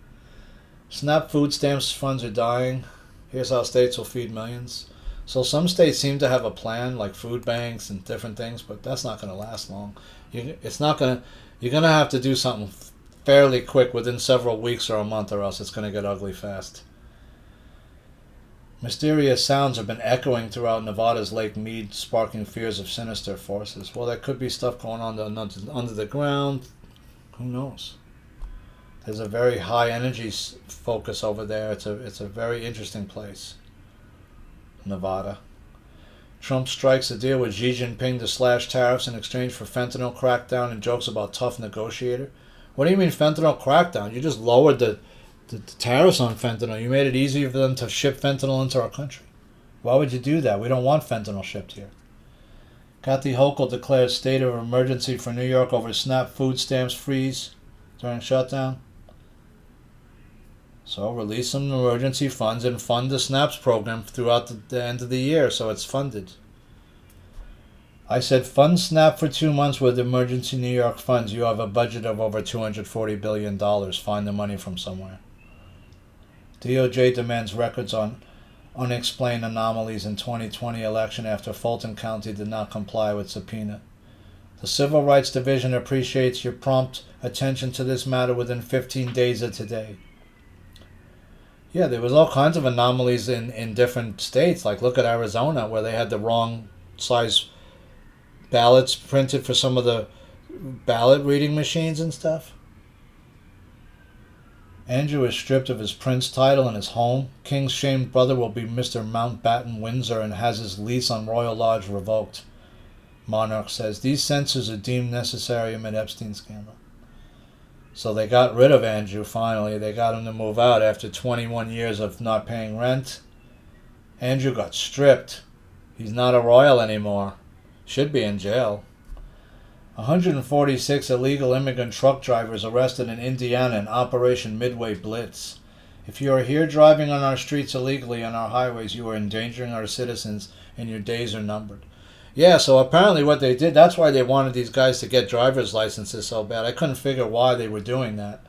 SNAP food stamps funds are dying. Here's how states will feed millions. So some states seem to have a plan, like food banks and different things, but that's not going to last long. You're going to have to do something fairly quick within several weeks or a month, or else it's going to get ugly fast. Mysterious sounds have been echoing throughout Nevada's Lake Mead, sparking fears of sinister forces. Well, there could be stuff going on under the ground. Who knows? There's a very high energy focus over there. It's a very interesting place, Nevada. Trump strikes a deal with Xi Jinping to slash tariffs in exchange for fentanyl crackdown and jokes about tough negotiator. What do you mean fentanyl crackdown? You just lowered the tariffs on fentanyl. You made it easier for them to ship fentanyl into our country. Why would you do that? We don't want fentanyl shipped here. Kathy Hochul declares state of emergency for New York over SNAP food stamps freeze during shutdown. So release some emergency funds and fund the SNAPs program throughout the end of the year so it's funded. I said fund SNAP for 2 months with emergency New York funds. You have a budget of over $240 billion. Find the money from somewhere. DOJ demands records on unexplained anomalies in 2020 election after Fulton County did not comply with subpoena. The Civil Rights Division appreciates your prompt attention to this matter within 15 days of today. Yeah, there was all kinds of anomalies in different states. Like look at Arizona where they had the wrong size ballots printed for some of the ballot reading machines and stuff. Andrew is stripped of his prince title and his home. King's shamed brother will be Mr. Mountbatten Windsor and has his lease on Royal Lodge revoked. Monarch says these censors are deemed necessary amid Epstein scandal. So they got rid of Andrew finally. They got him to move out after 21 years of not paying rent. Andrew got stripped. He's not a royal anymore. Should be in jail. 146 illegal immigrant truck drivers arrested in Indiana in Operation Midway Blitz. If you are here driving on our streets illegally on our highways, you are endangering our citizens and your days are numbered. Yeah, so apparently what they did, that's why they wanted these guys to get driver's licenses so bad. I couldn't figure why they were doing that.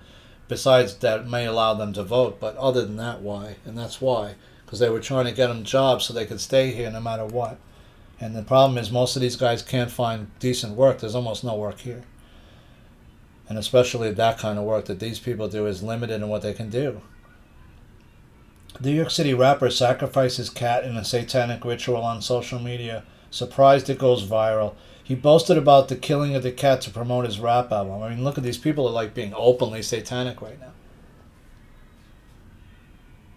Besides that, it may allow them to vote, but other than that, why? And that's why. Because they were trying to get them jobs so they could stay here no matter what. And the problem is most of these guys can't find decent work. There's almost no work here. And especially that kind of work that these people do is limited in what they can do. New York City rapper sacrifices cat in a satanic ritual on social media. Surprised it goes viral. He boasted about the killing of the cat to promote his rap album. I mean, look at these people are like being openly satanic right now.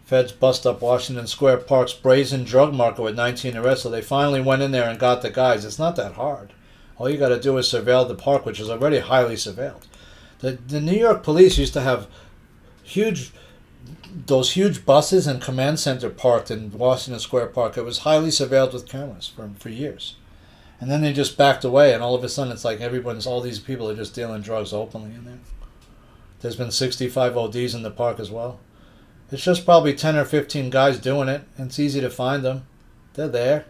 Feds bust up Washington Square Park's brazen drug market with 19 arrests, so they finally went in there and got the guys. It's not that hard. All you got to do is surveil the park, which is already highly surveilled. The New York police used to have those huge buses and command center parked in Washington Square Park. It was highly surveilled with cameras for years. And then they just backed away, and all of a sudden it's like all these people are just dealing drugs openly in there. There's been 65 ODs in the park as well. It's just probably 10 or 15 guys doing it, and it's easy to find them. They're there.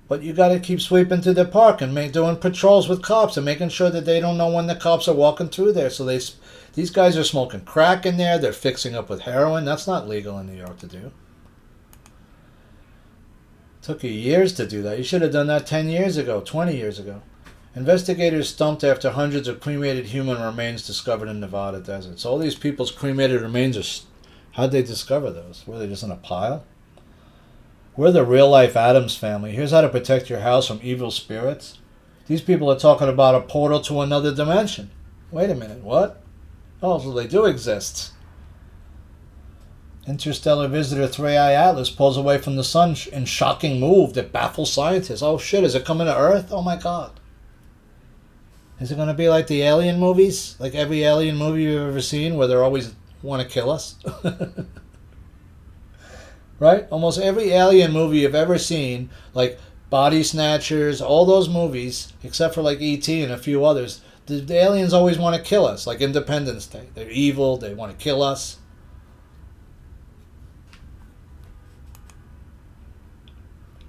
But you got to keep sweeping through the park and doing patrols with cops and making sure that they don't know when the cops are walking through there. So these guys are smoking crack in there. They're fixing up with heroin. That's not legal in New York to do. Took you years to do that. You should have done that 10 years ago, 20 years ago. Investigators stumped after hundreds of cremated human remains discovered in Nevada desert. So all these people's cremated remains are... How'd they discover those? Were they just in a pile? We're the real-life Addams family. Here's how to protect your house from evil spirits. These people are talking about a portal to another dimension. Wait a minute, what? Oh, so they do exist. Interstellar visitor 3i Atlas pulls away from the sun in shocking move that baffles scientists. Oh shit, is it coming to Earth? Oh my god. Is it going to be like the alien movies? Like every alien movie you've ever seen where they always want to kill us? Right? Almost every alien movie you've ever seen, like Body Snatchers, all those movies, except for like E.T. and a few others, the aliens always want to kill us, like Independence Day. They're evil, they want to kill us.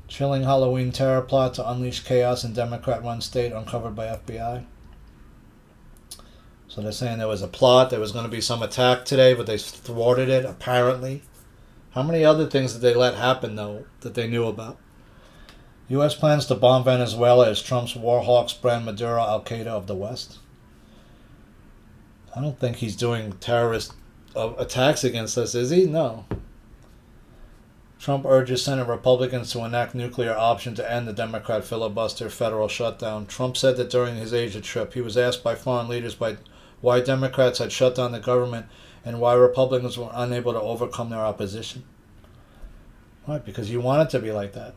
Chilling Halloween terror plot to unleash chaos in Democrat-run state uncovered by FBI. So they're saying there was a plot, there was going to be some attack today, but they thwarted it, apparently. How many other things did they let happen, though, that they knew about? U.S. plans to bomb Venezuela as Trump's war hawks brand Maduro Al-Qaeda of the West. I don't think he's doing terrorist attacks against us, is he? No. Trump urges Senate Republicans to enact nuclear option to end the Democrat filibuster federal shutdown. Trump said that during his Asia trip, he was asked by foreign leaders why Democrats had shut down the government and why Republicans were unable to overcome their opposition. Right, because you want it to be like that.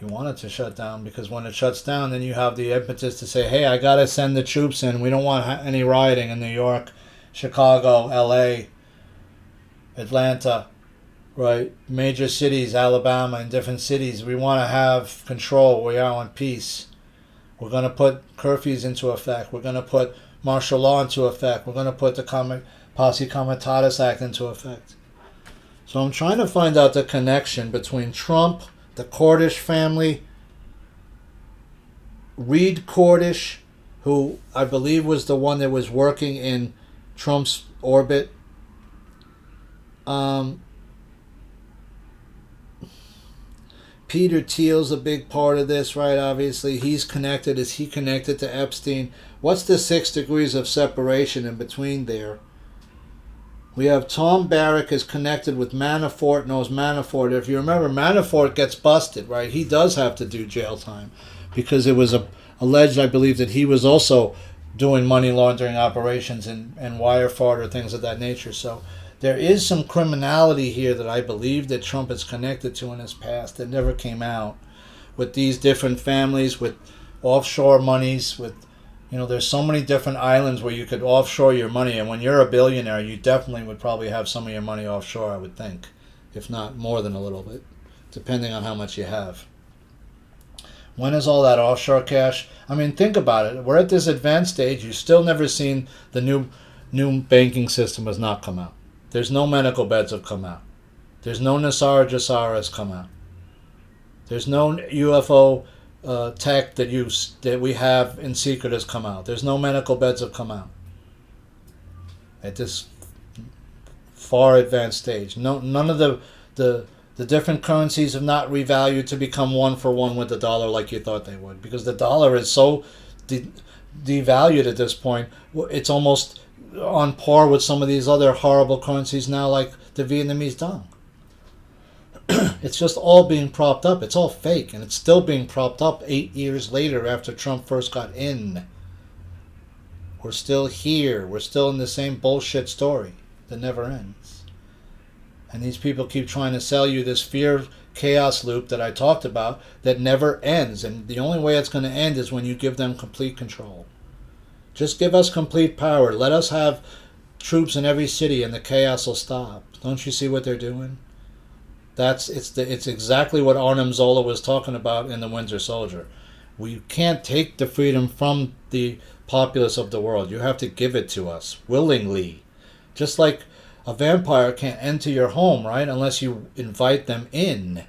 You want it to shut down because when it shuts down, then you have the impetus to say, hey, I got to send the troops in. We don't want any rioting in New York, Chicago, L.A., Atlanta, right? Major cities, Alabama, and different cities. We want to have control. We are on peace. We're going to put curfews into effect. We're going to put martial law into effect. We're going to put the Posse Comitatus Act into effect. So I'm trying to find out the connection between Trump, the Cordish family, Reed Cordish, who I believe was the one that was working in Trump's orbit. Peter Thiel's a big part of this, right? Obviously, he's connected. Is he connected to Epstein? What's the 6 degrees of separation in between there? We have Tom Barrack is connected with Manafort, knows Manafort. If you remember, Manafort gets busted, right? He does have to do jail time because it was alleged, I believe, that he was also doing money laundering operations and wire fraud or things of that nature. So there is some criminality here that I believe that Trump is connected to in his past that never came out with these different families, with offshore monies, with, you know, there's so many different islands where you could offshore your money. And when you're a billionaire, you definitely would probably have some of your money offshore, I would think, if not more than a little bit, depending on how much you have. When is all that offshore cash? I mean, think about it. We're at this advanced stage. You've still never seen the new banking system has not come out. There's no medical beds have come out. There's no Nasara Jasara has come out. There's no UFO tech that we have in secret has come out. There's no medical beds have come out at this far advanced stage. None of the different currencies have not revalued to become 1 for 1 with the dollar like you thought they would, because the dollar is so devalued at this point. It's almost on par with some of these other horrible currencies now, like the Vietnamese dong. It's just all being propped up. It's all fake, and it's still being propped up 8 years later after Trump first got in. We're still here. We're still in the same bullshit story that never ends. And these people keep trying to sell you this fear chaos loop that I talked about that never ends. And the only way it's going to end is when you give them complete control. Just give us complete power. Let us have troops in every city and the chaos will stop. Don't you see what they're doing? It's exactly what Arnim Zola was talking about in The Winter Soldier. We can't take the freedom from the populace of the world. You have to give it to us willingly. Just like a vampire can't enter your home, right? Unless you invite them in.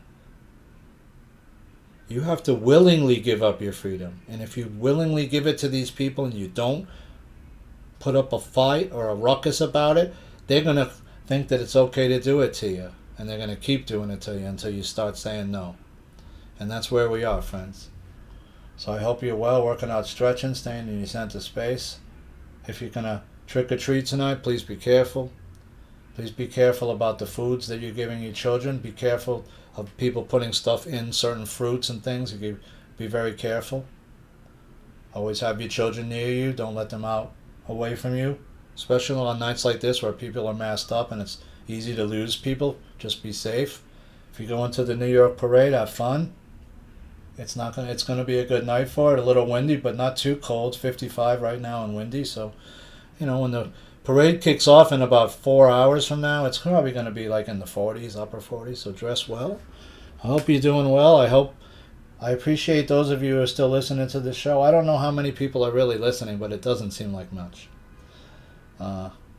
You have to willingly give up your freedom. And if you willingly give it to these people and you don't put up a fight or a ruckus about it, they're going to think that it's okay to do it to you. And they're going to keep doing it to you until you start saying no. And that's where we are, friends. So I hope you're well, working out stretching, staying in your center space. If you're going to trick or treat tonight, please be careful. Please be careful about the foods that you're giving your children. Be careful of people putting stuff in certain fruits and things. You be very careful. Always have your children near you. Don't let them out away from you. Especially on nights like this where people are masked up and it's easy to lose people. Just be safe. If you go into the New York parade, have fun. It's gonna be a good night for it. A little windy, but not too cold. 55 right now and windy. So, when the parade kicks off in about 4 hours from now, it's probably going to be like in the 40s, upper 40s, so dress well. I hope you're doing well. I appreciate those of you who are still listening to the show. I don't know how many people are really listening, but it doesn't seem like much.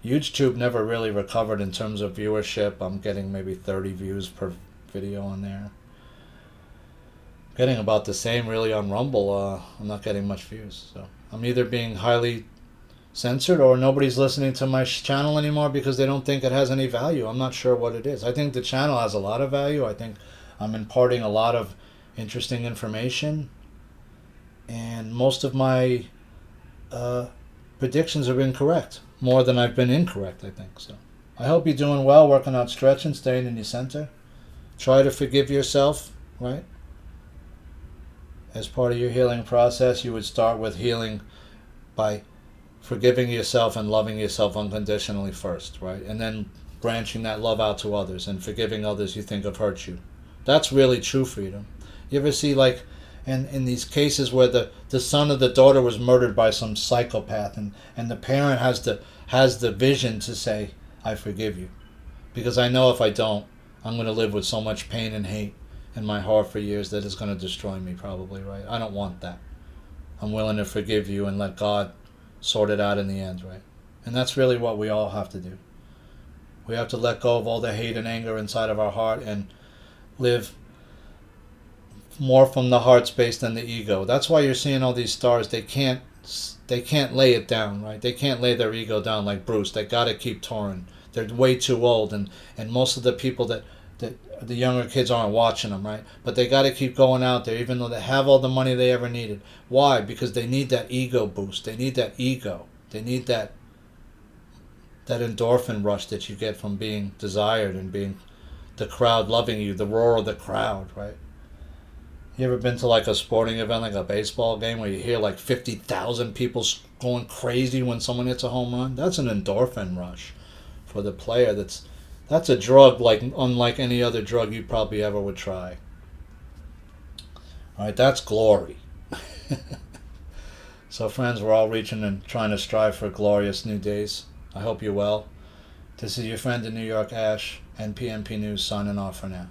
YouTube never really recovered in terms of viewership. I'm getting maybe 30 views per video on there. Getting about the same really on Rumble. I'm not getting much views, so I'm either being highly censored or nobody's listening to my channel anymore because they don't think it has any value. I'm not sure what it is. I think the channel has a lot of value. I think I'm imparting a lot of interesting information, and most of my predictions have been correct, more than I've been incorrect, I think. So I hope you're doing well, working out stretching, staying in your center. Try to forgive yourself, right? As part of your healing process, you would start with healing by forgiving yourself and loving yourself unconditionally first, right? And then branching that love out to others and forgiving others you think have hurt you. That's really true freedom. You ever see, like, in these cases where the son or the daughter was murdered by some psychopath and the parent has the vision to say, I forgive you. Because I know if I don't, I'm going to live with so much pain and hate in my heart for years that it's going to destroy me probably, right? I don't want that. I'm willing to forgive you and let God sort it out in the end, right? And that's really what we all have to do. We have to let go of all the hate and anger inside of our heart and live more from the heart space than the ego. That's why you're seeing all these stars. They can't lay it down, right? They can't lay their ego down like Bruce. They got to keep touring. They're way too old, and most of the people that the younger kids aren't watching them, right? But they got to keep going out there, even though they have all the money they ever needed. Why? Because they need that ego boost. They need that ego. They need that endorphin rush that you get from being desired and being the crowd loving you, the roar of the crowd, right? You ever been to like a sporting event, like a baseball game, where you hear like 50,000 people going crazy when someone hits a home run? That's an endorphin rush for the player. That's a drug unlike any other drug you probably ever would try. All right, that's glory. So friends, we're all reaching and trying to strive for glorious new days. I hope you're well. This is your friend in New York, Ash, and PMP News signing off for now.